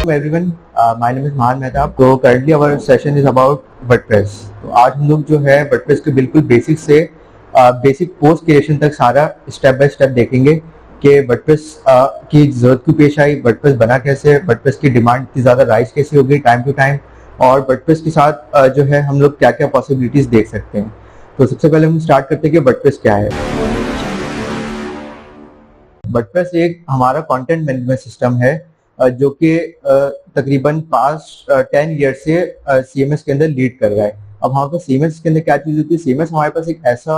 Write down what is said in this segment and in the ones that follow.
everyone, my name is महान मेहता। तो currently our session is about WordPress। तो आज हम लोग जो है WordPress के बिल्कुल बेसिक से बेसिक पोस्ट क्रिएशन तक सारा स्टेप बाय स्टेप देखेंगे कि WordPress की जरूरत क्यों पेश आई, WordPress बना कैसे, WordPress की डिमांड इतनी ज़्यादा राइज कैसे होगी टाइम टू टाइम, और WordPress के साथ जो है हम लोग क्या क्या पॉसिबिलिटीज़ देख सकते हैं। तो सबसे पहले हम स्टार्ट करते हैं कि WordPress क्या है। WordPress एक हमारा कंटेंट मैनेजमेंट सिस्टम है जो कि तकरीबन पास्ट 10 ईयर से CMS के अंदर लीड कर रहा है। अब हमारे पास CMS के अंदर क्या चीज़ होती है, CMS हमारे पास एक ऐसा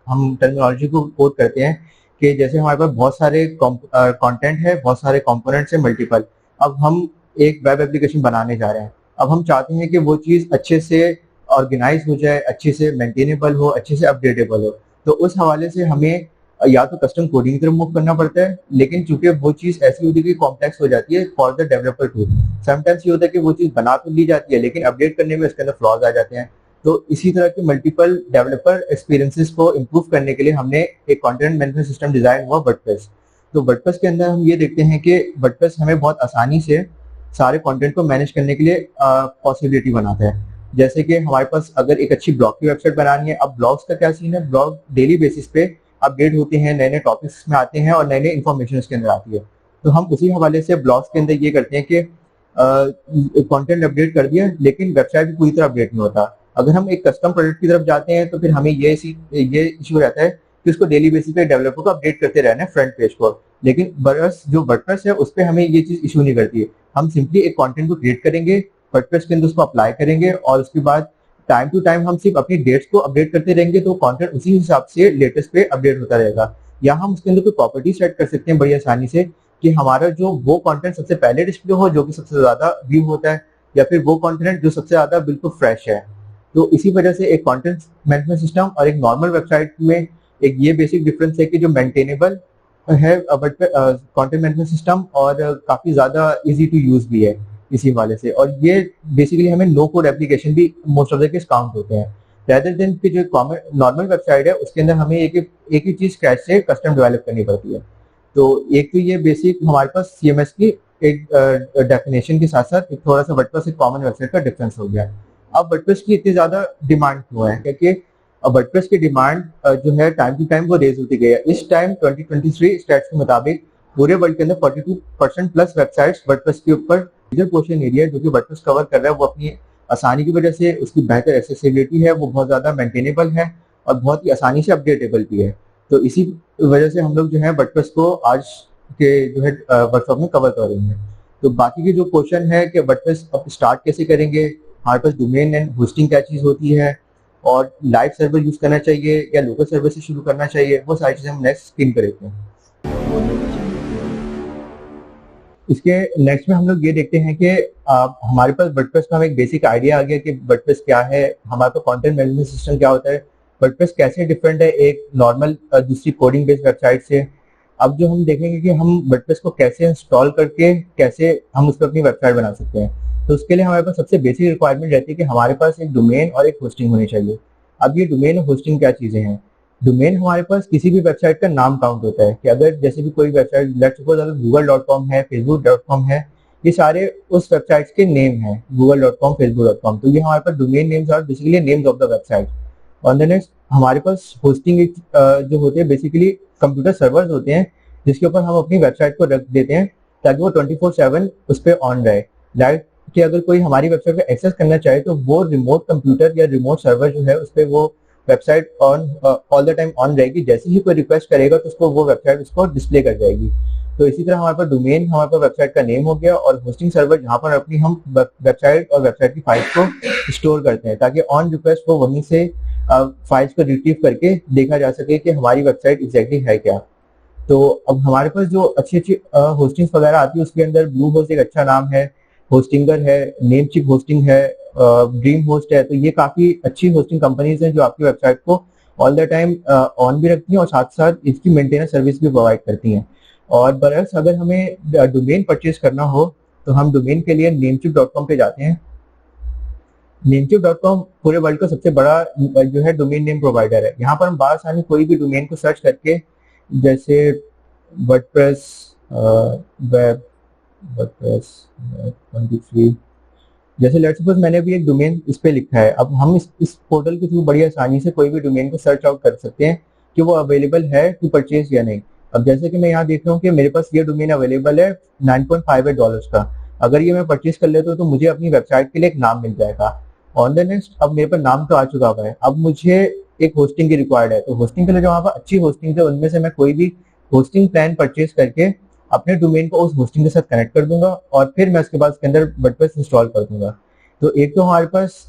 हम टर्मिनोलॉजी को कोड करते हैं कि जैसे हमारे पास बहुत सारे कंटेंट है, बहुत सारे कंपोनेंट्स है मल्टीपल। अब हम एक वेब एप्लीकेशन बनाने जा रहे हैं। अब हम चाहते हैं कि वो चीज़ अच्छे से ऑर्गेनाइज हो जाए, अच्छे से मेंटेनेबल हो, अच्छे से अपडेटेबल हो। तो उस हवाले से हमें या तो कस्टम कोडिंग की तरफ मूव करना पड़ता है, लेकिन चूंकि वो चीज़ ऐसी होती है कि कॉम्प्लेक्स हो जाती है for the developer too. Sometimes ये होता है कि वो चीज़ बना तो ली जाती है लेकिन अपडेट करने में उसके अंदर फ्लॉज आ जाते हैं। तो इसी तरह के मल्टीपल डेवलपर एक्सपीरियंसेस को इम्प्रूव करने के लिए हमने एक कंटेंट मैनेजमेंट सिस्टम डिजाइन हुआ वर्डप्रेस। तो वर्डप्रेस के अंदर हम ये देखते हैं कि वर्डप्रेस हमें बहुत आसानी से सारे कंटेंट को मैनेज करने के लिए पॉसिबिलिटी बनाता है। जैसे कि हमारे पास अगर एक अच्छी ब्लॉग की वेबसाइट बनानी है, अब ब्लॉग्स का क्या सीन है, ब्लॉग डेली बेसिस पे अपडेट होते हैं, नए नए टॉपिक्स में आते हैं और नए नए इन्फॉर्मेशन उसके अंदर आती है। तो हम उसी हवाले से ब्लॉग्स के अंदर ये करते हैं कि कंटेंट अपडेट कर दिया लेकिन वेबसाइट भी पूरी तरह अपडेट नहीं होता। अगर हम एक कस्टम प्रोडक्ट की तरफ जाते हैं तो फिर हमें ये इशू रहता है कि उसको डेली बेसिस पे डेवलपर को अपडेट करते रहना है फ्रंट पेज को। लेकिन बस जो वर्डप्रेस है उस पर हमें ये चीज इशू नहीं करती है। हम सिंपली एक कंटेंट को क्रिएट करेंगे, वर्डप्रेस के अंदर उसको अप्लाई करेंगे और उसके बाद टाइम टू टाइम हम सिर्फ अपनी डेट्स को अपडेट करते रहेंगे तो कंटेंट उसी हिसाब से लेटेस्ट पे अपडेट होता रहेगा। या हम उसके अंदर कोई प्रॉपर्टी सेट कर सकते हैं बड़ी आसानी से कि हमारा जो वो कंटेंट सबसे पहले डिस्प्ले हो जो कि सबसे ज्यादा व्यू होता है, या फिर वो कंटेंट जो सबसे ज्यादा बिल्कुल फ्रेश है। तो इसी वजह से एक कंटेंट मैनेजमेंट सिस्टम और एक नॉर्मल वेबसाइट में एक ये बेसिक डिफरेंस है कि जो मेंटेनेबल है कंटेंट मैनेजमेंट सिस्टम और काफी ज्यादा इजी टू यूज भी है इसी वाले से। और ये बेसिकली हमें नो कोड एप्लीकेशन भी most of the case count होते हैं, रेदर देन कि जो नॉर्मल वेबसाइट है उसके अंदर हमें एक ही चीज स्क्रैच से कस्टम डेवलप करनी पड़ती है। तो एक तो ये बेसिक हमारे पास CMS की एक डेफिनेशन के साथ साथ एक थोड़ा सा वर्डप्रेस एक कॉमन वेबसाइट का डिफरेंस हो गया। अब वर्डप्रेस की इतनी ज्यादा डिमांड क्यों है, क्योंकि वर्डप्रेस की डिमांड जो है टाइम टू टाइम वो रेज होती गई है। इस टाइम 2023 स्टैट्स के मुताबिक पूरे वर्ल्ड के अंदर 42% प्लस वेबसाइट्स वर्डप्रेस के ऊपर मेजर पोर्शन एरिया जो कि वर्डप्रेस कवर कर रहा है वो अपनी आसानी की वजह से, उसकी बेहतर एक्सेसिबिलिटी है, वो बहुत ज्यादा मेंटेनेबल है और बहुत ही आसानी से अपडेटेबल भी है। तो इसी वजह से हम लोग जो है वर्डप्रेस को आज के जो है वर्कशॉप में कवर करेंगे। तो बाकी के जो क्वेश्चन है कि वर्डप्रेस अब स्टार्ट कैसे करेंगे, हमारे पास डोमेन एंड होस्टिंग क्या चीज होती है, और लाइव सर्वर यूज करना चाहिए या लोकल सर्वर से शुरू करना चाहिए, वो सारी चीजें हम नेक्स्ट स्क्रीन पर देखते हैं। इसके नेक्स्ट में हम लोग ये देखते हैं कि हमारे पास वर्डप्रेस का एक बेसिक आइडिया आ गया कि वर्डप्रेस क्या है, हमारे पास कंटेंट मैनेजमेंट सिस्टम क्या होता है, वर्डप्रेस कैसे डिफरेंट है एक नॉर्मल दूसरी कोडिंग बेस्ड वेबसाइट से। अब जो हम देखेंगे कि हम वर्डप्रेस को कैसे इंस्टॉल करके कैसे हम उस पर अपनी वेबसाइट बना सकते हैं। तो उसके लिए हमारे पास सबसे बेसिक रिक्वायरमेंट रहती है कि हमारे पास एक डोमेन और एक होस्टिंग होनी चाहिए। अब ये डोमेन और होस्टिंग क्या चीजें हैं, डोमेन हमारे पास किसी भी वेबसाइट का नाम काउंट होता है कि अगर जैसे भी कोई वेबसाइट लेट्स सपोज अगर google.com है, facebook.com है, ये सारे उस वेबसाइट्स के नेम हैं, google.com, facebook.com। तो ये हमारे पास डोमेन नेम्स और basically names of the website. On the next हमारे पास होस्टिंग जो होते हैं बेसिकली कंप्यूटर सर्वर्स होते हैं जिसके ऊपर हम अपनी वेबसाइट को रख देते हैं ताकि वो 24/7 उस पर ऑन रहे। लाइक कि अगर कोई हमारी वेबसाइट को एक्सेस करना चाहे तो वो रिमोट कंप्यूटर या रिमोट सर्वर जो है उस पर वो website on all the time on रहेगी। जैसे ही कोई रिक्वेस्ट करेगा तो उसको वो वेबसाइट उसको डिस्प्ले कर जाएगी। तो इसी तरह हमारे पास डोमेन हमारे पास वेबसाइट का नेम हो गया, और होस्टिंग सर्वर जहाँ पर अपनी हम वेबसाइट और वेबसाइट की फाइल्स को स्टोर करते हैं ताकि ऑन रिक्वेस्ट वो वहीं से फाइल्स को रिट्रीव करके देखा जा सके कि हमारी वेबसाइट एग्जैक्टली है क्या। तो अब हमारे पास जो अच्छी अच्छी होस्टिंग्स वगैरह आती है उसके अंदर ब्लू होस्ट एक अच्छा नाम है, होस्टिंगर है, नेमचिप होस्टिंग है, ड्रीम होस्ट है। तो ये काफी अच्छी होस्टिंग कंपनीज हैं जो आपकी वेबसाइट को ऑल द टाइम ऑन भी रखती हैं और साथ साथ इसकी मेंटेनेंस सर्विस भी प्रोवाइड करती हैं। और बरअक्स अगर हमें डोमेन परचेज करना हो तो हम डोमेन के लिए namecheap.com पे जाते हैं। namecheap.com पूरे वर्ल्ड का सबसे बड़ा जो है डोमेन नेम प्रोवाइडर है। यहाँ पर हम बासानी कोई भी डोमेन को सर्च करके जैसे वर्डप्रेस वेब वर्डप्रेस 23। जैसे लेट्स सपोज मैंने भी एक डोमेन इस पे लिखा है, अब हम इस पोर्टल के थ्रू बड़ी आसानी से कोई भी डोमेन को सर्च आउट कर सकते हैं कि वो अवेलेबल है टू परचेज या नहीं। अब जैसे कि मैं यहाँ देख रहा हूँ कि मेरे पास ये डोमेन अवेलेबल है $9.58 का। अगर ये मैं परचेज कर लेता हूँ तो मुझे अपनी वेबसाइट के लिए एक नाम मिल जाएगा। ऑन द नेक्स्ट, अब मेरे पास नाम तो आ चुका हुआ है, अब मुझे एक होस्टिंग की रिक्वायर्ड है। तो होस्टिंग के लिए जो वहाँ पर अच्छी होस्टिंग है उनमें से मैं कोई भी होस्टिंग प्लान परचेज करके अपने डोमेन को उस होस्टिंग के साथ कनेक्ट कर दूंगा और फिर मैं उसके बाद उसके अंदर वर्डप्रेस इंस्टॉल कर दूंगा। तो एक तो हमारे पास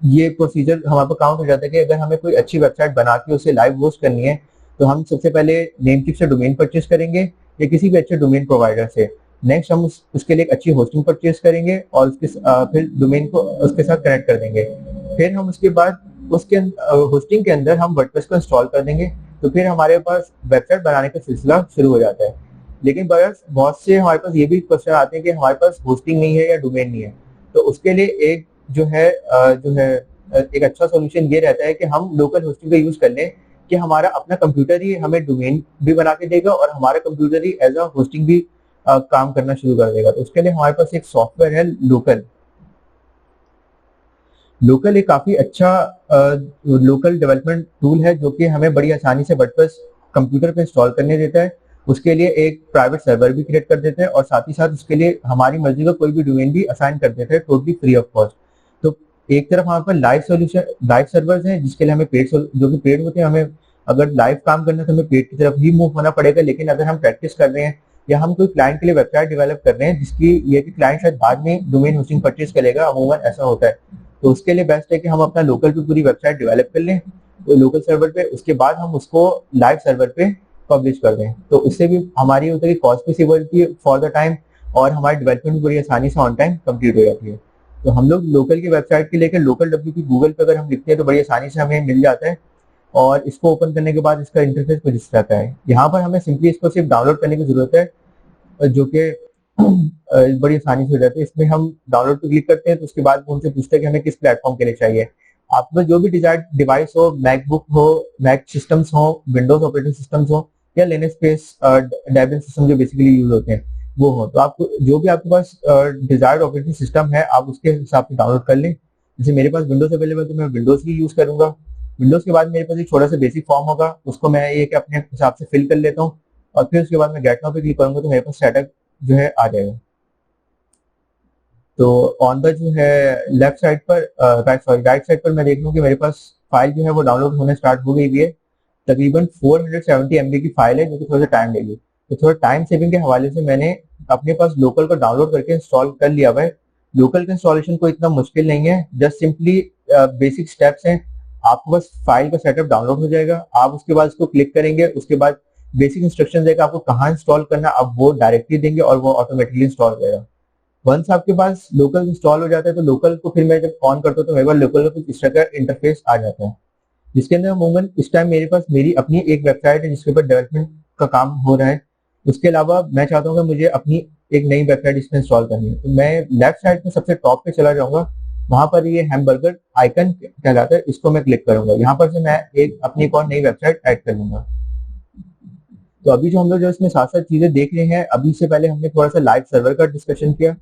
ये प्रोसीजर हमारे पास काउंट हो जाता है कि अगर हमें कोई अच्छी वेबसाइट बना के उसे लाइव होस्ट करनी है तो हम सबसे पहले नेमटिप से डोमेन परचेज करेंगे या किसी भी अच्छे डोमेन प्रोवाइडर से। नेक्स्ट हम उसके लिए एक अच्छी होस्टिंग परचेज करेंगे और फिर डोमेन को उसके साथ कनेक्ट कर देंगे। फिर हम उसके बाद उसके होस्टिंग के अंदर हम वर्डप्रेस को इंस्टॉल कर देंगे। तो फिर हमारे पास वेबसाइट बनाने का सिलसिला शुरू हो जाता है। लेकिन बस बहुत से हमारे पास ये भी क्वेश्चन आते हैं कि हमारे पास होस्टिंग नहीं है या डोमेन नहीं है। तो उसके लिए एक एक अच्छा सोल्यूशन ये रहता है कि हम लोकल होस्टिंग का यूज कर लें कि हमारा अपना कंप्यूटर ही हमें डोमेन भी बना के देगा और हमारा कंप्यूटर ही एज अ होस्टिंग भी काम करना शुरू कर देगा। तो उसके लिए हमारे पास एक सॉफ्टवेयर है लोकल। लोकल एक काफी अच्छा लोकल डेवलपमेंट टूल है जो कि हमें बड़ी आसानी से वर्डप्रेस कंप्यूटर पे इंस्टॉल करने देता है। उसके लिए एक प्राइवेट सर्वर भी क्रिएट कर देते हैं और साथ ही साथ उसके लिए हमारी मर्जी का कोई भी डोमेन भी असाइन कर देते हैं टोटली फ्री ऑफ कॉस्ट। तो एक तरफ हमारे पास लाइव सर्वर्स हैं जिसके लिए हमें जो कि पेड होते हैं। हमें अगर लाइव काम करना है तो हमें पेड की तरफ ही मूव होना पड़ेगा। लेकिन अगर हम प्रैक्टिस कर रहे हैं या हम कोई क्लाइंट के लिए वेबसाइट डेवलप कर रहे हैं जिसकी ये कि क्लाइंट शायद बाद में डोमेन होस्टिंग परचेज करेगा, अमूमन ऐसा होता है, तो उसके लिए बेस्ट है कि हम अपना लोकल पे पूरी वेबसाइट डेवलप कर लें तो लोकल सर्वर पे, उसके बाद हम उसको लाइव सर्वर पे पब्लिश कर दें। तो उससे भी हमारी होता है कि कॉस्ट भी सेव होती है फॉर द टाइम और हमारी डेवलपमेंट भी बड़ी आसानी से ऑन टाइम कंप्लीट हो जाती है। तो हम लोग लोकल की वेबसाइट के लेकर लोकल WP गूगल पे अगर हम लिखते हैं तो बड़ी आसानी से हमें मिल जाता है और इसको ओपन करने के बाद इसका इंटरफेस कुछ इस रहता है। यहाँ पर हमें सिंपली इसको सिर्फ डाउनलोड करने की जरूरत है जो कि बड़ी आसानी से हो जाती है। इसमें हम डाउनलोड पे क्लिक करते हैं तो उसके बाद वो हमसे पूछते हैं कि हमें किस प्लेटफॉर्म के लिए चाहिए। आपके पास जो भी डिजायर्ड डिवाइस हो, मैकबुक हो, मैक सिस्टम्स हो, विंडोज ऑपरेटिंग सिस्टम्स हो या लिनक्स बेस्ड डेबियन सिस्टम जो बेसिकली यूज होते हैं वो हो, तो आपको जो भी आपके पास डिजायर्ड ऑपरेटिंग सिस्टम है आप उसके हिसाब से डाउनलोड कर लें। जैसे मेरे पास विंडोज अवेलेबल तो मैं विंडोज ही यूज करूंगा। विंडोज के बाद मेरे पास एक छोटा सा बेसिक फॉर्म होगा, उसको मैं ये कि अपने हिसाब से फिल कर लेता हूँ और फिर उसके बाद मैं गेट नाउ पे क्लिक करूंगा तो मेरे पास सेटअप जो है आ जाएगा। तो ऑन द जो है लेफ्ट साइड पर राइट साइड पर मैं देख लूँ कि मेरे पास फाइल जो है वो डाउनलोड होने स्टार्ट हो गई भी है। तकरीबन 470 MB की फाइल है जो कि थोड़ा सा टाइम लेगी। तो थोड़ा टाइम सेविंग के हवाले से मैंने अपने पास लोकल को डाउनलोड करके इंस्टॉल कर लिया हुआ है। लोकल का इंस्टॉलेशन कोई इतना मुश्किल नहीं है, जस्ट सिंपली बेसिक स्टेप्स हैं। आपको बस फाइल का सेटअप डाउनलोड हो जाएगा, आप उसके बाद उसको क्लिक करेंगे, उसके बाद बेसिक इंस्ट्रक्शन देगा आपको कहाँ इंस्टॉल करना, आप वो डायरेक्टली देंगे और वो ऑटोमेटिकली इंस्टॉल हो जाएगा। वंस आपके पास लोकल इंस्टॉल हो जाता है तो लोकल को फिर मैं जब ऑन करता हूँ तो मेरे पास लोकल का कुछ इस तरह का इंटरफेस आ जाता है जिसके अंदर अमूमन इस टाइम मेरे पास मेरी अपनी एक वेबसाइट है जिसके ऊपर डेवलपमेंट का काम हो रहा है। उसके अलावा मैं चाहता हूँ कि मुझे अपनी एक नई वेबसाइट इसमें इंस्टॉल करनी है, तो मैं लेफ्ट साइड में सबसे टॉप पे चला जाऊंगा। वहां पर ये हैमबर्गर आइकन कहलाता है, इसको मैं क्लिक करूंगा। यहाँ पर से मैं एक अपनी एक और नई वेबसाइट ऐड कर लूंगा। तो अभी जो हम लोग जो इसमें साथ साथ चीजें देख रहे हैं, अभी से पहले हमने थोड़ा सा लाइव सर्वर का डिस्कशन किया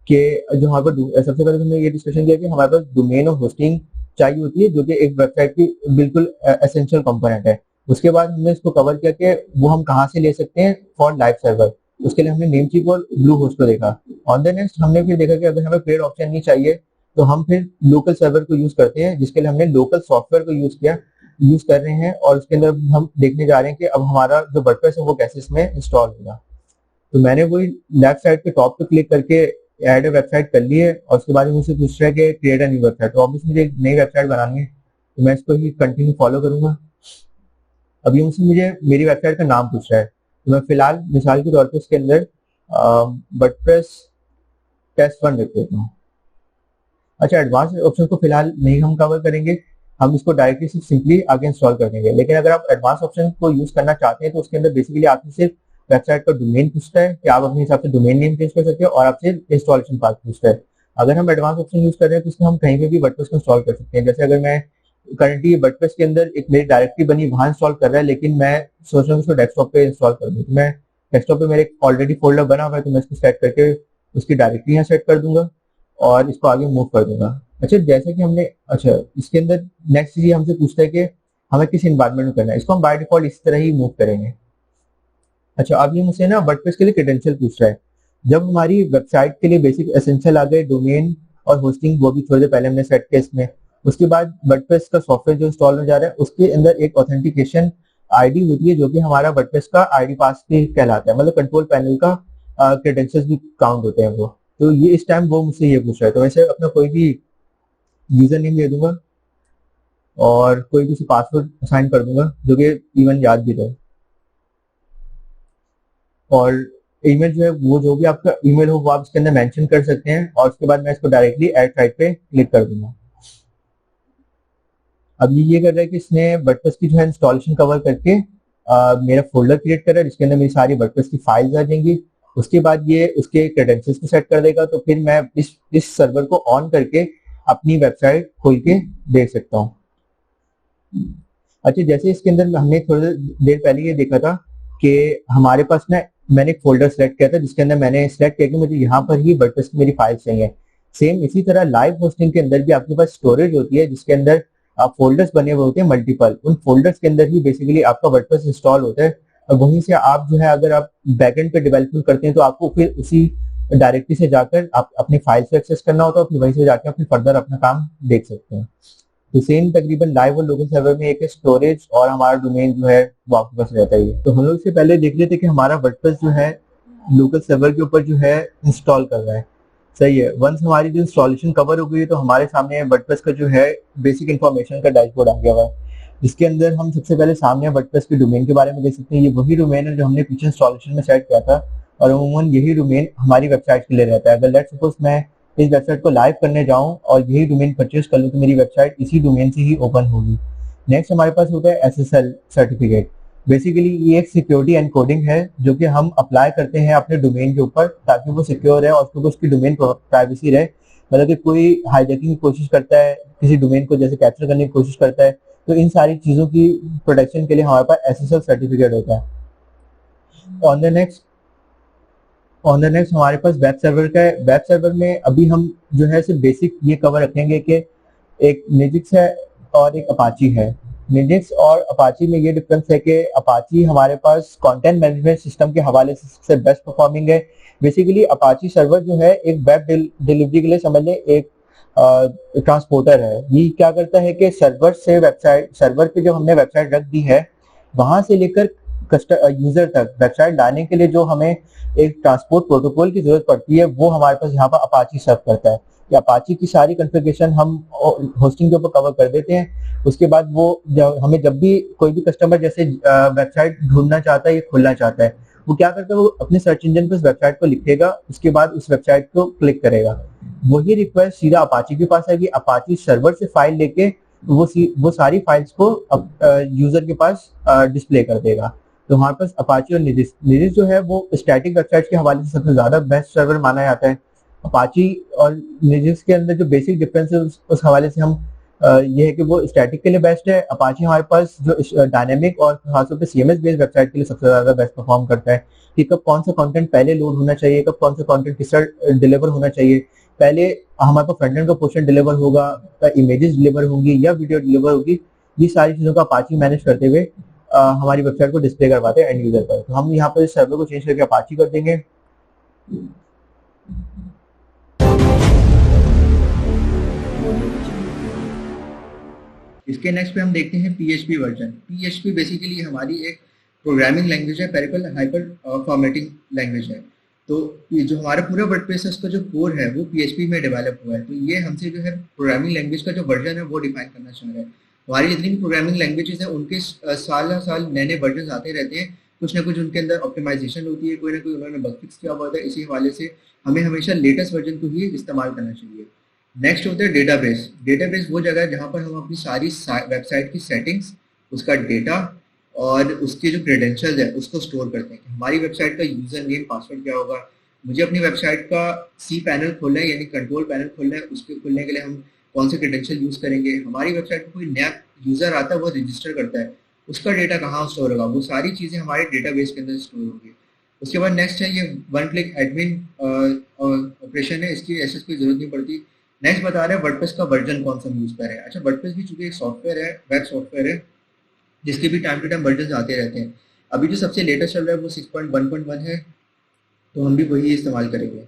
कि जो हमारे पास सबसे पहले हमने ये डिस्कशन किया कि हमारे पास डोमेन और होस्टिंग चाहिए होती है जो कि एक वेबसाइट की बिल्कुल एसेंशियल कंपोनेंट है। उसके बाद हमने इसको कवर किया कि वो हम कहाँ से ले सकते हैं फॉर लाइव सर्वर। उसके लिए हमने नेमचीप और ब्लू होस्ट को देखा। ऑन द नेक्स्ट हमने फिर देखा कि अगर हमें पेड ऑप्शन नहीं चाहिए तो हम फिर लोकल सर्वर को यूज करते हैं, जिसके लिए हमने लोकल सॉफ्टवेयर को यूज कर रहे हैं और उसके अंदर हम देखने जा रहे हैं कि अब हमारा जो वर्डप्रेस है वो कैसे इसमें इंस्टॉल होगा। तो मैंने वही लेफ्ट साइड के टॉप पे क्लिक करके ऐड वेबसाइट कर ली है और उसके बाद मुझसे पूछ रहा है कि क्रिएट अ न्यू वेबसाइट। तो ऑब्वियसली मुझे एक नई वेबसाइट बनानी है तो मैं इसको ही कंटिन्यू फॉलो करूंगा। अभी मुझे मेरी वेबसाइट का नाम पूछ रहा है तो मैं फिलहाल मिसाल के तौर पर इसके अंदर वर्डप्रेस टेस्ट 1 रख देता हूँ। अच्छा, एडवांस ऑप्शन को फिलहाल नहीं हम कवर करेंगे, हम इसको डायरेक्टली सिंपली आगे इंस्टॉल कर देंगे। लेकिन अगर आप एडवांस ऑप्शन को यूज करना चाहते हैं तो उसके अंदर बेसिकली आपसे सिर्फ वेबसाइट का डोमेन पूछता है कि आप अपने हिसाब से डोमेन नेम चेंज कर सकते हो और आपसे इंस्टॉलेशन पाथ पूछता है। अगर हम एडवांस ऑप्शन यूज कर रहे हैं तो इसमें हम कहीं पे भी वर्डप्रेस को इंस्टॉल कर सकते हैं। जैसे अगर मैं करंटली वर्डप्रेस के अंदर एक मेरी डायरेक्टरी बनी वहां इंस्टॉल कर रहा है लेकिन मैं सोच रहा हूँ उसको डेस्कटॉप पे इंस्टॉल कर दूँ, तो मैं डेस्कटॉप पे मेरे ऑलरेडी फोल्डर बना हुआ है, तो मैं इसको सेट करके उसकी डायरेक्टरी यहाँ सेट कर दूंगा और इसको आगे मूव कर दूंगा। अच्छा, जैसे कि हमने, अच्छा इसके अंदर नेक्स्ट चीज हमसे पूछता है कि हमें किस इन्वायरमेंट में करना है, इसको हम बाय डिफॉल्ट इस तरह ही मूव करेंगे। अच्छा, अब ये मुझसे ना वर्डप्रेस के लिए क्रेडेंशियल पूछ रहा है। जब हमारी वेबसाइट के लिए बेसिक एसेंशियल आ गए, डोमेन और होस्टिंग, वो भी थोड़ी देर पहले हमने सेट किया इसमें। उसके बाद वर्डप्रेस का सॉफ्टवेयर जो इंस्टॉल हो जा रहा है, उसके अंदर एक ऑथेंटिकेशन आईडी होती है जो कि हमारा वर्डप्रेस का आईडी पास भी कहलाता है, मतलब कंट्रोल पैनल का क्रेडेंशियल्स भी काउंट होते हैं वो। तो ये इस टाइम वो मुझसे ये पूछ रहा है, तो वैसे अपना कोई भी यूजर नेम दे दूंगा और कोई भी पासवर्ड असाइन कर दूंगा जो कि इवन याद भी रहे। और ईमेल जो है वो जो भी आपका ईमेल हो वो आप इसके अंदर मेंशन कर सकते हैं, और उसके बाद मैं इसको डायरेक्टली ऐड साइट पे क्लिक कर दूंगा। अब ये कर रहा है कि इसने वर्डप्रेस की जो है इंस्टॉलेशन कवर करके मेरा फोल्डर क्रिएट कर रहा है जिसके अंदर मेरी सारी वर्डप्रेस की फाइल्स आ जाएंगी। उसके बाद ये उसके क्रेडेंशियल्स को सेट कर देगा, तो फिर मैं इस सर्वर को ऑन करके अपनी वेबसाइट खोल के देख सकता हूँ। अच्छा, जैसे इसके अंदर हमने थोड़ी देर पहले ये देखा था कि हमारे पास ना, मैंने एक फोल्डर सेलेक्ट किया था जिसके अंदर मैंने सेलेक्ट किया कि मुझे यहाँ पर ही वर्डप्रेस की मेरी फाइल्स चाहिए। सेम इसी तरह लाइव होस्टिंग के अंदर भी आपके पास स्टोरेज होती है जिसके अंदर फोल्डर्स बने हुए होते हैं मल्टीपल। उन फोल्डर्स के अंदर ही बेसिकली आपका वर्डप्रेस इंस्टॉल होता है, और वहीं से आप जो है, अगर आप बैकएंड पे डेवलपमेंट करते हैं तो आपको फिर उसी डायरेक्टरी से जाकर आप अपनी फाइल्स को एक्सेस करना होता है, फिर वहीं से जाकर अपनी फर्दर अपना काम देख सकते हैं। तो सेम तकरीबन लाइव और लोकल सर्वर में एक स्टोरेज और हमारा डोमेन जो है वो आपके पास रहता है। तो हम लोग इससे पहले देख लेते कि हमारा वर्डप्रेस जो है लोकल सर्वर के ऊपर जो है इंस्टॉल कर रहा है। सही है, वंस हमारी जो इंस्टॉलेशन कवर हो गई है तो हमारे सामने वर्डप्रेस का जो है बेसिक इन्फॉर्मेशन का डैशबोर्ड आ गया हुआ है, जिसके अंदर हम सबसे पहले सामने वर्डप्रेस के डोमेन के बारे में देख सकते हैं। ये वही डोमेन है जो हमने पीछे इंस्टॉलेशन में सेट किया था, और अमूमन यही डोमेन हमारी वेबसाइट के लिए रहता है। अगर लेट्स सपोज मैं इस वेबसाइट को लाइव करने जाऊं और यही डोमेन परचेज कर लूं तो मेरी वेबसाइट इसी डोमेन से ही ओपन होगी। नेक्स्ट हमारे पास होता है एसएसएल सर्टिफिकेट। बेसिकली ये एक सिक्योरिटी एनकोडिंग है जो कि हम अप्लाई करते हैं अपने डोमेन के ऊपर ताकि वो सिक्योर है और उसकी डोमेन प्राइवेसी रहे। मतलब कि कोई हाईजैकिंग की कोशिश करता है, किसी डोमेन को जैसे कैप्चर करने की कोशिश करता है, तो इन सारी चीजों की प्रोटेक्शन के लिए हमारे पास एसएसएल सर्टिफिकेट होता है। ऑन द नेक्स्ट हमारे पास वेब सर्वर का है। वेब सर्वर में अभी हम जो है सिर्फ बेसिक ये कवर रखेंगे कि एक निजिक्स है और एक अपाची है। निजिक्स और अपाची में ये डिफरेंस है कि अपाची हमारे पास कंटेंट मैनेजमेंट सिस्टम के हवाले से सबसे बेस्ट परफॉर्मिंग है। बेसिकली अपाची सर्वर जो है एक वेब डिलीवरी के लिए समझ लें एक ट्रांसपोर्टर है। ये क्या करता है कि सर्वर पे जो हमने वेबसाइट रख दी है वहां से लेकर यूजर तक वेबसाइट लाने के लिए जो हमें एक ट्रांसपोर्ट प्रोटोकॉल की जरूरत पड़ती है वो हमारे पास यहाँ पर अपाची सर्व करता है। कि अपाची की सारी कॉन्फ़िगरेशन हम होस्टिंग के ऊपर कवर कर देते हैं। उसके बाद वो जब भी कोई भी कस्टमर जैसे वेबसाइट ढूंढना चाहता है या खोलना चाहता है, वो क्या करता है, वो अपने सर्च इंजन पर उस वेबसाइट को लिखेगा, उसके बाद उस वेबसाइट को क्लिक करेगा, वही रिक्वेस्ट सीधा अपाची के पास आएगी। अपाची सर्वर से फाइल लेके वो सारी फाइल्स को यूजर के पास डिस्प्ले कर देगा। तो हमारे पास अपाची और निजिस जो है वो स्टैटिक वेबसाइट के हवाले से सबसे ज्यादा बेस्ट सर्वर माना जाता है। अपाची और निजिस के अंदर जो बेसिक डिफरेंस है उस हवाले से हम ये है कि वो स्टैटिक के लिए बेस्ट है। अपाची हमारे पास जो डायनेमिक और खासतौर पे सीएमएस बेस्ड वेबसाइट के लिए सबसे ज्यादा बेस्ट परफॉर्म करता है कि कब कौन सा कंटेंट पहले लोड होना चाहिए, कब कौन सा कंटेंट किस तरह डिलीवर होना चाहिए। पहले हमारे पास फ्रंट एंड का पोर्शन डिलीवर होगा, इमेजेस डिलीवर होंगी या वीडियो डिलीवर होगी, ये सारी चीजों का अपाची मैनेज करते हुए हमारी वेबसाइट को डिस्प्ले करवाते हैं एंड यूजर पर। तो हम यहाँ पर इस सर्वर को चेंज करके अपाची कर देंगे। इसके नेक्स्ट पे हम देखते हैं पीएचपी वर्जन। पीएचपी बेसिकली हमारी एक प्रोग्रामिंग लैंग्वेज है, पैरेलल हाइपर फॉर्मेटिंग लैंग्वेज है। तो ये जो हमारा पूरा वर्डप्रेस है उसका जो कोर है वो पीएचपी में डेवलप हुआ है। तो ये हमसे जो है प्रोग्रामिंग लैंग्वेज का जो वर्जन है वो डिफाइन करना चाह रहा है। हमारी जितनी भी प्रोग्रामिंग लैंग्वेजेस हैं उनके साल नए नए वर्जन आते रहते हैं, कुछ ना कुछ उनके अंदर ऑप्टिमाइजेशन होती है, कोई ना कोई उन्होंने बग फिक्स किया हुआ होता है। इसी हवाले से हमें हमेशा लेटेस्ट वर्जन को ही इस्तेमाल करना चाहिए। नेक्स्ट होता है डेटाबेस। डेटाबेस वो जगह है जहाँ पर हम अपनी सारी वेबसाइट की सेटिंग्स, उसका डेटा और उसके जो क्रेडेंशियल्स है उसको स्टोर करते हैं। हमारी वेबसाइट का यूजर नेम पासवर्ड क्या होगा, मुझे अपनी वेबसाइट का सी पैनल खोलना है यानी कंट्रोल पैनल खोलना है, उसके खुलने के लिए हम कौन से क्रेडेंशियल यूज करेंगे, हमारी वेबसाइट पर कोई नया यूजर आता है वो रजिस्टर करता है उसका डेटा कहाँ स्टोर होगा, वो सारी चीजें हमारे डेटाबेस के अंदर स्टोर होगी। उसके बाद नेक्स्ट है ये वन क्लिक एडमिन ऑपरेशन है, इसकी एसेस की जरूरत नहीं पड़ती। नेक्स्ट बता रहे हैं वर्डप्रेस का वर्जन कौन सा हम यूज करें। अच्छा, वर्डप्रेस भी चूंकि एक सॉफ्टवेयर है, वेब सॉफ्टवेयर है, जिसके भी टाइम टू टाइम वर्जन आते रहते हैं। अभी जो सबसे लेटेस्ट चल रहा है वो 6.1.1 है, तो हम भी वही इस्तेमाल करेंगे।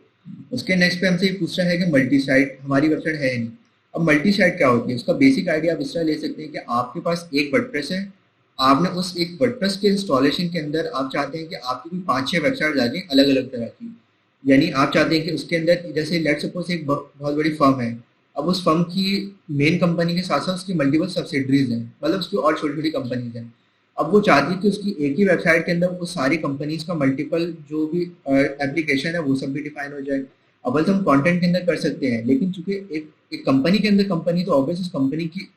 उसके नेक्स्ट पे हमसे ये पूछ रहा है कि मल्टी साइट, हमारी वेबसाइट है नहीं। अब मल्टी साइट क्या होती है, उसका बेसिक आइडिया आप इस तरह ले सकते हैं कि आपके पास एक वर्डप्रेस है, आपने उस एक वर्डप्रेस के इंस्टॉलेशन के अंदर आप चाहते हैं कि आपकी कोई 5-6 वेबसाइट आ जाए अलग अलग तरह की। यानी आप चाहते हैं कि उसके अंदर जैसे लेट सपोज एक बहुत बड़ी फर्म है, अब उस फर्म की मेन कंपनी के साथ साथ उसकी मल्टीपल सब्सिडरीज हैं, मतलब उसकी और छोटी छोटी कंपनीज हैं। अब वो चाहती है कि उसकी एक ही वेबसाइट के अंदर वो सारी कंपनीज का मल्टीपल जो भी एप्लीकेशन है वो सब भी डिफाइन हो जाए। अव्वल तो हम कंटेंट के अंदर कर सकते हैं, लेकिन चूंकि एक कंपनी के अंदर कंपनी, तो ऑब्वियस उस कंपनी की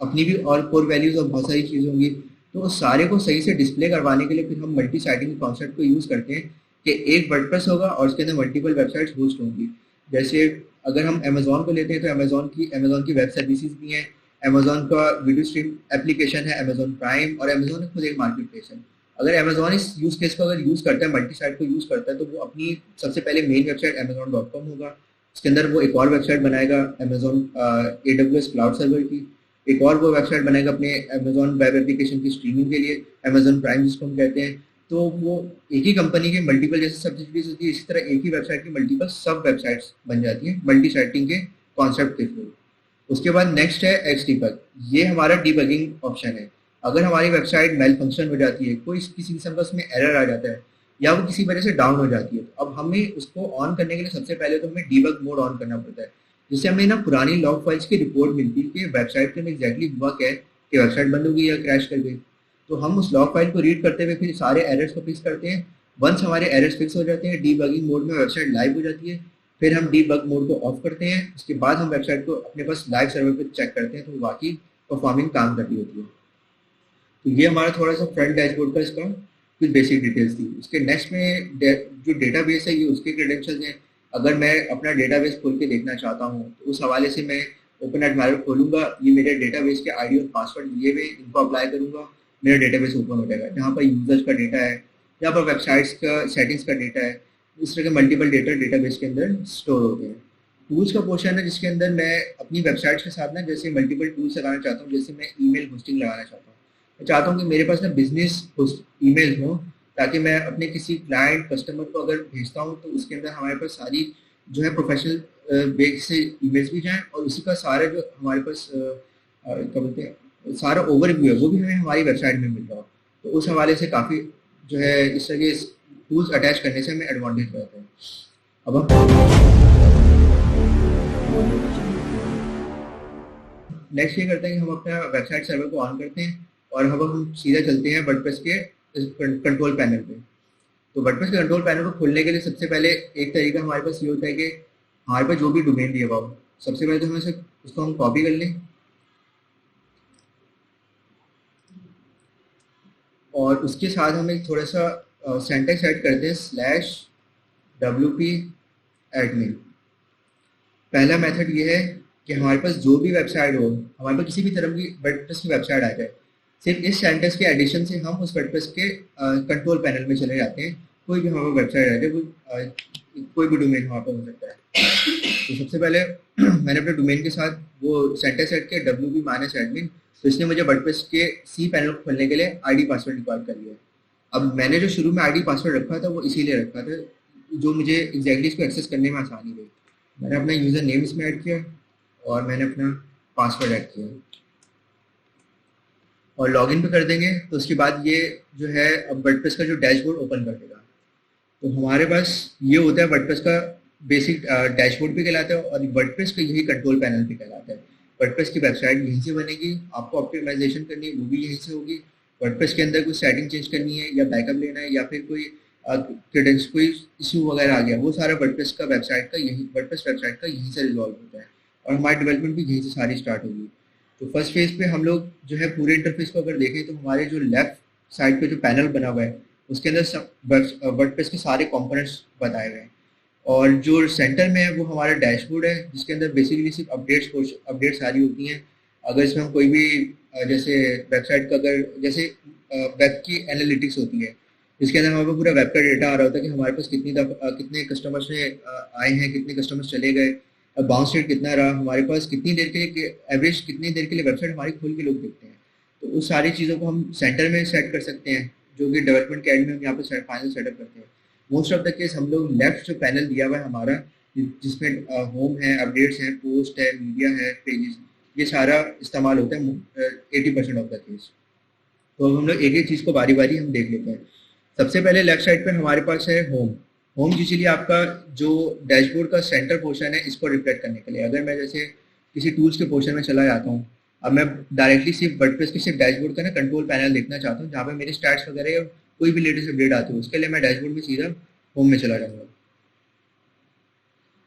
अपनी भी और कोर वैल्यूज और बहुत सारी चीज़ें होंगी। तो उस सारे को सही से डिस्प्ले करवाने के लिए फिर हम मल्टी साइटिंग कॉन्सेप्ट को यूज़ करते हैं कि एक वर्डप्रेस होगा और उसके अंदर मल्टीपल वेबसाइट्स होस्ट होंगी। जैसे अगर हम अमेजोन को लेते हैं तो अमेजोन की वेब सर्विसेज भी हैं, अमेजोन का वीडियो स्ट्रीम एप्लीकेशन है, अमेजोन प्राइम, और अमेजोन खुद एक मार्केट प्लेस है। अगर अमेजोन इस यूज केस को अगर यूज करता है, मल्टी साइट को यूज करता है, तो वो अपनी सबसे पहले मेन वेबसाइट अमेजोन.com होगा, उसके अंदर वो एक और वेबसाइट बनाएगा अमेजोन AWS क्लाउड सर्वर की, एक और वो वेबसाइट बनाएगा अपने अमेजोन वेब एप्लीकेशन की स्ट्रीमिंग के लिए, अमेजोन प्राइम जिसको हम कहते हैं। तो वो एक ही कंपनी के मल्टीपल जैसे सब्सिडीज होती है, इसी तरह एक ही वेबसाइट की मल्टीपल सब वेबसाइट्स बन जाती हैं मल्टी साइटिंग के कॉन्सेप्ट के थ्रू। उसके बाद नेक्स्ट है एक्स डीबग, ये हमारा डीबगिंग ऑप्शन है। अगर हमारी वेबसाइट मेल फंक्शन हो जाती है, कोई किसी किस्म का उसमें एरर आ जाता है या वो किसी वजह से डाउन हो जाती है, तो अब हमें उसको ऑन करने के लिए सबसे पहले तो हमें डीबग मोड ऑन करना पड़ता है, जिससे हमें ना पुरानी लॉग फाइल्स की रिपोर्ट मिलती है कि वेबसाइट में एग्जैक्टली हुआ क्या है, कि वेबसाइट बंद हो गई या क्रैश कर गई। तो हम उस लॉग फाइल को रीड करते हुए फिर सारे एरर्स को फिक्स करते हैं। वंस हमारे एरर्स फिक्स हो जाते हैं, डीबगिंग मोड में वेबसाइट लाइव हो जाती है, फिर हम डीबग मोड को ऑफ करते हैं। उसके बाद हम वेबसाइट को अपने पास लाइव सर्वर पे चेक करते हैं, तो वाकई परफॉर्मिंग काम कर रही होती है। तो ये हमारा थोड़ा सा फ्रंट डैशबोर्ड का इसका कुछ बेसिक डिटेल्स थी। उसके नेक्स्ट में जो डेटाबेस है ये उसके क्रेडेंशियल्स हैं। अगर मैं अपना डेटाबेस खोल के देखना चाहता हूँ तो उस हवाले से मैं ओपन एडमायर खोलूंगा, ये मेरे डेटाबेस के आईडी और पासवर्ड दिए हुए, इनको अप्लाई करूंगा, मेरा डेटाबेस ओपन हो जाएगा, जहाँ पर यूजर्स का डेटा है, जहाँ पर वेबसाइट्स का सेटिंग्स का डेटा है, इस तरह के मल्टीपल डेटा डेटाबेस के अंदर स्टोर होते हैं। टूल्स का पोर्शन है जिसके अंदर मैं अपनी वेबसाइट्स के साथ ना जैसे मल्टीपल टूल्स लगाना चाहता हूँ, जैसे मैं ईमेल होस्टिंग लगाना चाहता हूँ। मैं चाहता हूँ कि मेरे पास ना बिजनेस ईमेल हो, ताकि मैं अपने किसी क्लाइंट कस्टमर को अगर भेजता हूँ तो उसके अंदर हमारे पास सारी जो है प्रोफेशनल बेस से ईमेल्स भी जाएं, और उसी का सारा जो हमारे पास क्या बोलते हैं सारा ओवरव्यू है वो भी हमें हमारी वेबसाइट में मिल रहा हो। तो उस हवाले से काफ़ी जो है इस तरह के टूल्स अटैच करने से हमें एडवांटेज रहता है। अब हम नेक्स्ट ये करते हैं कि हम अपना वेबसाइट सर्वर को ऑन करते हैं और हम सीधा चलते हैं वर्डप्रेस के कंट्रोल पैनल पे। तो वर्डप्रेस के कंट्रोल पैनल को खोलने के लिए सबसे पहले एक तरीका हमारे पास ये होता है कि हमारे पास जो भी डोमेन दिया हुआ हो, सबसे पहले तो हमें उसको हम कॉपी कर लें और उसके साथ हम एक थोड़ा सा सिंटैक्स ऐड करते हैं /wp admin। पहला मेथड ये है कि हमारे पास जो भी वेबसाइट हो, हमारे पास किसी भी तरह की वर्डप्रेस की वेबसाइट आ जाए, सिर्फ इस सेंटेंस के एडिशन से हम उस वर्डप्रेस के कंट्रोल पैनल में चले जाते हैं। कोई भी हमारे वेबसाइट आ जाए, कोई भी डोमेन वहाँ पर हो सकता है। तो सबसे पहले मैंने अपने डोमेन के साथ वो सेंटेंस ऐड किया wp-admin, तो इसने मुझे वर्डप्रेस के सी पैनल को खोलने के लिए आईडी पासवर्ड रिक्वायर कर लिया। अब मैंने जो शुरू में आईडी पासवर्ड रखा था वो इसीलिए रखा था जो मुझे एग्जैक्टली इसको एक्सेस करने में आसानी हुई। मैंने अपना यूज़र नेम इसमें ऐड किया और मैंने अपना पासवर्ड ऐड किया और लॉगिन पे कर देंगे। तो उसके बाद ये जो है अब वर्डप्रेस का जो डैशबोर्ड ओपन कर देगा। तो हमारे पास ये होता है वर्डप्रेस का बेसिक डैशबोर्ड भी कहलाता है और वर्डप्रेस का यही कंट्रोल पैनल भी कहलाता है। वर्डप्रेस की वेबसाइट यहीं से बनेगी, आपको ऑप्टिमाइजेशन करनी है वो भी यहीं से होगी। वर्डप्रेस के अंदर कोई सेटिंग चेंज करनी है या बैकअप लेना है या फिर कोई इशू वगैरह आ गया, वो सारा वर्डप्रेस वेबसाइट का यहीं से रिजॉल्व होता है और हमारी डेवलपमेंट भी यहीं से सारी स्टार्ट होगी। तो फर्स्ट फेज पे हम लोग जो है पूरे इंटरफेस को अगर देखें तो हमारे जो लेफ्ट साइड पे जो पैनल बना हुआ है उसके अंदर वर्डप्रेस के सारे कंपोनेंट्स बताए हुए हैं और जो सेंटर में है वो हमारा डैशबोर्ड है जिसके अंदर बेसिकली सिर्फ अपडेट सारी होती हैं। अगर इसमें हम कोई भी जैसे वेबसाइट का अगर जैसे वेब की एनालिटिक्स होती है, इसके अंदर हमारे पास पूरा वेब का डेटा आ रहा होता है कि हमारे पास कितने कस्टमर्स ने आए हैं, कितने कस्टमर्स चले गए, बाउंस रेट कितना रहा, हमारे पास कितनी देर के लिए एवरेज कितनी देर के लिए वेबसाइट हमारी खोल के लोग देखते हैं। तो उस सारी चीज़ों को हम सेंटर में सेट कर सकते हैं, जो कि डेवलपमेंट के एंड में हम यहाँ पर फाइनल सेटअप करते हैं। मोस्ट ऑफ द केस हम लोग लेफ्ट जो पैनल दिया हुआ है हमारा, जिसमें होम है, अपडेट्स हैं, पोस्ट है, मीडिया है, पेजेस, ये सारा इस्तेमाल होता है 80% ऑफ द केस। तो अब हम लोग एक एक चीज़ को बारी बारी हम देख लेते हैं। सबसे पहले लेफ्ट साइड पे हमारे पास है होम। होम यूजुअली आपका जो डैशबोर्ड का सेंटर पोर्शन है, इसको रिफ्लेक्ट करने के लिए, अगर मैं जैसे किसी टूल्स के पोर्शन में चला जाता हूँ, अब मैं डायरेक्टली सिर्फ वर्डप्रेस के सिर्फ डैशबोर्ड का ना कंट्रोल पैनल देखना चाहता हूँ, जहाँ पे मेरे स्टैट्स वगैरह या कोई भी लेटेस्ट अपडेट आती है, उसके लिए मैं डैशबोर्ड में सीधा होम में चला जाऊँगा।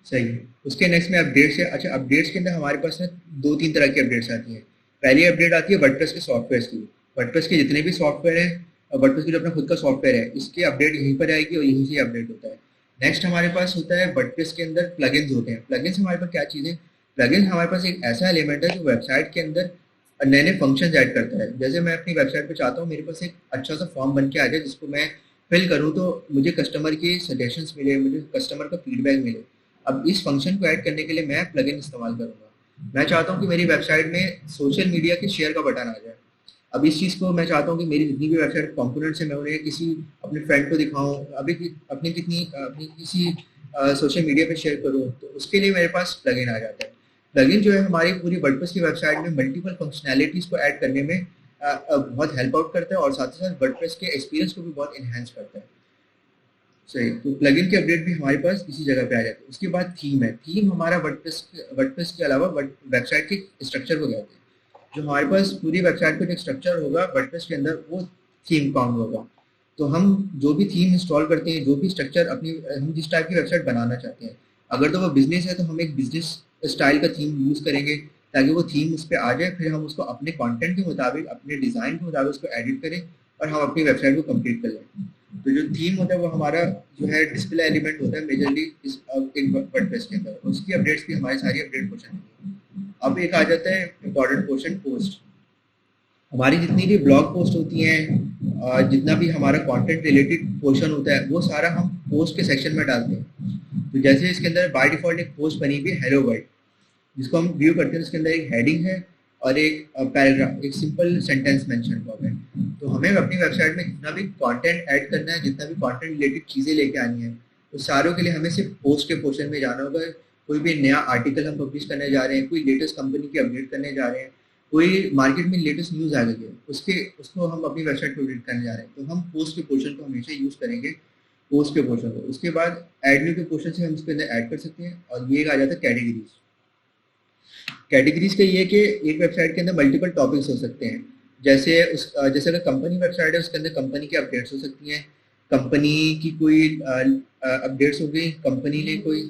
सही है। उसके नेक्स्ट में अपडेट्स है। अच्छा, अपडेट्स के अंदर हमारे पास ना 2-3 तरह की अपडेट्स आती हैं। पहली अपडेट आती है वर्डप्रेस के सॉफ्टवेयर की। वर्डप्रेस के जितने भी सॉफ्टवेयर हैं, वर्डप्रेस के जो अपना खुद का सॉफ्टवेयर है, इसके अपडेट यहीं पर आएगी और यहीं से अपडेट होता है। नेक्स्ट हमारे पास होता है वर्डप्रेस के अंदर प्लगइन्स होते हैं। प्लगइन्स हमारे पास क्या चीज़ है? प्लगइन्स हमारे पास एक ऐसा एलिमेंट है जो वेबसाइट के अंदर नए नए फंक्शन ऐड करता है। जैसे मैं अपनी वेबसाइट पे चाहता हूँ मेरे पास एक अच्छा सा फॉर्म बन के आ जाए, जिसको मैं फिल करूँ तो मुझे कस्टमर की सजेशंस मिले, मुझे कस्टमर का फीडबैक मिले। अब इस फंक्शन को ऐड करने के लिए मैं प्लगइन इस्तेमाल करूंगा। मैं चाहता हूं कि मेरी वेबसाइट में सोशल मीडिया के शेयर का बटन आ जाए। अब इस चीज़ को मैं चाहता हूं कि मेरी जितनी भी वेबसाइट कंपोनेंट्स है, मैं उन्हें किसी अपने फ्रेंड को दिखाऊं, अपनी किसी सोशल मीडिया पे शेयर करूं, तो उसके लिए मेरे पास प्लगइन आ जाता है। प्लगइन जो है हमारी पूरी वर्डप्रेस की वेबसाइट में मल्टीपल फंक्शनैलिटीज को ऐड करने में बहुत हेल्प आउट करता है, और साथ ही साथ वर्डप्रेस के एक्सपीरियंस को भी बहुत इन्हेंस करता है। सही। तो प्लगइन के अपडेट भी हमारे पास इसी जगह पे आ जाते हैं। उसके बाद थीम है। थीम हमारा वर्डप्रेस के अलावा वेबसाइट के स्ट्रक्चर को कहते हैं। जो हमारे पास पूरी वेबसाइट का जो स्ट्रक्चर होगा वर्डप्रेस के अंदर, वो थीम काउंट होगा। तो हम जो भी थीम इंस्टॉल करते हैं, जो भी स्ट्रक्चर हम जिस टाइप की वेबसाइट बनाना चाहते हैं, अगर तो वो बिजनेस है तो हम एक बिजनेस स्टाइल का थीम यूज करेंगे, ताकि वो थीम उस पर आ जाए, फिर हम उसको अपने कंटेंट के मुताबिक, अपने डिजाइन के मुताबिक उसको एडिट करें और हम अपनी वेबसाइट को कंप्लीट कर लें। तो जो थीम होता है वो हमारा जो है डिस्प्ले एलिमेंट होता है मेजरली इस एक वर्डप्रेस के अंदर। उसकी अपडेट्स भी हमारी सारी अपडेट पोर्शन है। अब एक आ जाता है इम्पोर्टेंट पोर्शन, पोस्ट। हमारी जितनी भी ब्लॉग पोस्ट होती हैं, जितना भी हमारा कंटेंट रिलेटेड पोर्शन होता है, वो सारा हम पोस्ट के सेक्शन में डालते हैं। तो जैसे इसके अंदर बाय डिफॉल्ट एक पोस्ट बनी हुई है हेलो वर्ल्ड, जिसको हम व्यू करते हैं, उसके अंदर एक हेडिंग है और एक पैराग्राफ, एक सिंपल सेंटेंस मेंशन हुआ है। तो हमें अपनी वेबसाइट में जितना भी कंटेंट ऐड करना है, जितना भी कंटेंट रिलेटेड चीज़ें लेके आनी है, तो सारों के लिए हमें सिर्फ पोस्ट के पोर्शन में जाना होगा। कोई भी नया आर्टिकल हम पब्लिश करने जा रहे हैं, कोई लेटेस्ट कंपनी की अपडेट करने जा रहे हैं, कोई मार्केट में लेटेस्ट न्यूज़ आ गई है, उसको हम अपनी वेबसाइट पर अपडेट करने जा रहे हैं, तो हम पोस्ट के पोर्शन को हमेशा यूज़ करेंगे, पोस्ट के पोर्शन को। उसके बाद ऐड न्यू के पोर्शन से हम उसके अंदर ऐड कर सकते हैं। और ये आ जाता है कैटेगरीज। कैटेगरीज का ये है कि एक वेबसाइट के अंदर मल्टीपल टॉपिक्स हो सकते हैं। जैसे अगर कंपनी वेबसाइट है, उसके अंदर कंपनी की अपडेट्स हो सकती हैं, कंपनी की कोई अपडेट्स हो गई, कंपनी ने कोई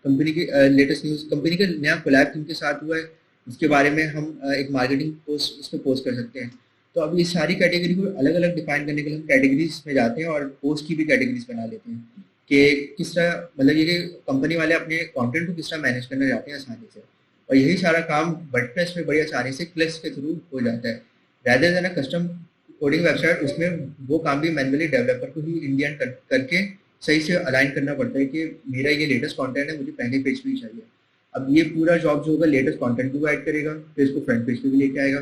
कंपनी की लेटेस्ट न्यूज़, कंपनी का नया कोलैब किनके साथ हुआ है, उसके बारे में हम एक मार्केटिंग पोस्ट उस पर पोस्ट कर सकते हैं। तो अब ये सारी कैटेगरी को अलग अलग डिफाइन करने के लिए हम कैटेगरीज में जाते हैं और पोस्ट की भी कैटेगरीज बना लेते हैं कि किस तरह, मतलब ये कि कंपनी वाले अपने कंटेंट को किस तरह मैनेज करना चाहते हैं आसानी से। और यही सारा काम वर्डप्रेस में बड़ी आसानी से क्लिक्स के थ्रू हो जाता है। Rather than a custom coding website, उसमें वो काम भी मैनुअली डेवलपर को ही इंडियन करके सही से अलाइन करना पड़ता है कि मेरा ये लेटेस्ट कंटेंट है, मुझे पहले पेज पे ही चाहिए। अब ये पूरा जॉब जो होगा लेटेस्ट कंटेंट को ऐड करेगा, फिर इसको फ्रंट पेज पे भी लेके आएगा।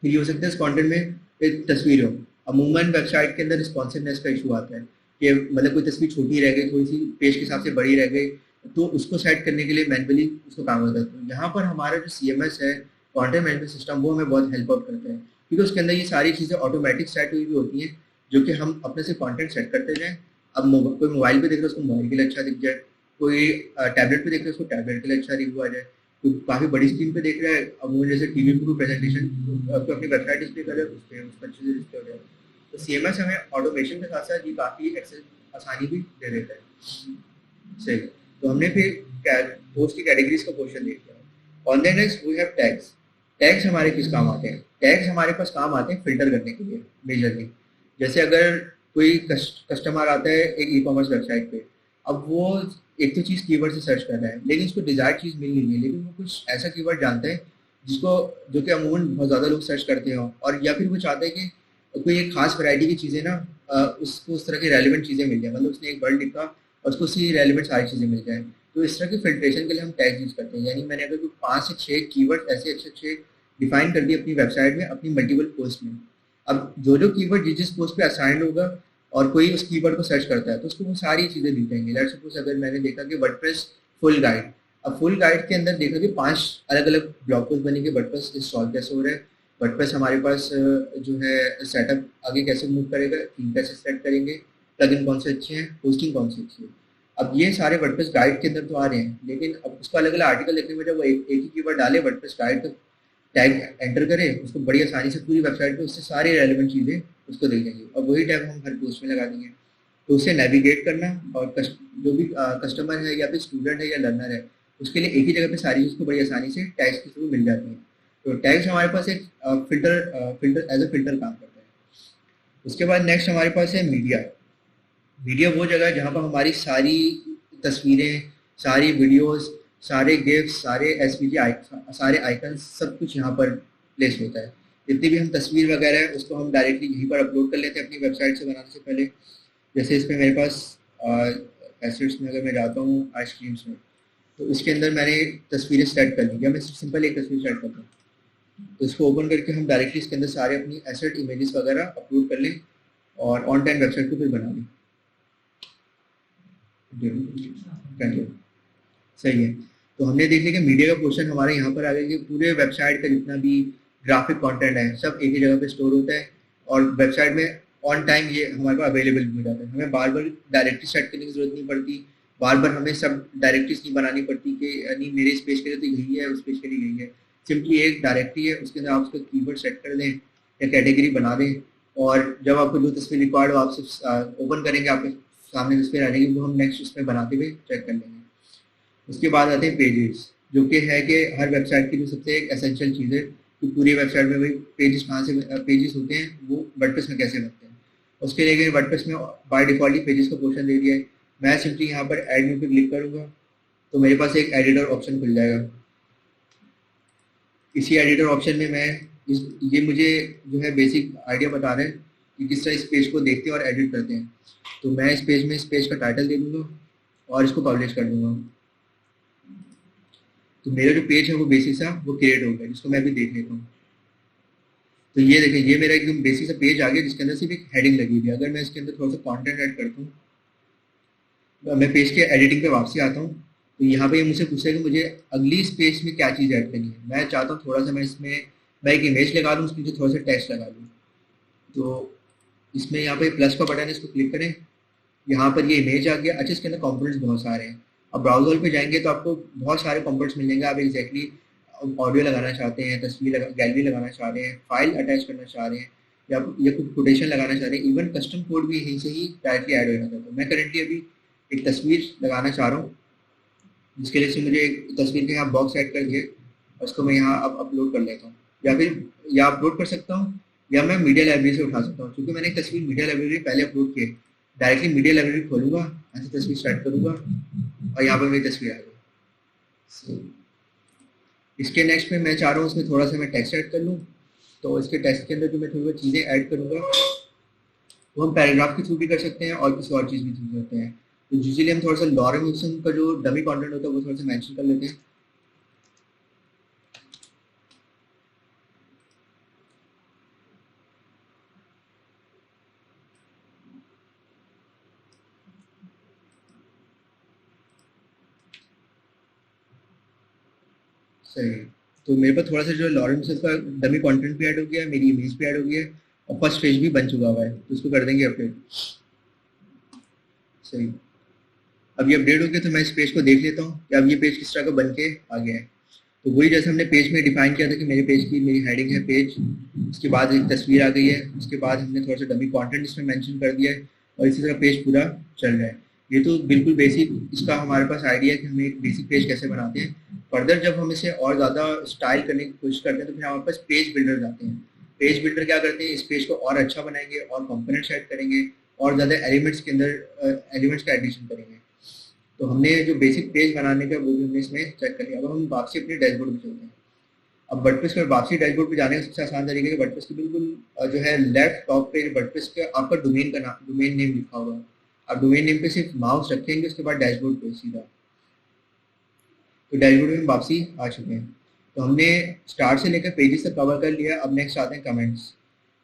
फिर ये हो सकता है इस कंटेंट में एक तस्वीर हो। अमूमन वेबसाइट के अंदर रिस्पॉन्सिवनेस का इशू आता है कि मतलब कोई तस्वीर छोटी रह गई, थोड़ी सी पेज के हिसाब से बड़ी रह गई, तो उसको सेट करने के लिए मैनुअली उसको काम होता है। तो यहाँ पर हमारा जो CMS है, कंटेंट मैनेजमेंट सिस्टम, वो हमें बहुत हेल्प आउट करता है, क्योंकि उसके अंदर ये सारी चीज़ें ऑटोमेटिक सेट हुई भी होती हैं, जो कि हम अपने से कंटेंट सेट करते जाएँ। अब कोई मोबाइल पे देख रहा है, उसको मोबाइल के लिए अच्छा दिख जाए, कोई टैबलेट पे देख रहा है, उसको टैबलेट के लिए अच्छा रिव्यू आ जाए, तो काफ़ी बड़ी स्क्रीन पे देख रहा है, अब वो जैसे टीवी पर प्रेजेंटेशन तो अपनी वेबसाइट डिस्प्ले कर रहे हैं, उस पर अच्छे से डिस्प्ले हो जाए। तो CMS हमें ऑटोमेशन के साथ साथ ये काफ़ी आसानी भी दे देता है। सही। तो हमने फिर पोस्ट की कैटेगरीज का क्वेश्चन देख लिया। On the next we have tags. Tags हमारे किस काम आते हैं? टैग्स हमारे पास काम आते हैं फिल्टर करने के लिए मेजरली। जैसे अगर कोई कस्टमर आता है एक ई-कॉमर्स वेबसाइट पे, अब वो एक तो चीज़ कीवर्ड से सर्च कर रहा है, लेकिन उसको डिजायर्ड चीज़ मिल नहीं है, लेकिन वो कुछ ऐसा कीवर्ड जानता है जो कि अमूमन बहुत ज़्यादा लोग सर्च करते हो, और या फिर वो चाहते हैं कि कोई एक खास वैरायटी की चीज़ें ना उसको उस तरह की रेलिवेंट चीज़ें मिल जाए, मतलब उसने एक वर्ड लिखा और उसको उसी रेलिवेंट सारी चीज़ें मिल जाए। तो इस तरह की फिल्ट्रेशन के लिए हम टैग यूज़ करते हैं, यानी मैंने अगर कोई 5 से 6 कीवर्ड ऐसे अच्छे अच्छे डिफाइन कर दिए अपनी वेबसाइट में, अपनी मल्टीपल पोस्ट में। अब जो जो कीवर्ड जिस जिस पोस्ट पे असाइंड होगा और कोई उस कीवर्ड को सर्च करता है तो उसको वो सारी चीज़ें दी जाएंगी। लेट्स सपोज अगर मैंने देखा कि वर्डप्रेस फुल गाइड, अब फुल गाइड के अंदर देखा कि 5 अलग अलग ब्लॉग पोस्ट बनेंगे वर्डप्रेस इंस्टॉल कैसे हो रहा है, वर्डप्रेस हमारे पास जो है सेटअप आगे कैसे मूव करेगा, थीम कैसे सेट करेंगे, प्लगइन कौन से अच्छे हैं, होस्टिंग कौन सी अच्छी है। अब ये सारे वर्डप्रेस गाइड के अंदर तो आ रहे हैं, लेकिन अब उसको अलग अलग आर्टिकल लिखने में जब वो एक ही कीवर्ड डाले वर्डप्रेस गाइड का टैग एंटर करें, उसको बड़ी आसानी से पूरी वेबसाइट पे उससे सारी रेलिवेंट चीज़ें उसको दे देंगे और वही टैग हम हर पोस्ट में लगा देंगे। तो उसे नेविगेट करना और जो भी कस्टमर है या फिर स्टूडेंट है या लर्नर है, उसके लिए एक ही जगह पे सारी चीज़ को बड़ी आसानी से टैग्स के थ्रू मिल जाती है। तो टैग्स हमारे पास एक फिल्टर एज अ फिल्टर काम करता है। उसके बाद नेक्स्ट हमारे पास है मीडिया। मीडिया वो जगह है जहाँ पर हमारी सारी तस्वीरें, सारी वीडियोस, सारे गिफ्स, सारे एसवीजी सारे आइकन सब कुछ यहाँ पर प्लेस होता है। जितनी भी हम तस्वीर वगैरह है उसको हम डायरेक्टली यहीं पर अपलोड कर लेते हैं अपनी वेबसाइट से बनाने से पहले। जैसे इसमें मेरे पास एसेट्स में अगर मैं जाता हूँ आइसक्रीम्स में, तो इसके अंदर मैंने तस्वीरें सेट कर ली, या मैं सिंपल एक तस्वीर सेट करता हूँ तो इसको ओपन करके हम डायरेक्टली इसके अंदर सारे अपनी एसेट इमेजेस वगैरह अपलोड कर लें और ऑन टाइम वेबसाइट को फिर बना लें। सही है। तो हमने देख लिया कि मीडिया का पोर्शन हमारे यहाँ पर आ गया कि पूरे वेबसाइट का जितना भी ग्राफिक कंटेंट है सब एक ही जगह पे स्टोर होता है और वेबसाइट में ऑन टाइम ये हमारे पास अवेलेबल भी हो जाता है। हमें बार बार डायरेक्टरी सेट करने की जरूरत नहीं पड़ती, बार बार हमें सब डायरेक्टरीज नहीं बनानी पड़ती कि यानी मेरे इस पेज के लिए तो यही है, उस पेज के लिए यही है। सिंपली एक डायरेक्टरी है, उसके अंदर आप उसका कीवर्ड सेट कर दें या कैटेगरी बना दें और जब आपको जो तस्वीर रिक्वायर्ड हो आप ओपन करेंगे, आपके सामने तस्वीर आ जाएगी, वो हम नेक्स्ट उसमें बनाते हुए चेक कर लेंगे। उसके बाद आते हैं पेजेस, जो कि है कि हर वेबसाइट की जो सबसे एक एसेंशियल चीज़ है कि पूरी वेबसाइट में वही पेजेस कहाँ से पेजेस होते हैं वो वर्डप्रेस में कैसे बनते हैं। उसके लिए वर्डप्रेस में बाय डिफॉल्ट ही पेजेस का पोर्शन दे दिया है। मैं सिंपली यहाँ पर ऐड न्यू पे क्लिक करूँगा तो मेरे पास एक एडिटर ऑप्शन खुल जाएगा। इसी एडिटर ऑप्शन में मैं ये मुझे जो है बेसिक आइडिया बता रहे हैं कि किस तरह इस पेज को देखते हैं और एडिट करते हैं। तो मैं इस पेज का टाइटल दे दूँगा और इसको पब्लिश कर दूँगा। तो मेरा जो पेज है वो बेसिक सा वो क्रिएट हो गया, जिसको मैं अभी देख लेता हूँ। तो ये देखें, ये मेरा एकदम बेसिक सा पेज आ गया जिसके अंदर सिर्फ एक हेडिंग लगी हुई है। अगर मैं इसके अंदर थोड़ा सा कंटेंट ऐड करता हूँ, तो मैं पेज के एडिटिंग पे वापसी आता हूँ तो यहाँ पे ये मुझसे पूछता है कि मुझे अगली इस पेज में क्या चीज़ ऐड करनी है। मैं चाहता हूँ थोड़ा सा मैं एक इमेज लगा दूँ, उसके नीचे थोड़ा सा टेक्स्ट लगा दूँ। तो इसमें यहाँ पे प्लस का बटन है, इसको क्लिक करें, यहाँ पर ये इमेज आ गया। अच्छा, इसके अंदर कंपोनेंट्स बहुत सारे हैं। अब ब्राउजर पे जाएंगे तो आपको बहुत सारे कंपोनेंट्स मिल जाएंगे। आप एग्जैक्टली ऑडियो लगाना चाहते हैं, गैलरी लगाना चाह रहे हैं, फाइल अटैच करना चाह रहे हैं या कुछ कोटेशन लगाना चाह रहे हैं, इवन कस्टम कोड भी यहीं से ही डायरेक्टली ऐड हो जाता है। तो मैं करेंटली अभी एक तस्वीर लगाना चाह रहा हूँ, जिसके लिए से मुझे एक तस्वीर के यहाँ बॉक्स ऐड करके और उसको मैं यहाँ अब अपलोड कर लेता हूँ, या अपलोड कर सकता हूँ या मैं मीडिया लाइब्रेरी से उठा सकता हूँ। क्योंकि मैंने एक तस्वीर मीडिया लाइब्रेरी पहले अपलोड की है, डायरेक्टली मीडिया लाइब्रेरी खोलूंगा, ऐसी तस्वीर सेट करूंगा और यहाँ पर मेरी तस्वीर आ गई। इसके नेक्स्ट में मैं चाह रहा हूँ इसमें थोड़ा सा मैं टेक्स्ट ऐड कर लूँ। तो इसके टेक्स्ट के अंदर जो मैं थोड़ी बहुत चीज़ें ऐड करूँगा वो हम पैराग्राफ के थ्रू भी कर सकते हैं और किसी और चीज़ भी चूज करते हैं। तो यूजुअली हम थोड़ा सा लॉरेन विल्सन का जो डमी कंटेंट होता है वो थोड़ा सा मेंशन कर लेते हैं। सही है। तो मेरे पास थोड़ा सा जो लॉरेन विल्सन का डमी कंटेंट भी ऐड हो गया है, मेरी इमेज भी ऐड हो गई है और फर्स्ट पेज भी बन चुका हुआ है। तो उसको कर देंगे अपडेट। सही, अब ये अपडेट हो गया तो मैं इस पेज को देख लेता हूँ कि अब ये पेज किस तरह का बन के आ गया है। तो वही जैसे हमने पेज में डिफाइन किया था कि मेरे पेज की मेरी हेडिंग है पेज, उसके बाद एक तस्वीर आ गई है, उसके बाद हमने थोड़ा सा डमी कंटेंट इसमें मेंशन कर दिया है और इसी तरह पेज पूरा चल रहा है। ये तो बिल्कुल बेसिक इसका हमारे पास आइडिया है कि हम एक बेसिक पेज कैसे बनाते हैं। फर्दर जब हम इसे और ज़्यादा स्टाइल करने की कोशिश करते हैं तो फिर हमारे पास पेज बिल्डर आते हैं। पेज बिल्डर क्या करते हैं, इस पेज को और अच्छा बनाएंगे और कंपोनेंट्स ऐड करेंगे और ज़्यादा एलिमेंट्स के अंदर एलिमेंट्स का एडिशन करेंगे। तो हमने जो बेसिक पेज बनाने का वो भी हमने इसमें चेक कर लिया। अब हम वापसी अपने डैशबोर्ड में चलते हैं। अब वर्डप्रेस के वापसी डैशबोर्ड पे जाने का सबसे आसान तरीका है वर्डप्रेस के बिल्कुल जो है लेफ्ट टॉप पे वर्डप्रेस के आपका डोमेन का नाम, डोमेन नेम लिखा हुआ है। आप डोमेन नेम पे सिर्फ माउस रखेंगे, उसके बाद डैशबोर्ड पे सीधा, तो डैशबोर्ड में हम वापसी आ चुके हैं। तो हमने स्टार्ट से लेकर पेजेस तक कवर कर लिया। अब नेक्स्ट आते हैं कमेंट्स।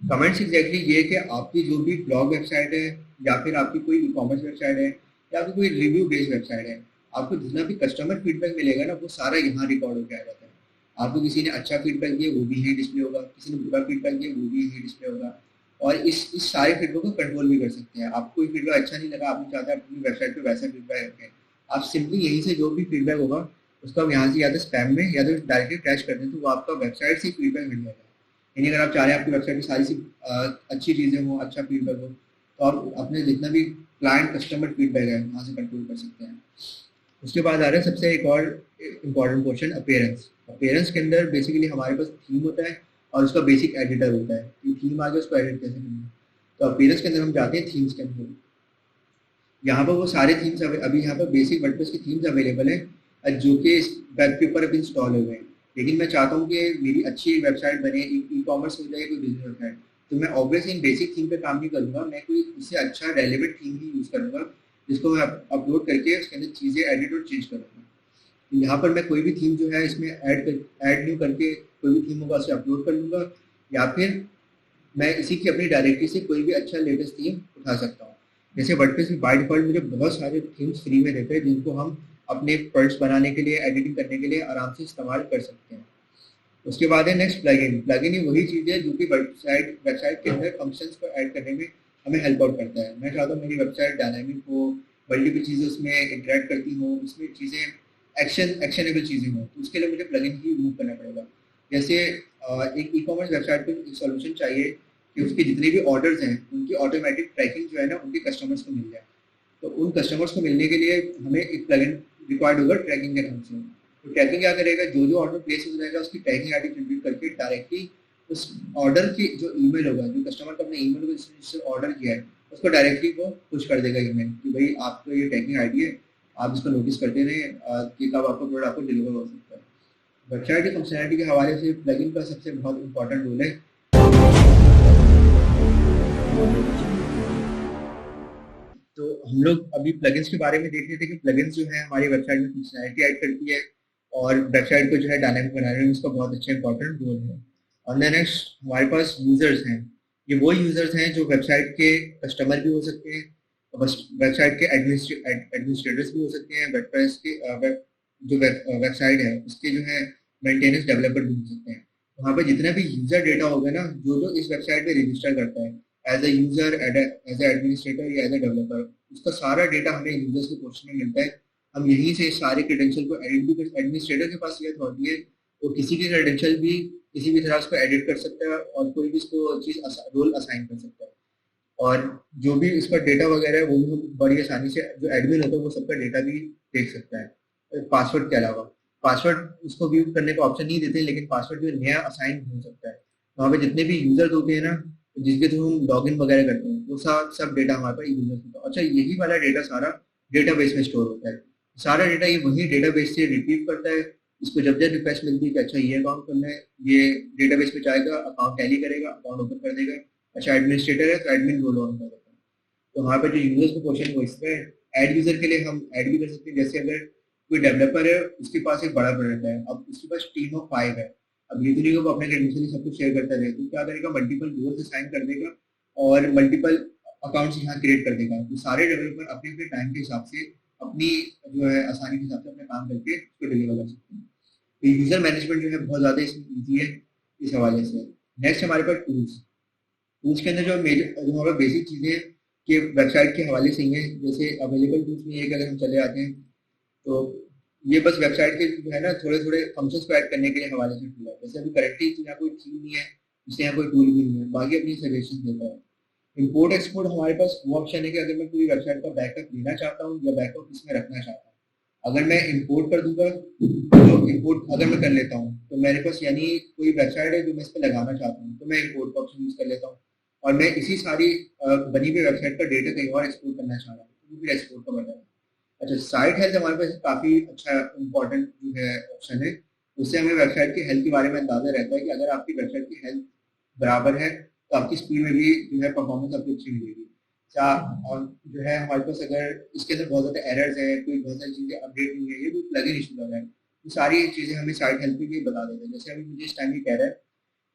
कमेंट्स एग्जैक्टली ये है कि आपकी जो भी ब्लॉग वेबसाइट है या फिर आपकी कोई ई कॉमर्स वेबसाइट है या फिर कोई रिव्यू बेस्ड वेबसाइट है, आपको जितना भी कस्टमर फीडबैक मिलेगा ना वो सारा यहाँ रिकॉर्ड होकर आ जाता है। आपको किसी ने अच्छा फीडबैक दिया वो भी यही डिस्प्ले होगा, किसी ने बुरा फीडबैक दिया वो भी यही डिस्प्ले होगा। और इस सारे फीडबैक को कंट्रोल भी कर सकते हैं। आपको कोई फीडबैक अच्छा नहीं लगा, आप नहीं चाहते अपनी वेबसाइट पे वैसा फीडबैक रखें, आप सिंपली यहीं से जो भी फीडबैक होगा उसको आप यहाँ से या तो स्पैम में या तो डायरेक्टली ट्रैश कर दें, तो वो आपका वेबसाइट से फीडबैक मिल जाएगा। यानी अगर आप चाह रहे हैं आपकी वेबसाइट में सारी सी अच्छी चीज़ें हों, अच्छा फीडबैक हो, तो आप अपने जितना भी क्लाइंट कस्टमर फीडबैक है वहाँ से कंट्रोल कर सकते हैं। उसके बाद आ रहा है सबसे एक और इम्पॉर्टेंट क्वेश्चन, अपीयरेंस। अपीयरेंस के अंदर बेसिकली हमारे पास थीम होता है और उसका बेसिक एडिटर होता है कि थीम आ गया उसको एडिट कैसे करना है। तो अपीयरेंस के अंदर हम जाते हैं थीम्स के अंदर। यहाँ पर वो सारे थीम्स अभी यहाँ पर बेसिक वर्डप्रेस की थीम्स अवेलेबल है जो कि इस वेब के ऊपर अभी इंस्टॉल हुए हैं। लेकिन मैं चाहता हूँ कि मेरी अच्छी वेबसाइट बने, ई कॉमर्स हो जाए, कोई बिजनेस वेबसाइट, तो मैं ऑब्वियसली इन बेसिक थीम पे काम नहीं करूँगा, मैं कोई इससे अच्छा रेलिवेंट थीम ही यूज़ करूँगा जिसको मैं अपलोड करके उसके अंदर चीज़ें एडिट और चेंज करूँगा। तो यहाँ पर मैं कोई भी थीम जो है इसमें ऐड नहीं करके कोई भी थीम होगा उसे अपलोड कर लूँगा, या फिर मैं इसी की अपनी डायरेक्टरी से कोई भी अच्छा लेटेस्ट थीम उठा सकता हूँ। जैसे वर्डप्रेस में बाय डिफॉल्ट मुझे बहुत सारे थीम्स फ्री में देते हैं जिनको हम अपने प्रोडक्ट्स बनाने के लिए, एडिटिंग करने के लिए आराम से इस्तेमाल कर सकते हैं। उसके बाद है नेक्स्ट प्लगइन। प्लगइन ही वही चीज़ है जो कि वेबसाइट के अंदर फंक्शंस को ऐड करने में हमें हेल्प आउट करता है। मैं चाहता हूँ मेरी वेबसाइट डायनामिक हो, मल्टीपल चीज़ें उसमें इंटरेक्ट करती हों, उसमें चीज़ें एक्शनेबल चीज़ें हों, तो उसके लिए मुझे प्लगइन ही यूज करना पड़ेगा। जैसे एक ई कॉमर्स वेबसाइट पर एक सोल्यूशन चाहिए कि उसके जितने भी ऑर्डर्स हैं उनकी ऑटोमेटिक ट्रैकिंग जो है ना उनके कस्टमर्स को मिल जाए। तो उन कस्टमर्स को मिलने के लिए हमें एक प्लगइन रिक्वायर्ड होगा ट्रैकिंग के नाम से। तो ट्रैकिंग क्या करेगा, जो जो ऑर्डर प्लेस हो जाएगा उसकी ट्रैकिंग आईडी जनरेट करके डायरेक्टली उस ऑर्डर की जो ईमेल होगा, जो कस्टमर का अपने ईमेल होगा जिसने ऑर्डर किया है, उसको डायरेक्टली वो पुश कर देगा ईमेल कि भाई आपका ये ट्रैकिंग आईडी है, आप इसको नोटिस करते रहे कि कब आपका प्रोडक्ट आपको डिलीवर हो सकता है। वेबसाइट की फंक्शनैलिटी के हवाले से प्लगइन का सबसे बहुत इंपॉर्टेंट रोल है। तो हम लोग अभी प्लगइन्स के बारे में देख रहे थे कि प्लगइन्स जो है हमारी वेबसाइट में फंक्शनैलिटी ऐड करती है और वेबसाइट को जो है डायनामिक बनाने में उसका बहुत अच्छा इंपॉर्टेंट रोल है। और नेक्स्ट हमारे पास यूजर्स हैं। ये वो यूजर्स हैं जो वेबसाइट के कस्टमर भी हो सकते हैं, वेबसाइट के एडमिनिस्ट्रेटर्स भी हो सकते हैं, वर्डप्रेस के जो वेबसाइट है उसके जो है मेंटेनेंस डेवलपर भी हो सकते हैं। वहाँ पर जितना भी यूजर डेटा होगा ना, जो जो इस वेबसाइट पे रजिस्टर करता है as a user, as a administrator या एज ए डेवलपर, उसका सारा डेटा हमें यूजर्स के पोर्शन में मिलता है। हम यहीं से सारे क्रेडेंशियल को एडिट भी कर, एडमिनिस्ट्रेटर के पास ये अथॉरिटी है, वो किसी की क्रेडेंशियल भी किसी भी तरह उसको एडिट कर सकता है और कोई भी इसको चीज रोल असाइन कर सकता है। और जो भी इसका डेटा वगैरह है वो भी हम बड़ी आसानी से, जो एडमिन होता है वो सबका डेटा भी देख सकता है पासवर्ड के अलावा। पासवर्ड उसको व्यू करने का ऑप्शन नहीं देते, लेकिन पासवर्ड जो नया असाइन हो सकता है। वहाँ पे जितने भी यूजर्स होते हैं ना जिसके थ्रू हम लॉग इन वगैरह करते हैं, वो सब डेटा हमारे पास यूजर्स होता है। अच्छा, यही वाला डेटा सारा डेटाबेस में स्टोर होता है। सारा डेटा ये वही डेटाबेस से रिट्रीव करता है। इसको जब जब रिक्वेस्ट मिलती है कि अच्छा ये अकाउंट करना है, ये डेटाबेस में जाएगा, अकाउंट टैली करेगा, अकाउंट ओपन कर देगा। अच्छा एडमिनिस्ट्रेटर है तो एडमिन रोल ऑन कर देता है। तो वहाँ पर जो यूजर्स को क्वेश्चन वो इसमें एड यूजर के लिए हम ऐड भी कर सकते हैं। जैसे अगर कोई डेवलपर है उसके पास एक बड़ा प्रोडक्ट है, अब उसके पास टीम ऑफ 5 है, अब ये तो नहीं होगा अपने क्रेडेंशियल सब कुछ शेयर करता रहे, तो क्या करेगा, मल्टीपल रोल्स असाइन कर देगा और मल्टीपल अकाउंट्स यहाँ क्रिएट कर देगा। तो सारे डेवलपर अपने अपने टाइम के हिसाब से, अपनी जो है आसानी के हिसाब से अपना काम करके उसको डिलीवर कर सकते हैं। तो यूजर मैनेजमेंट जो है बहुत ज़्यादा इसमें ईजी है इस हवाले से। नेक्स्ट हमारे पास टूल्स। टूल्स के अंदर जो हमारे बेसिक चीज़ें कि वेबसाइट के हवाले से ही है। जैसे अवेलेबल टूल्स में ये कि अगर हम चले आते हैं तो ये बस वेबसाइट के जो है ना थोड़े थोड़े फंक्शंस को ऐड करने के हवाले से टूल है। जैसे अभी करेंटली यहाँ कोई थीम नहीं है, इससे यहाँ कोई टूल भी नहीं है, बाकी अपनी सजेशन देता है। इंपोर्ट एक्सपोर्ट हमारे पास वो ऑप्शन है कि अगर मैं पूरी वेबसाइट का बैकअप लेना चाहता हूँ या बैकअप इसमें रखना चाहता हूँ, अगर मैं इंपोर्ट कर दूंगा, तो इंपोर्ट अगर मैं कर लेता हूँ तो मेरे पास यानी कोई वेबसाइट है जो मैं इस पर लगाना चाहता हूँ तो मैं इंपोर्ट का ऑप्शन यूज कर लेता हूँ। और मैं इसी सारी बनी हुई वेबसाइट का डेटा कहीं और एक्सपोर्ट करना चाह रहा हूँ तो फिर एक्सपोर्ट का बटन। अच्छा, साइट हेल्थ हमारे पास काफ़ी अच्छा इंपॉर्टेंट जो है ऑप्शन है उससे हमें वेबसाइट की हेल्थ के बारे में अंदाजा रहता है कि अगर आपकी वेबसाइट की हेल्थ बराबर है तो आपकी स्पीड में भी जो है परफॉर्मेंस आपकी अच्छी मिलेगी। और जो है हमारे पास अगर इसके अंदर बहुत ज़्यादा एरर्स है, कोई बहुत सारी चीज़ें अपडेट नहीं है, ये कोई प्लगइन इशू लग रहा है, ये सारी चीज़ें हमें साइट हेल्प पे भी बता देते हैं। जैसे अभी मुझे इस टाइम ये कह रहा है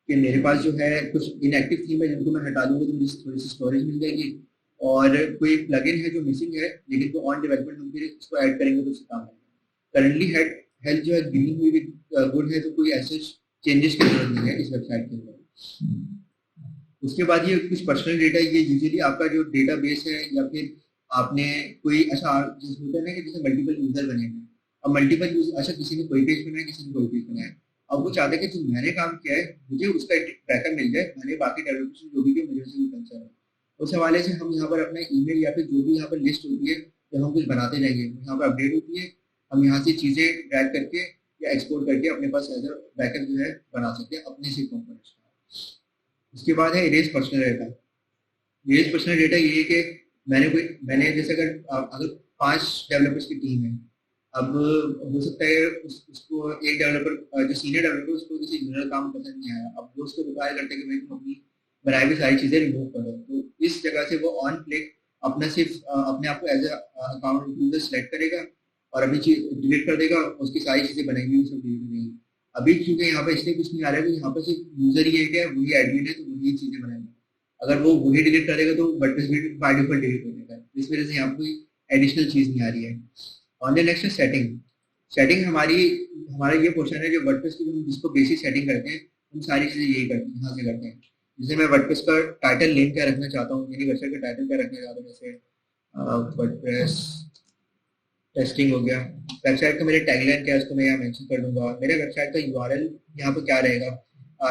कि मेरे पास जो है कुछ इनएक्टिव थीम है जिनको मैं हटा दूंगा तो मुझे थोड़ी सी स्टोरेज मिल जाएगी, और कोई प्लगइन है जो मिसिंग है लेकिन तो ऑन डेवलपमेंट हम फिर उसको ऐड करेंगे तो उससे काम आएगा। करंटली हेल्थ जो है ग्रीन हुई गुड है, तो कोई ऐसे चेंजेस की जरूरत नहीं है इस वेबसाइट के अंदर। उसके बाद ये कुछ पर्सनल डेटा, ये यूजुअली आपका जो डेटा बेस है या फिर आपने कोई ऐसा जैसे होता है ना कि जैसे मल्टीपल यूजर बने हैं, अब मल्टीपल यूजर, अच्छा किसी ने कोई पेज बनाया, किसी ने कोई पेज बनाया, अब वो चाहते हैं कि जो मैंने काम किया है मुझे उसका बैकअप मिल जाए, भले बाकी डेवलपर्स जो भी मुझे से भी कंसर्न है। उस हवाले से हम यहाँ पर अपना ईमेल या फिर जो भी यहाँ पर लिस्ट होती है जब हम कुछ बनाते जाएंगे यहाँ पर अपडेट होती है, हम यहाँ से चीजें ड्रैग करके या एक्सपोर्ट करके अपने पास एज अ बैकअप जो है बना सकते हैं अपने से कंपोनेंट्स का। उसके बाद है erase personal data. Erase personal data ये है कि मैंने जैसे अगर 5 डेवलपर्स की टीम है, अब हो सकता है उसको एक डेवलपर जो सीनियर डेवलपर उसको किसी जूनियर काम पसंद नहीं आया, अब वो उसको रिक्वायर करते हैं कि भाई तुम अपनी बनाई हुई सारी चीजें रिमूव करो, तो इस जगह से वो ऑन क्लिक अपना सिर्फ अपने आप को एज अकाउंट यूजर सेलेक्ट करेगा और अभी चीज डिलीट कर देगा, उसकी सारी चीजें बनाई हुई सब डिलीट हो जाएंगी। अभी क्योंकि यहाँ पे इसलिए कुछ नहीं आ रहा है, यहाँ पे सिर्फ यूजर ही है, वही एडमिन है, तो वही चीजें बनाएंगे। अगर वो वही डिलीट करेगा तो वर्डप्रेस भी बाय डिफॉल्ट डिलीट हो जाएगा, इस वजह से यहाँ पे कोई एडिशनल चीज नहीं आ रही है। On the next setting. Setting हमारा ये पोर्शन है जो वर्डप्रेस की हम जिसको बेसिक सेटिंग करते हैं, हम सारी चीजें यही करते हैं, यहाँ से करते हैं। जैसे मैं वर्डप्रेस का टाइटल नेम क्या रखना चाहता हूँ, मेरी वेबसाइट का टाइटल क्या रखना चाहता हूँ, जैसे वर्डप्रेस टेस्टिंग हो गया। वेबसाइट का मेरे टैगलाइन क्या है उसको मैं यहाँ मेंशन कर दूंगा। मेरे वेबसाइट का यूआरएल यहाँ पर क्या रहेगा,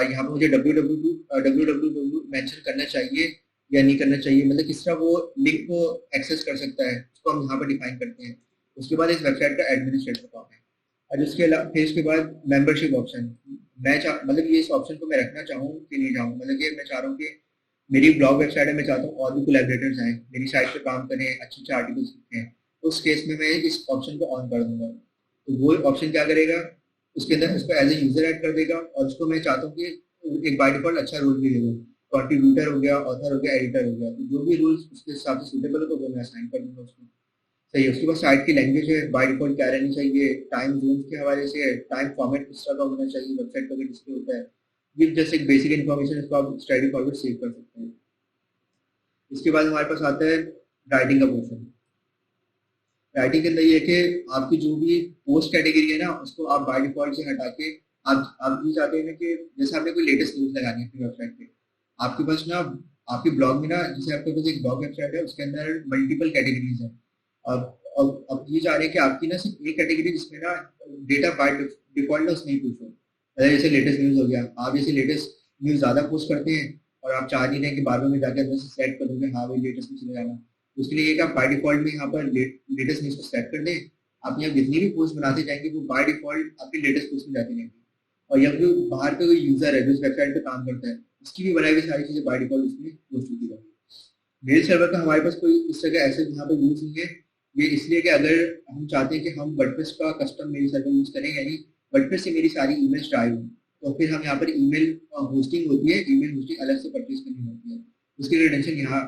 यहाँ पर मुझे www मेंशन करना चाहिए या नहीं करना चाहिए, मतलब किस तरह वो लिंक को एक्सेस कर सकता है उसको हम यहाँ पर डिफाइन करते हैं। उसके बाद इस वेबसाइट का एडमिनिस्ट्रेटर कौन है, और फिर उसके बाद मेंबरशिप ऑप्शन। मतलब ये इस ऑप्शन को मैं रखना चाहूँ कि नहीं चाहूँ, मतलब ये मैं चाह रहा हूँ कि मेरी ब्लॉग वेबसाइट है, मैं चाहता हूँ और भी कोलैबोरेटर्स आए मेरी साइट पे काम करें, अच्छे अच्छे आर्टिकल्स लिखें, उस केस में मैं इस ऑप्शन को ऑन कर दूंगा। तो वो ऑप्शन क्या करेगा, उसके अंदर उसको एज ए यूजर ऐड कर देगा, और उसको मैं चाहता हूँ कि एक बाय डिफॉल्ट अच्छा रोल भी दे दूँ, कंट्रीब्यूटर हो गया, ऑथर हो गया, एडिटर हो गया, तो जो भी रूल्स उसके हिसाब से सूटेबल हो तो वो मैं असाइन कर दूंगा उसको। सही है। उसके बाद साइट की लैंग्वेज है बाय डिफॉल्ट क्या रहनी चाहिए, टाइम जोन के हवाले से टाइम फॉर्मेट किस तरह का होना चाहिए, वेबसाइट पर डिस्प्ले होता है, ये जस्ट एक बेसिक इन्फॉर्मेशन, इसको आप स्ट्रेट फॉरवर्ड सेव कर सकते हैं। इसके बाद हमारे पास आता है राइटिंग का पोर्शन। राइटिंग के अंदर ये है कि आपकी जो भी पोस्ट कैटेगरी है ना उसको आप बाय डिफॉल्ट से हटा के आप ये चाहते हैं कि जैसे आपने कोई लेटेस्ट न्यूज लगानी है अपनी वेबसाइट पे, आपके पास ना आपके ब्लॉग में ना, जैसे आपके पास एक ब्लॉग वेबसाइट है उसके अंदर मल्टीपल कैटेगरीज है। अब ये चाह रहे हैं कि आपकी ना सिर्फ एक कैटेगरी जिसमें ना डेटा बाय डिफॉल्ट ना उसमें ही पूछो, जैसे लेटेस्ट न्यूज हो गया, आप जैसे लेटेस्ट न्यूज ज्यादा पोस्ट करते हैं और आप चाह नहीं रहे कि बार बार में जाकर अंदर से सेट कर दोगे हाँ भाई लेटेस्ट में चले जाना, उसके लिए आप बाय डिफॉल्ट में यहाँ पर लेटेस्ट न्यूज को सेट कर दें। आप यहाँ जितनी भी पोस्ट बनाते जाएंगे वो बाय डिफॉल्ट आपकी लेटेस्ट पोस्ट में जाती रहेंगी, और यहाँ जो बाहर का कोई यूजर है जो इस वेबसाइट पे काम करता है उसकी भी बनाई हुई सारी चीजें बाय डिफॉल्ट उसमें पोस्ट होती रहेंगी। मेल सर्वर का हमारे पास कोई इस तरह ऐसे यहाँ पे यूज नहीं है, ये इसलिए कि अगर हम चाहते हैं कि हम वर्डप्रेस का कस्टम मेल सर्वर यूज करें, यानी वर्डप्रेस से मेरी सारी ईमेल्स ड्राइव हो, तो फिर हम यहाँ पर ईमेल होस्टिंग होती है, ईमेल होस्टिंग अलग से परचेज करनी होती है, उसकी क्रेडेंशियल यहाँ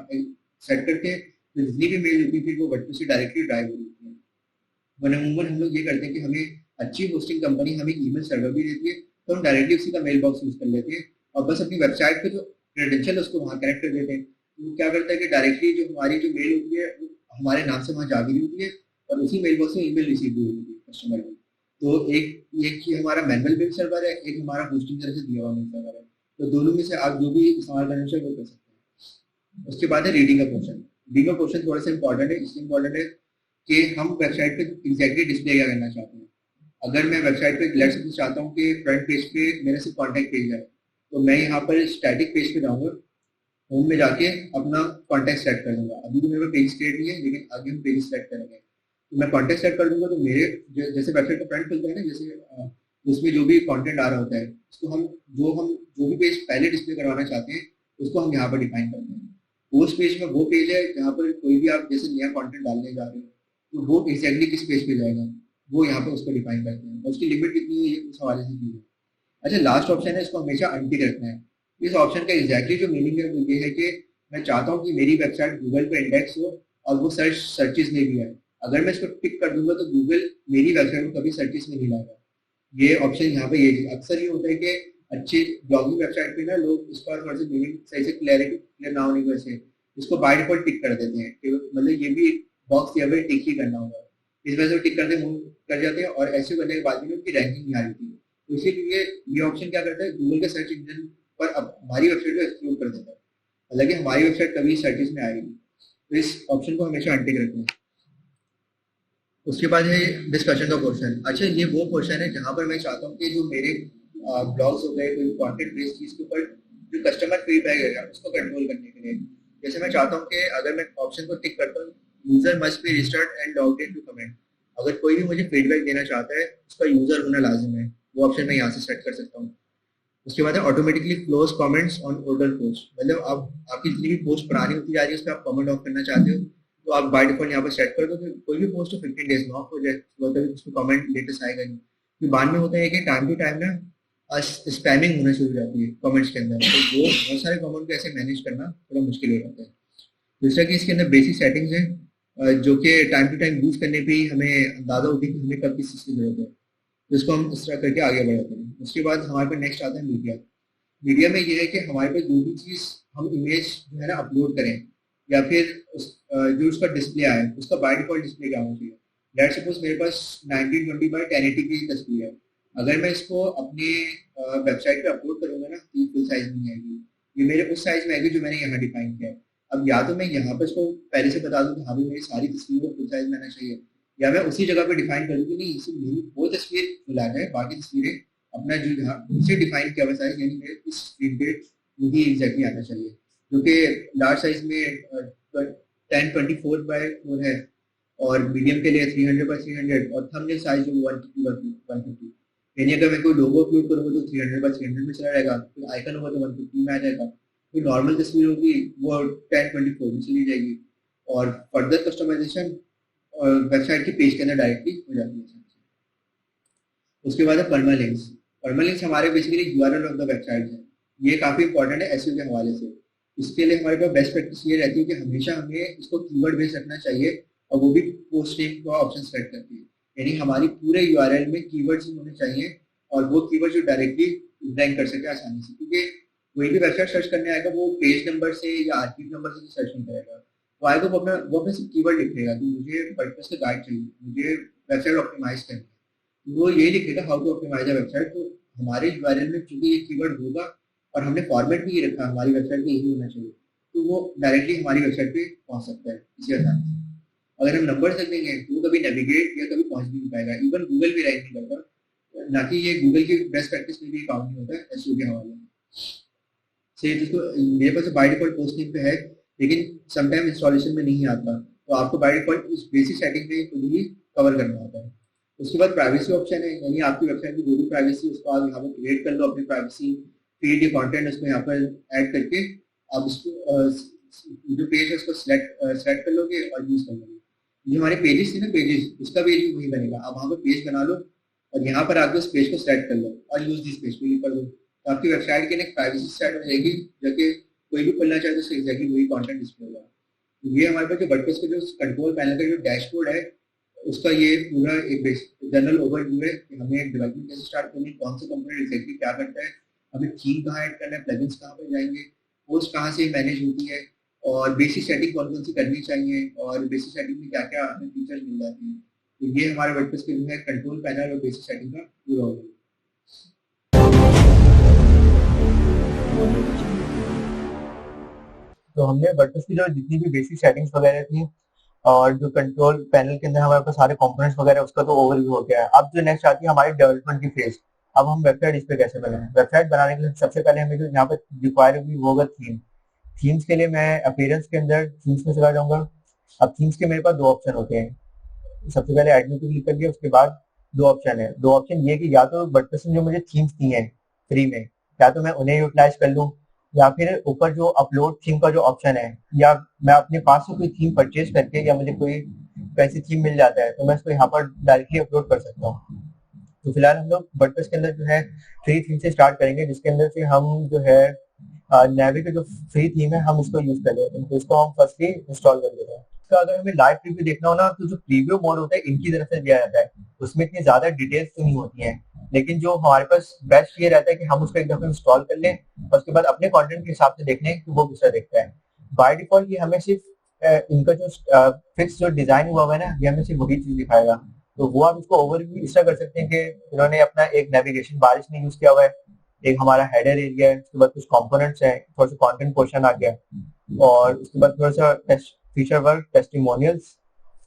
सेट करके जितनी भी मेल होती है फिर वो वर्डप्रेस से डायरेक्टली ड्राइव हो जाती है। अमूमन हम लोग ये करते हैं कि हमें अच्छी होस्टिंग कंपनी हमें ईमेल सर्वर भी देती है तो हम डायरेक्टली उसी का मेल बॉक्स यूज कर लेते हैं और बस अपनी वेबसाइट पे जो क्रेडेंशियल है उसको वहाँ कनेक्ट कर देते हैं। तो वो क्या करता है कि डायरेक्टली जो हमारी जो मेल होती है वो हमारे नाम से वहाँ जागी होती है और उसी मेल बॉक्स में ईमेल रिसीव भी होती है कस्टमर की। तो एक ही हमारा मैनुअल मेल सर्वर है, एक हमारा होस्टिंग तरह से दिया हुआ मेल सर्वर है, तो दोनों में से आप जो भी इस्तेमाल करना चाहिए वो कर सकते हैं। उसके बाद है रीडिंग का पोर्शन। रीडिंग का पोर्शन थोड़ा सा इंपॉर्टेंट है, इसलिए इंपॉर्टेंट है कि हम वेबसाइट पे एग्जैक्टली डिस्प्ले क्या करना चाहते हैं। अगर मैं वेबसाइट पे लेट्स सपोज चाहता हूँ कि फ्रंट पेज पे मेरे से कॉन्टैक्ट पेज है, तो मैं यहाँ पर स्टैटिक पेज पे जाऊँगा, होम में जाके अपना कॉन्टैक्ट सेट कर दूंगा। अभी तो मेरे पास पेज क्रिएट नहीं है लेकिन आगे हम पेज सेट करेंगे, तो मैं कॉन्टैक्ट सेट कर दूंगा। तो मेरे जैसे वेबसाइट का फ्रंट खुलता है ना, जैसे उसमें जो भी कंटेंट आ रहा होता है उसको हम जो भी पेज पहले डिस्प्ले करवाना चाहते हैं उसको हम यहाँ पर डिफाइन करते हैं। उस पेज में वो पेज है जहाँ पर कोई भी आप जैसे नया कंटेंट डालने जा रहे हो तो वो एग्जैक्टली किस पेज पे जाएगा, वो यहाँ पे उसको डिफाइन करते हैं और उसकी लिमिट कितनी है ये उस हवाले से की है। अच्छा, लास्ट ऑप्शन है, इसको हमेशा अनटिक रखना है। इस ऑप्शन का एग्जैक्टली जो मीनिंग है वो ये है कि मैं चाहता हूँ कि मेरी वेबसाइट गूगल पे इंडेक्स हो और वो सर्चेस में भी है। अगर मैं इसको टिक कर दूंगा तो गूगल मेरी वेबसाइट को कभी सर्चेस में नहीं लाएगा। ये ऑप्शन यहाँ पे ये चीज अक्सर ये होता है कि अच्छी ब्लॉगिंग वेबसाइट पे ना लोग इसका थोड़ा सा मीनिंग सही से क्लियरिटी क्लियर ना होने की वजह से इसको बाय डिफॉल्ट टिक कर देते हैं कि मतलब ये भी बॉक्स यहाँ पे टिक ही करना होगा। इस वजह से टिक करते मूव कर जाते हैं और ऐसे करने के बाद भी उनकी रैंकिंग नहीं आ रही थी। तो इसीलिए ये ऑप्शन क्या करता है, गूगल के सर्च इंजन पर अब हमारी वेबसाइट को एक्सक्लूड कर देता है, हालांकि हमारी वेबसाइट कभी सर्चेस में आएगी। तो इस ऑप्शन को हमेशा अनटिक रखना है। उसके बाद है डिस्कशन का पोर्शन। अच्छा, ये वो पोर्शन है जहां पर मैं चाहता हूँ कि जो मेरे ब्लॉग्स हो गए, कोई कंटेंट बेस्ड चीज के ऊपर जो कस्टमर फीडबैक है उसको कंट्रोल करने के लिए, जैसे मैं चाहता हूँ कि अगर मैं ऑप्शन को टिक करता हूँ, user must be registered and logged in to comment. अगर कोई भी मुझे फीडबैक देना चाहता है उसका यूजर होना लाजिम है, वो ऑप्शन मैं यहाँ से सेट कर सकता हूँ। उसके बाद है automatically close comments on older post, मतलब आप आपकी जितनी भी पोस्ट पुरानी होती जा रही है उस पर आप कमेंट ऑफ करना चाहते हो तो आप बाय डिफॉल्ट यहाँ पर सेट कर दो कि कोई भी पोस्ट हो 15 डेज में ऑफ हो जाए, तो तभी उसमें कमेंट लेटेस्ट आएगा नहीं। फिर बाद में होता है कि टाइम टू टाइम ना स्पैमिंग होना शुरू हो जाती है कमेंट्स के अंदर, तो वो बहुत सारे कमेंट को ऐसे मैनेज करना थोड़ा मुश्किल हो जाता है। दूसरा कि इसके अंदर बेसिक सेटिंग्स है जो कि टाइम टू टाइम यूज करने पे ही हमें अंदाजा होती है कि हमें कब किस चीज़ की जरूरत है, तो इसको हम इस तरह करके आगे बढ़ाते हैं। उसके बाद हमारे पास नेक्स्ट आता है मीडिया। मीडिया में ये है कि हमारे पास जो भी चीज़ हम इमेज जो है ना अपलोड करें या फिर जो उसका डिस्प्ले आए उसका बाय डिफॉल्ट डिस्प्ले क्या होना चाहिए। लेट्स सपोज मेरे पास 1920 बाई 1080 की तस्वीर है, अगर मैं इसको अपने वेबसाइट पे अपलोड करूंगा ना तो फुल साइज में आएगी, ये मेरे उस साइज में आएगी जो मैंने यहाँ डिफाइन किया है। अब या तो मैं यहाँ पे इसको पहले से बता दूं कि हाँ भी मेरी सारी तस्वीरें फुल साइज में आना चाहिए, या मैं उसी जगह पे डिफाइन कर दूं कि नहीं इसे मेरी वो तस्वीर फुल आ जाए, बाकी तस्वीरें अपना जो यहाँ उनसे डिफाइन किया हुआ साइज यानी मेरे इस स्क्रीन पे मुझे एग्जैक्टली आना चाहिए, जो कि लार्ज साइज में 1024 बाय 4 है और मीडियम के लिए 300 बाय 300 और थंबनेल साइज जो 150 यानी अगर मैं कोई लोगो अपलोड करूंगा तो 300 बाय 300 में चला जाएगा, फिर आइकन होगा तो 150 में आ जाएगा, फिर नॉर्मल तस्वीर होगी वो 1024 में चली जाएगी और फर्दर कस्टमाइजेशन वेबसाइट के पेज के अंदर डायरेक्टली हो जाती है। उसके बाद है परमालिंक्स। परमालिंक्स हमारे basically URL of the website है, ये काफी इंपॉर्टेंट है एसईओ के हवाले से। इसके लिए हमारे पास बेस्ट प्रैक्टिस ये रहती है कि हमेशा हमें इसको कीवर्ड बेस्ड रखना चाहिए और वो भी पोस्ट नेम का ऑप्शन सेलेक्ट करके, यानी हमारी पूरे यूआरएल में कीवर्ड्स होने चाहिए और वो कीवर्ड जो डायरेक्टली रैंक कर सके आसानी से, क्योंकि कोई भी वेबसाइट सर्च करने आएगा वो पेज नंबर से या आर्टिकल नंबर से सर्च नहीं करेगा, वो आएगा वो अपने सिर्फ कीवर्ड लिखेगा कि मुझे वर्डप्रेस का गाइड चाहिए, मुझे वेबसाइट ऑप्टिमाइज करनी है, वो यही लिखेगा how to optimize a website. तो हमारे यूआरएल में चूंकि ये कीवर्ड होगा और हमने फॉर्मेट भी ये रखा हमारी वेबसाइट में यही होना चाहिए, तो वो डायरेक्टली हमारी वेबसाइट पे पहुंच सकता है इसी आसानी से। अगर हम नंबर रख देंगे तो वो कभी नेविगेट या कभी पहुंच भी नहीं पाएगा, इवन गूगल भी रैंक नहीं करता, ना कि ये गूगल की बेस्ट प्रैक्टिस में भी काउंट नहीं होता है एसईओ के हवाले में से। जिसको मेरे पास बाय डिफॉल्ट पोस्टिंग पे है लेकिन समटाइम इंस्टॉलेशन में नहीं आता, तो आपको बाय डिफॉल्ट उस बेसिक सेटिंग में खुद ही कवर करना होता है। उसके बाद प्राइवेसी ऑप्शन है, यानी आपकी वेबसाइट की जो भी प्राइवेसी उसको आप यहाँ पर क्रिएट कर लो, अपनी प्राइवेसी फीड या कंटेंट उसको यहाँ पर ऐड करके आप उसको जो पेज है उसको सेलेक्ट कर लोगे और यूज कर लोगे। जो हमारे पेजेस थे ना पेजेस, उसका पेज भी वही बनेगा, आप वहाँ पर पेज बना लो और यहाँ पर आके उस पेज को सेलेक्ट कर लो और यूज दिस पेज पे क्लिक कर दो, तो आपकी वेबसाइट के लिए प्राइवेसी सेट हो जाएगी, जाके कोई भी खोलना चाहे तो उससे एग्जैक्टली वही कंटेंट डिस्प्ले होगा। तो ये हमारे पास जो वर्डप्रेस का जो कंट्रोल पैनल का जो डैशबोर्ड है उसका ये पूरा एक जनरल ओवरव्यू है कि हमें डेवलपमेंट कैसे स्टार्ट करनी है, कौन सा कंपोनेंट एग्जैक्टली क्या करता है, हमें थीम कहाँ ऐड करना है, प्लगइन्स कहाँ पर जाएंगे, पोस्ट कहाँ से मैनेज होती है और बेसिक सेटिंग कौन कौन सी करनी चाहिए और बेसिक सेटिंग में क्या क्या हमें फीचर्स मिल जाते हैं। तो ये हमारे वर्डप्रेस के जो है कंट्रोल पैनल और बेसिक सेटिंग का पूरा ओवरव्यू। तो हमने वर्डप्रेस की जो जितनी भी बेसिक सेटिंग्स वगैरह थी और जो कंट्रोल पैनल के अंदर हमारे पास सारे कंपोनेंट्स वगैरह उसका तो ओवरव्यू हो गया है। अब जो नेक्स्ट आती है हमारी डेवलपमेंट की फेज। अब हम वेबसाइट इस पे कैसे बनाएं। वेबसाइट बनाने के लिए सबसे पहले हमें जो यहाँ पे रिक्वायर होगी वो होगा थीम। थीम्स के लिए मैं अपीयरेंस के अंदर थीम्स में चला जाऊंगा। अब थीम्स के मेरे पास दो ऑप्शन होते हैं, सबसे पहले एडमिन पे क्लिक कर दिया, उसके बाद दो ऑप्शन है। दो ऑप्शन ये कि या तो वर्डप्रेस ने जो मुझे थीम्स दी हैं फ्री में, या तो मैं उन्हें यूटिलाइज कर लूँ, या फिर ऊपर जो अपलोड थीम का जो ऑप्शन है, या मैं अपने पास से कोई थीम परचेज करके या मुझे कोई वैसी थीम मिल जाता है, तो मैं इसको यहाँ पर डायरेक्टली अपलोड कर सकता हूँ। तो फिलहाल हम लोग वर्डप्रेस के अंदर जो है फ्री थीम से स्टार्ट करेंगे, जिसके अंदर से हम जो है नेवी का जो फ्री थीम है हम इसको यूज कर लेते हैं। तो इसको हम फर्स्टली इंस्टॉल कर लेते हैं। तो अगर हमें लाइव प्रीव्यू देखना हो ना, तो जो प्रीव्यू मोड होता है इनकी तरफ से दिया जाता है, उसमें इतनी ज्यादा डिटेल्स तो नहीं होती हैं, लेकिन जो हमारे पास बेस्ट ये रहता है कि हम उसको एक दफा इंस्टॉल कर लें और उसके बाद अपने कंटेंट के हिसाब से देख लें कि वो किस तरह दिखता है। बाय डिफॉल्ट ये हमें सिर्फ इनका जो फिक्स जो डिजाइन हुआ है ना, ये हमें सिर्फ वही चीज दिखाएगा। तो वो आप इसको ओवरव्यू इस तरह कर सकते हैं कि इन्होंने अपना एक नेविगेशन बार इसमें यूज किया हुआ है, एक हमारा हेडर एरिया है, उसके बाद कुछ कंपोनेंट्स हैं, थोड़ा सा कंटेंट पोर्शन आ गया, और उसके बाद थोड़ा सा टेस्ट फीचर वर्क, टेस्टिमोनियल्स,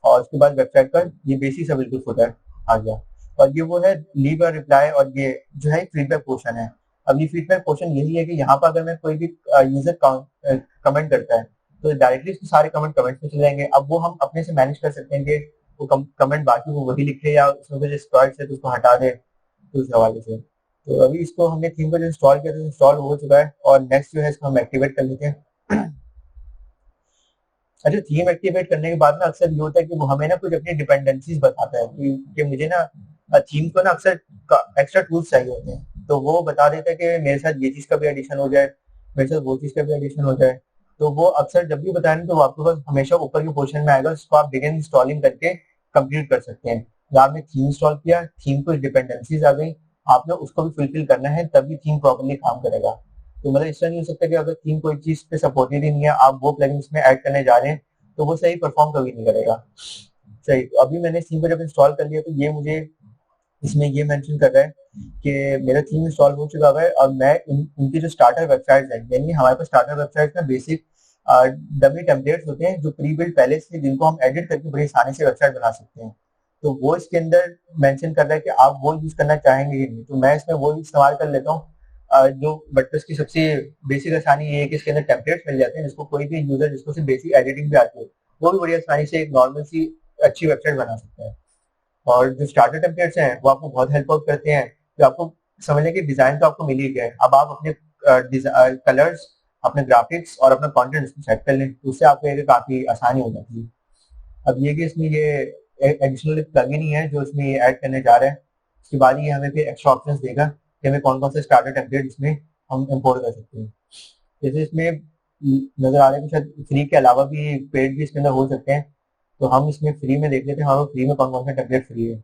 और उसके बाद वेबसाइट पर ये बेसिक सा बिल्कुल फुटर आ गया। और ये वो है लीव और रिप्लाई, और ये जो है फीडबैक पोर्शन है। अब ये फीडबैक पोर्शन यही है कि यहाँ पर अगर मैं कोई भी यूजर कमेंट करता है तो डायरेक्टली उसके सारे कमेंट्स में चले जाएंगे। अब वो हम अपने से मैनेज कर सकते हैं कि वो कमेंट बाकी वो वही लिखे या उसमें कुछ स्क्रॉच है तो उसको हटा दे, तो उस हवाले से। तो अभी इसको हमने थीम को जो इंस्टॉल किया था इंस्टॉल हो चुका है, और नेक्स्ट जो है इसको हम एक्टिवेट कर लेते हैं। अच्छा, थीम एक्टिवेट करने के बाद ना अक्सर ये होता है कि वो हमें ना कुछ अपनी डिपेंडेंसीज बताता है कि मुझे ना थीम को ना अक्सर एक्स्ट्रा टूल्स चाहिए होते हैं, तो वो बता देता है कि मेरे साथ ये चीज का भी एडिशन हो जाए, मेरे साथ वो चीज का भी एडिशन हो जाए। तो वो अक्सर जब भी बताए तो वो आपके पास हमेशा ऊपर के पोर्शन में आएगा, उसको आप बिगिन इंस्टॉलिंग करके कंप्लीट कर सकते हैं। या आपने थीम इंस्टॉल किया, थीम को डिपेंडेंसीज आ गई, आपने उसको भी फुलफिल करना है, तभी थीम प्रॉपर्ली काम करेगा। तो मतलब इस तरह नहीं हो सकता कि अगर थीम कोई चीज पे सपोर्टेड ही नहीं है, आप वो प्लगइन इसमें ऐड करने जा रहे हैं, तो वो सही परफॉर्म कभी नहीं करेगा। सही, तो अभी मैंने थीम को जब इंस्टॉल कर लिया तो ये मुझे इसमें ये मेंशन कर रहा है कि मेरा थीम इंस्टॉल हो चुका है। और मैं इनकी जो स्टार्टर वेबसाइट है, यानी हमारे पास स्टार्टर वेबसाइट में बेसिक डमी टेम्पलेट्स होते हैं जो प्री बिल्ड पहले से, जिनको हम एडिट करके बड़ी आसानी से वेबसाइट बना सकते हैं। तो वो इसके अंदर मेंशन कर रहा है कि आप वो यूज करना चाहेंगे ही नहीं, तो मैं इसमें वो इस्तेमाल कर लेता हूँ। जो वर्डप्रेस की सबसे बेसिक आसानी ये है कि इसके अंदर टेम्पलेट्स मिल जाते हैं, जिसको कोई भी यूजर जिसको सिर्फ बेसिक एडिटिंग भी आती है वो भी बड़ी आसानी से एक नॉर्मल सी अच्छी वेबसाइट बना सकता है। और जो स्टार्टर टेम्पलेट्स हैं वो आपको बहुत हेल्प आउट करते हैं, जो आपको समझने की डिजाइन तो आपको मिल ही गया है, अब आप अपने कलर्स, अपने ग्राफिक्स और अपना कंटेंट इसमें सेट कर लें, तो उससे आपको ये काफी आसानी हो जाती है। अब ये कि इसमें ये एडिशनल प्लगइन ही है जो इसमें ये ऐड करने जा रहे हैं। उसके बाद ये हमें फिर एक्स्ट्रा ऑप्शंस देगा कि हमें कौन कौन से स्टार्टर टेम्पलेट इसमें हम इम्पोर्ट कर सकते हैं। जैसे इसमें नजर आ रहा है कि शायद फ्री के अलावा भी पेड भी इसके अंदर हो सकते हैं, तो हम इसमें फ्री में देख लेते हैं हमारे फ्री में कौन कौन सा टेम्पलेट फ्री है।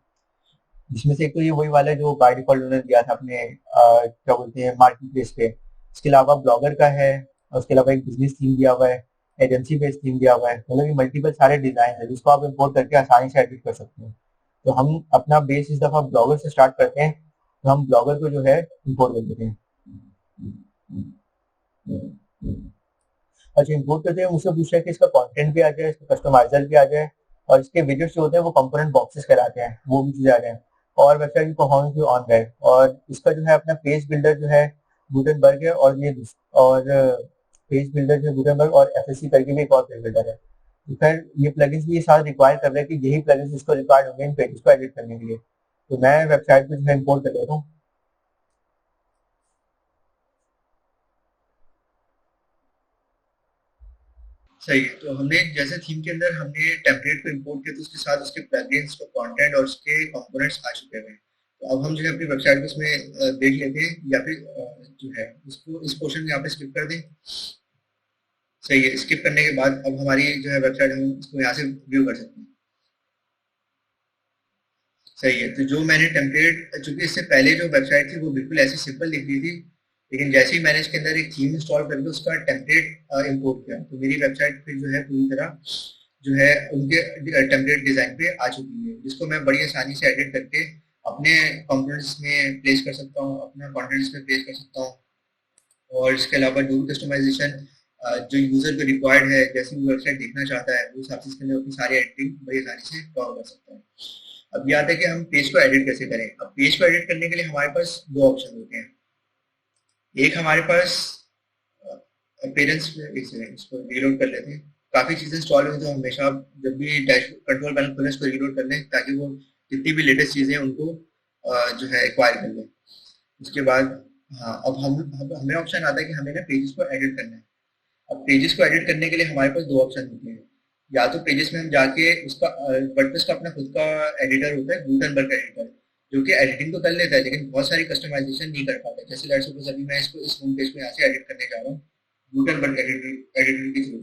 जिसमें से एक तो ये वही वाला है जो बाय डिफॉल्ट उन्होंने दिया था अपने क्या बोलते हैं मार्केट प्लेस पे। इसके अलावा ब्लॉगर का है, और उसके अलावा एक बिजनेस थीम दिया हुआ है, एजेंसी बेस्ड थीम दिया हुआ है, मतलब ये मल्टीपल सारे डिजाइन है जिसको आप इम्पोर्ट करके आसानी से एडिट कर सकते हैं। तो हम अपना बेस इस दफा ब्लॉगर से स्टार्ट करते हैं, तो हम ब्लॉगर को जो है इम्पोर्ट कर देते हैं। अच्छा, इम्पोर्ट करते हैं मुझसे पूछ रहा है कि इसका कंटेंट भी आ जाए, इसका कस्टमाइजर भी आ जाए, और इसके विजेट्स जो होते हैं वो कंपोनेंट बॉक्सेस कहलाते हैं, वो भी चीजें आ जाए, और वेबसाइट की परफॉर्मेंस भी ऑन रहे। और इसका जो है अपना पेज बिल्डर जो है गुटेनबर्ग है, और ये और पेज बिल्डर जो है गुटेनबर्ग, और एफएससी करके भी एक और पेज बिल्डर है। तो खैर ये प्लगइन्स भी ये साथ रिक्वायर कर रहे हैं कि यही प्लगइन्स इसको रिक्वायर्ड होंगे इन पेजेस को एडिट करने के लिए। तो मैं वेबसाइट पे जो है इम्पोर्ट कर लेता हूँ। सही है, तो हमने जैसे थीम के अंदर हमने टेम्पलेट को इंपोर्ट किया तो उसके साथ उसके प्लगइन्स का कंटेंट और उसके कंपोनेंट्स आ चुके हैं। तो अब हम जो है अपनी वेबसाइट को इसमें देख लेते हैं, या फिर जो है इसको इस पोर्शन में यहाँ पे स्किप कर दें। सही है, स्किप करने के बाद अब हमारी जो है वेबसाइट हम इसको यहाँ से व्यू कर सकते हैं। सही है, तो जो मैंने टेम्पलेट, चूंकि इससे पहले जो वेबसाइट थी वो बिल्कुल ऐसी सिंपल दिख रही थी, लेकिन जैसे ही मैंने इसके अंदर एक थीम इंस्टॉल करके उसका टेम्पलेट इंपोर्ट किया तो मेरी वेबसाइट फिर जो है पूरी तरह जो है उनके टेम्पलेट डिजाइन पे आ चुकी है, जिसको मैं बड़ी आसानी से एडिट करके अपने कंपोनेंट्स में प्लेस कर सकता हूँ, अपना कंटेंट्स में प्लेस कर सकता हूँ। और इसके अलावा जो भी कस्टमाइजेशन जो यूजर को रिक्वायर्ड है, जैसे वो वेबसाइट देखना चाहता है, वो हिसाब से इसके अंदर अपनी सारी एडिटिंग बड़ी आसानी से कवर कर सकता है। अब ये आता है कि हम पेज को एडिट कैसे करें। अब पेज को एडिट करने के लिए हमारे पास दो ऑप्शन होते हैं। एक हमारे पास अपीयरेंस में, एक सेकंड इसको रीलोड कर लेते हैं। काफी चीजें इंस्टॉल हुई तो हमेशा आप जब भी डैश कंट्रोल पैनल खोलें इसको रीलोड कर लें, ताकि वो जितनी भी लेटेस्ट चीजें हैं उनको जो है एक्वायर कर लें। उसके बाद हाँ, अब हमें ऑप्शन आता है कि हमें ना पेजेस को एडिट करना है। अब पेजेस को एडिट करने के लिए हमारे पास दो ऑप्शन होते हैं। या तो पेजेस में हम जाके उसका वर्डप्रेस का अपना खुद का एडिटर होता है, गुटनबर्ग एडिटर, जो कि एडिटिंग तो कर लेता है लेकिन बहुत सारी कस्टमाइजेशन नहीं कर पाता। जैसे लेट्स सपोज अभी मैं इसको इस होम पेज को यहाँ से एडिट करने जा रहा हूँ गुटनबर्ग एडिटर एडिटर के थ्रू,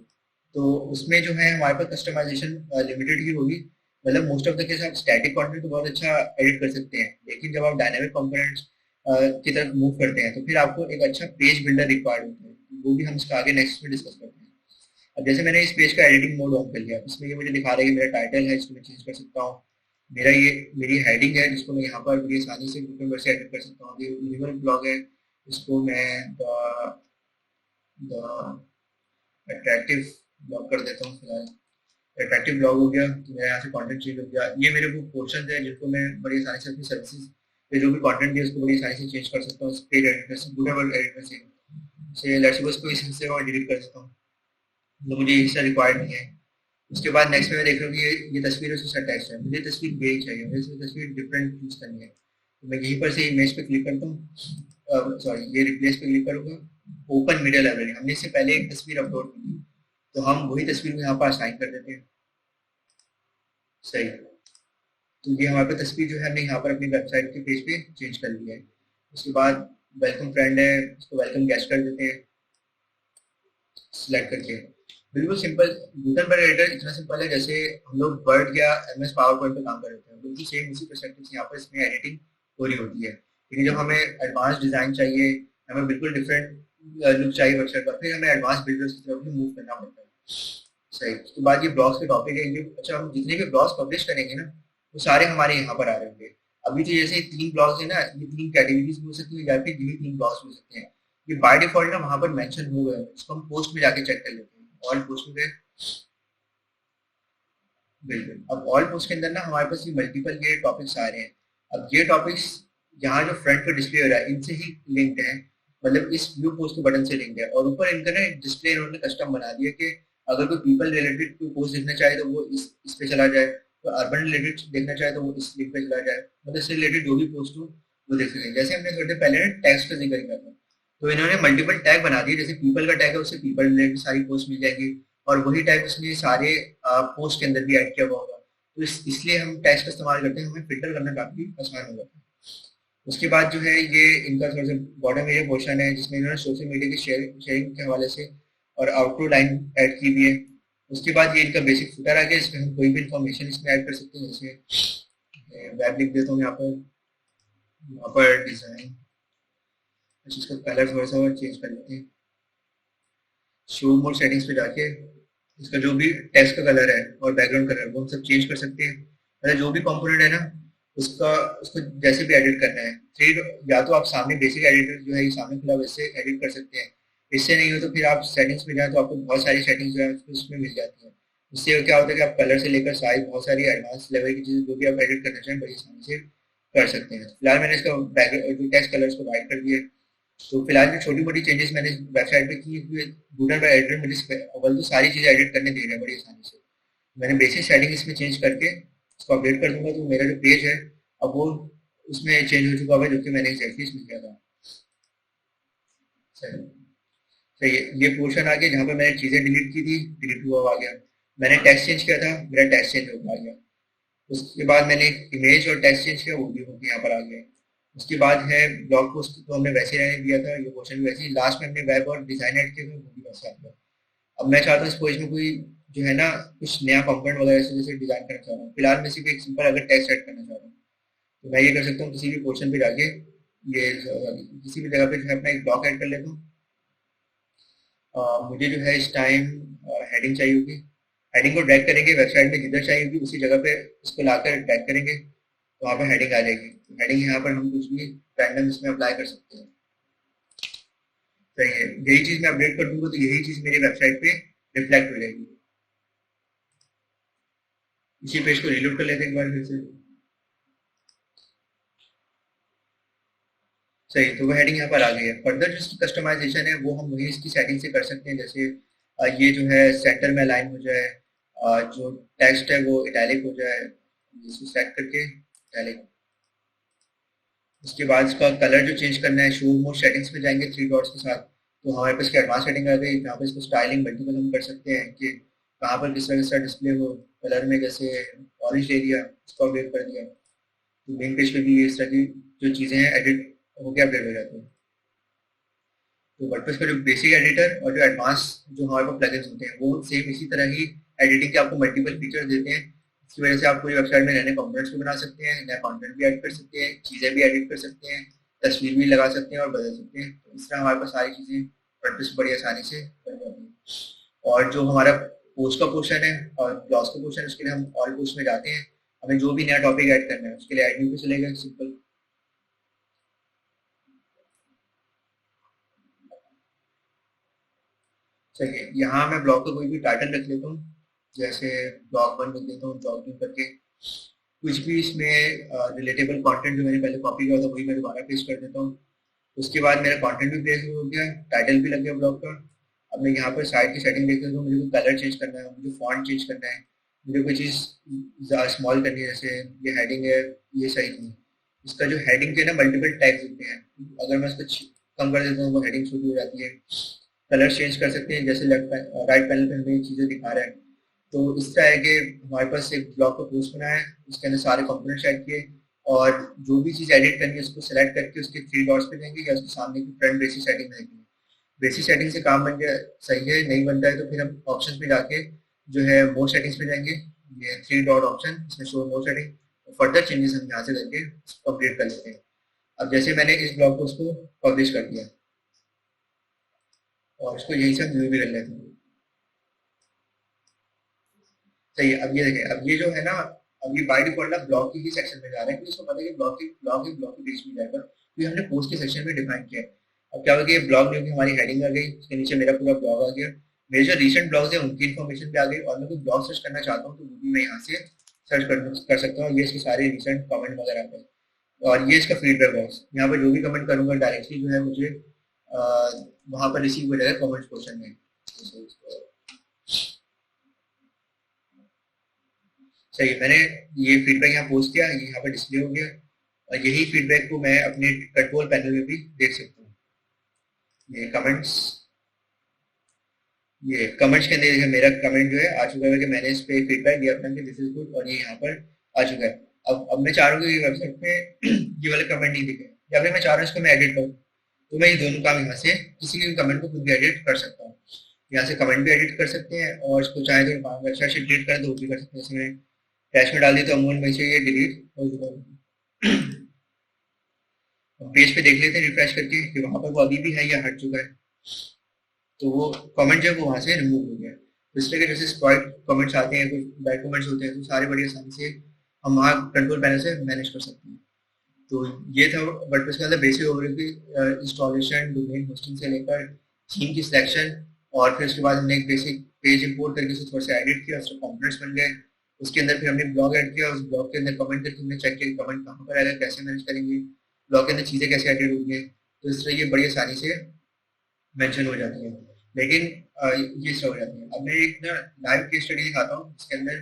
तो उसमें जो है हमारे पास कस्टमाइजेशन लिमिटेड ही होगी। मतलब मोस्ट ऑफ द केस आप स्टैटिक कंटेंट तो बहुत अच्छा एडिट कर सकते हैं, लेकिन जब आप डायनामिक कंपोनेंट्स की तरफ मूव करते हैं तो फिर आपको एक अच्छा पेज बिल्डर रिक्वायर्ड होता है, वो भी हम इसका आगे नेक्स्ट में डिस्कस करते हैं। अब जैसे मैंने इस पेज का एडिटिंग मोड ऑन कर लिया, इसमें ये मुझे दिखा रहा है कि मेरा टाइटल है, इसको मैं चेंज कर सकता हूँ। मेरा ये मेरी हेडिंग है जिसको मैं यहाँ पर बड़ी आसानी से गुटेनबर्ग से एडिट कर सकता हूँ। ये मिनिमल ब्लॉग है, इसको मैं द अट्रैक्टिव ब्लॉग कर देता हूँ फिलहाल। अट्रैक्टिव ब्लॉग हो गया तो मेरा यहाँ से कंटेंट चेंज हो गया। ये मेरे वो पोर्शन है जिनको मैं बड़ी आसानी से अपनी सर्विसेज पे जो भी कंटेंट है उसको बड़ी आसानी से चेंज कर सकता हूँ पेज एडिटर से, गुटेनबर्ग एडिटर से लेट्स सपोज को इस हिस्से को मैं डिलीट कर देता हूँ, तो मुझे ये हिस्सा रिक्वायर्ड नहीं है। उसके बाद नेक्स्ट में मैं देख रहा हूँ कि ये तस्वीर उससे अटैच है, मुझे तस्वीर यही चाहिए, मुझे इसमें तस्वीर डिफरेंट चूज करनी है, तो मैं यहीं पर से इमेज पे क्लिक करता हूँ, सॉरी ये रिप्लेस पे क्लिक करूंगा। ओपन मीडिया लाइब्रेरी, हमने इससे पहले एक तस्वीर अपलोड की थी तो हम वही तस्वीर को यहाँ पर असाइन कर देते हैं। सही, तो ये हमारे पास तस्वीर जो है हमने यहाँ पर अपनी वेबसाइट के पेज पे चेंज कर लिया है। उसके बाद वेलकम फ्रेंड है, उसको वेलकम गेस्ट कर देते हैं सिलेक्ट करके। बिल्कुल सिंपल, गुटेनबर्ग एडिटर इतना सिंपल है जैसे हम लोग वर्ड या एमएस पावर पॉइंट पे काम कर रहे हैं, बिल्कुल सेम उसी परस्पेक्टिव से यहाँ पर इसमें एडिटिंग हो रही होती है। लेकिन जब हमें एडवांस डिजाइन चाहिए, हमें बिल्कुल डिफरेंट लुक चाहिए वेबसाइट का, फिर हमें एडवांस बिल्डर्स की तरफ भी मूव करना पड़ता है। सही, उसके बाद ये ब्लॉग्स के टॉपिक है, ये अच्छा हम जितने भी ब्लॉग्स पब्लिश करेंगे ना वो सारे हमारे यहाँ पर आ रहे होंगे। अभी तो जैसे 3 ब्लॉग्स है ना, ये 3 कैटेगरीज हो सकती है या फिर यही 3 ब्लॉग्स हो सकते हैं। ये बाय डिफॉल्ट ना वहाँ पर मेंशन हो गए हैं, इसको हम पोस्ट में जाके चेक कर लेते हैं। ऑल पोस्ट में गए, बिल्कुल। अब ऑल पोस्ट के अंदर ना हमारे पास ये मल्टीपल ये टॉपिक्स आ रहे हैं। अब ये टॉपिक्स यहाँ जो फ्रंट पे डिस्प्ले हो रहा है इनसे ही लिंक्ड है, मतलब इस व्यू पोस्ट के बटन से लिंक्ड है। और ऊपर इनका ना डिस्प्ले इन्होंने कस्टम बना दिया कि अगर कोई पीपल रिलेटेड कोई पोस्ट देखना चाहे तो वो इस पे चला जाए, तो अर्बन रिलेटेड देखना चाहे तो वो इस लिंक पे चला जाए, मतलब इससे रिलेटेड जो भी पोस्ट हो वो देख सकें। जैसे हमने थोड़ी देर पहले ना टैग्स का जिक्र किया था, तो इन्होंने मल्टीपल टैग बना दिए। जैसे पीपल का टैग है उससे पीपल रिलेटेड सारी पोस्ट मिल जाएगी, और वही टैग उसने सारे पोस्ट के अंदर भी ऐड किया हुआ होगा। तो इसलिए हम टैग्स का इस्तेमाल करते हैं, हमें फिल्टर करना काफी आसान हो जाता है। उसके बाद जो है ये इनका थोड़ा सा बॉटम एरिया पोर्शन है जिसमें इन्होंने सोशल मीडिया की शेयरिंग के हवाले से और आउटरो लाइन ऐड की हुई है। उसके बाद ये इनका बेसिक फुटर आ गया, इसमें हम कोई भी इंफॉर्मेशन इसमें ऐड कर सकते हैं। जैसे वेब लिख देता हूँ यहाँ पर डिजाइन, अच्छा इसका कलर थोड़ा सा और चेंज कर लेते हैं। शो मोर सेटिंग्स पे जाके इसका जो भी टेक्स्ट का कलर है और बैकग्राउंड कलर वो हम सब चेंज कर सकते हैं। मतलब जो भी कंपोनेंट है ना उसका उसको जैसे भी एडिट करना है, थ्री या तो आप सामने बेसिक एडिटर जो है ये सामने खुला वैसे एडिट कर सकते हैं। इससे नहीं हो तो फिर आप सेटिंग्स में जाए तो आपको बहुत सारी सेटिंग्स जो है उसमें मिल जाती है। इससे क्या होता है कि आप कलर से लेकर साइज बहुत सारी एडवांस लेवल की चीजें जो भी आप एडिट करना चाहें बड़ी आसानी से कर सकते हैं। फिलहाल मैंने इसका बैकग्राउंड जो टेक्स्ट कलर को वाइट कर दिया। तो फिलहाल जो छोटी मोटी चेंजेस मैंने वेबसाइट पे की है, गुटेनबर्ग एडिटर मुझे अव्वल तो सारी चीजें एडिट करने दे रहे हैं बड़ी आसानी से। मैंने बेसिक सेटिंग इसमें चेंज करके इसको अपडेट कर दूंगा तो मेरा जो पेज है अब वो उसमें चेंज हो चुका है जो कि मैंने एग्जैक्टली इसमें किया था। सही, सही है। ये पोर्शन आ गया जहाँ पे मैंने चीजें डिलीट की थी, डिलीट हुआ आ गया। मैंने टेक्स्ट चेंज किया था, मेरा टेक्स्ट चेंज हो आ गया। उसके बाद मैंने इमेज और टेक्स्ट चेंज किया, वो भी होके यहाँ पर आ गया। उसके बाद है ब्लॉग पोस्ट, तो हमने वैसे रहने दिया था, ये पोर्शन भी वैसे ही। लास्ट में हमने वेब और डिजाइन ऐड किया था, वो भी वैसे आ गया। अब मैं चाहता हूँ इस पेज में कोई जो है ना कुछ नया कंपोनेंट वगैरह जैसे डिजाइन करना चाह रहा हूँ। फिलहाल मैं सिर्फ एक सिंपल अगर टेक्स्ट ऐड करना चाह रहा हूँ तो मैं ये कर सकता हूँ, किसी भी पोर्शन पे जाके ये किसी भी जगह पे जो है अपना एक ब्लॉक ऐड कर लेता हूँ। मुझे जो है इस टाइम हेडिंग चाहिए होगी, हेडिंग को ड्रैग करेंगे वेबसाइट में जिधर चाहिए होगी उसी जगह पे इसको लाकर ड्रैग करेंगे तो वहाँ पे हेडिंग आ जाएगी। हेडिंग यहाँ पर हम कुछ भी रैंडम इसमें अप्लाई कर सकते हैं। सही है, यही चीज मैं अपडेट कर दूंगा तो यही चीज मेरी वेबसाइट पे रिफ्लेक्ट हो जाएगी। इसी पेज को रिलोड कर लेते हैं एक बार फिर से। सही, तो वो हेडिंग यहाँ पर आ गई है। फर्दर जो कस्टमाइजेशन है वो हम वही इसकी सेटिंग से कर सकते हैं। जैसे ये जो है सेंटर में अलाइन हो जाए, जो टेक्स्ट है वो इटैलिक हो जाए, इसको सेलेक्ट करके इटैलिक। उसके बाद इसका कलर जो चेंज करना है, शो मोर सेटिंग्स में जाएंगे 3 डॉट्स के साथ, तो हमारे पास एडवांस सेटिंग आ गई। यहाँ पे इसको स्टाइलिंग मल्टीपल हम कर सकते हैं कि कहाँ पर किस तरह डिस्प्ले हो, कलर में कैसे ऑरेंज ले लिया, उसको अपडेट कर दिया। तो मेन पेज पे भी इस तरह की जो चीज़ें हैं एडिट होके अपडेट हो जाती हैं। तो वर्डप्रेस का जो बेसिक एडिटर और जो एडवांस जो हमारे पास प्लगइन्स होते हैं वो सेम इसी तरह ही एडिटिंग के आपको मल्टीपल फीचर्स देते हैं। इसकी वजह से आप पूरी वेबसाइट में नए नए कंपोनेंट्स भी बना सकते हैं, नया कंटेंट भी ऐड कर सकते हैं, चीज़ें भी एडिट कर सकते हैं, तस्वीर भी लगा सकते हैं और बदल सकते हैं। तो इस तरह हमारे पास सारी चीज़ें वर्डप्रेस बड़ी आसानी से बन जाती हैं। और जो हमारा पोस्ट का पोर्शन है और ब्लॉग्स का पोर्शन है उसके लिए हम ऑल पोस्ट में जाते हैं। हमें जो भी नया टॉपिक ऐड करना है उसके लिए ऐड न्यू पे चलेगा, सिंपल। चलिए यहाँ मैं ब्लॉग का कोई भी टाइटल रख लेता हूँ, जैसे ब्लॉग 1 लिख देता हूँ, ब्लॉग 2 करके कुछ भी इसमें रिलेटेबल कंटेंट जो मैंने पहले कॉपी किया था वही मैं दोबारा पेस्ट कर देता हूँ। उसके बाद मेरा कंटेंट भी प्लेस हो गया, टाइटल भी लग गया ब्लॉग का। अब मैं यहाँ पर साइड की सेटिंग देख लेता हूँ, मुझे कोई कलर चेंज करना है, मुझे फॉन्ट चेंज करना है, मुझे कोई चीज़ स्मॉल करनी है, जैसे ये हेडिंग है, ये सही नहीं है। इसका जो हेडिंग के ना मल्टीपल टैग्स होते हैं, अगर मैं इसको कम कर देता हूँ वो हेडिंग छोटी हो जाती है। कलर चेंज कर सकते हैं, जैसे लेफ्ट राइट पैनल पे हमें ये चीज़ें दिखा रहा है। तो इस तरह है कि हमारे पास एक ब्लॉग का पोस्ट बना है, उसके अंदर सारे कंपोनेंट्स ऐड किए और जो भी चीज़ एडिट करनी है उसको सेलेक्ट करके उसके 3 डॉट्स पे देंगे या उसके सामने की फ्रंट बेसिक सेटिंग में देंगे। बेसिक सेटिंग से काम बन गया, सही है, नहीं बनता है तो फिर हम ऑप्शन पे जाके जो है मोर सेटिंग्स पे जाएंगे, ये 3 डॉट ऑप्शन, इसमें शो मोर सेटिंग, फर्दर चेंजेस हम यहाँ से करके उसको अपडेट कर लेते हैं। अब जैसे मैंने इस ब्लॉग को उसको पब्लिश कर दिया और इसको यहीं से व्यू भी कर लेते हैं। सही है। अब ये देखें, अब ये जो है ना, अब ये बाय डिफॉल्ट ना ब्लॉग की ही सेक्शन में जा रहा है, क्योंकि इसको पता है कि ब्लॉग के बीच में जाएगा, तो ये हमने पोस्ट के सेक्शन में डिफाइन किया है। अब क्या होगा कि ब्लॉग न्यू की हमारी हेडिंग आ गई, उसके नीचे मेरा पूरा ब्लॉग आ गया, मेरे जो रिसेंट ब्लॉग्स हैं उनकी इन्फॉर्मेशन भी आ गई, और मैं कोई ब्लॉग सर्च करना चाहता हूँ तो वो भी मैं यहाँ से सर्च कर सकता हूँ। ये इसके सारे रिसेंट कमेंट वगैरह आ गए और ये इसका फीडबैक बॉक्स, यहाँ पर जो भी कमेंट करूंगा डायरेक्टली जो है मुझे वहां पर रिसीव हो जाएगा कमेंट पोर्शन में। सही है, मैंने ये फीडबैक यहाँ पोस्ट किया, ये यहाँ पर डिस्प्ले हो गया और यही फीडबैक को मैं अपने कंट्रोल पैनल में भी देख सकता हूँ। ये कमेंट्स, ये कमेंट्स के अंदर मेरा कमेंट जो है आ चुका है कि मैंने इस पे फीडबैक दिया अपना कि दिस इज गुड, और ये यहाँ पर आ चुका है। अब मैं चाह रहा हूँ कि वेबसाइट पे ये वाले कमेंट नहीं दिखे, या फिर मैं चाह रहा हूँ इसको मैं एडिट करूँ, तो मैं ये दोनों काम यहाँ से किसी के भी कमेंट को खुद भी एडिट कर सकता हूँ। यहाँ से कमेंट भी एडिट कर सकते हैं और इसको चाहे तो वेबसाइट से डिलीट करें तो वो भी कर सकते हैं। इसमें डैश में डाल दी तो अमूमन वहीं से ये डिलीट हो चुका है। पेज पे देख लेते हैं रिफ्रेश करके कि वहां पर वो अभी भी है या हट चुका है, तो वो कमेंट जो है वो वहां से रिमूव हो गया। तो इस तरह के जैसे स्पॉइल्ड कमेंट्स आते हैं, कुछ बैड कमेंट्स होते हैं, तो सारे बड़ी आसानी से हम वहाँ कंट्रोल पैनल से मैनेज कर सकते हैं। तो ये था वर्डप्रेस का बेसिक ओवरव्यू की इंस्टॉलेशन, डोमेन होस्टिंग से लेकर थीम की सिलेक्शन, और फिर उसके बाद हमने एक बेसिक पेज इंपोर्ट करके उसे थोड़ा सा एडिट किया, उसके कंपोनेंट्स बन गए। उसके अंदर फिर हमने ब्लॉग ऐड किया, उस ब्लॉग के अंदर कमेंट करके हमने चेक किया कमेंट कहाँ पर आएगा, कैसे मैनेज करेंगे, ब्लॉग के अंदर चीज़ें कैसे एडिट होंगी। तो इस तरह ये बड़ी आसानी से मेंशन हो जाती है। लेकिन ये सब हो जाती है। अब मैं एक ना लाइव केस स्टडी दिखाता हूँ, इसके अंदर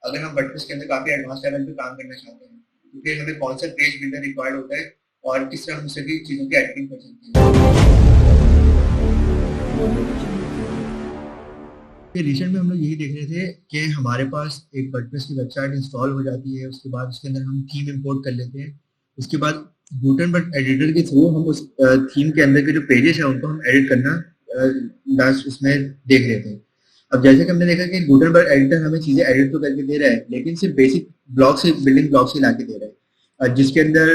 अगर हम वर्डप्रेस के अंदर काफ़ी एडवांस लेवल पे काम करना चाहते हैं तो फिर हमें कौन सा पेज बिल्डर रिक्वायर्ड होता है और किस तरह हम सभी चीज़ों की एडिटिंग कर सकते हैं। रिसेंट में हम लोग यही देख रहे थे कि हमारे पास एक वर्डप्रेस की वेबसाइट इंस्टॉल हो जाती है, उसके बाद उसके अंदर हम थीम इंपोर्ट कर लेते हैं, उसके बाद गुटनबर्ग एडिटर के थ्रू हम उस थीम के अंदर के जो पेजेस हैं उनको हम एडिट करना लास्ट उसमें देख लेते हैं। अब जैसे कि हमने देखा कि गुटनबर्ग एडिटर हमें चीजें एडिट तो करके दे रहा है, लेकिन सिर्फ बेसिक ब्लॉक से, बिल्डिंग ब्लॉक से ला के दे रहा है, जिसके अंदर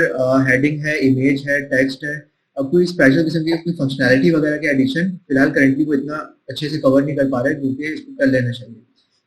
हेडिंग है, इमेज है, टेक्स्ट है। अब कोई स्पेशल किस्म की कोई फंक्शनैलिटी वगैरह के एडिशन फिलहाल करंटली को इतना अच्छे से कवर नहीं कर पा रहा है, क्योंकि इसको कर लेना चाहिए।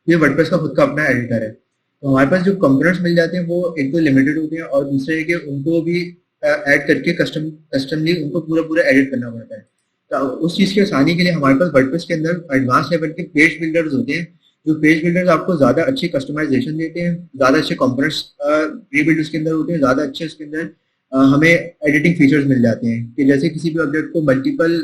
ये वर्डप्रेस का खुद का अपना एडिटर है, तो हमारे पास जो कंपोनेंट्स मिल जाते हैं वो एक तो लिमिटेड होते हैं और दूसरे है कि उनको भी ऐड करके कस्टमली उनको पूरा पूरा एडिट करना पड़ता है। तो उस चीज़ की आसानी के लिए हमारे पास वर्डप्रेस के अंदर एडवांस लेवल के पेज बिल्डर्स होते हैं, जो पेज बिल्डर्स आपको ज़्यादा अच्छी कस्टमाइजेशन देते हैं, ज़्यादा अच्छे कंपोनेंट्स प्री बिल्ड उसके अंदर होते हैं, ज़्यादा अच्छे उसके अंदर हमें एडिटिंग फीचर्स मिल जाते हैं कि जैसे किसी भी ऑब्जेक्ट को मल्टीपल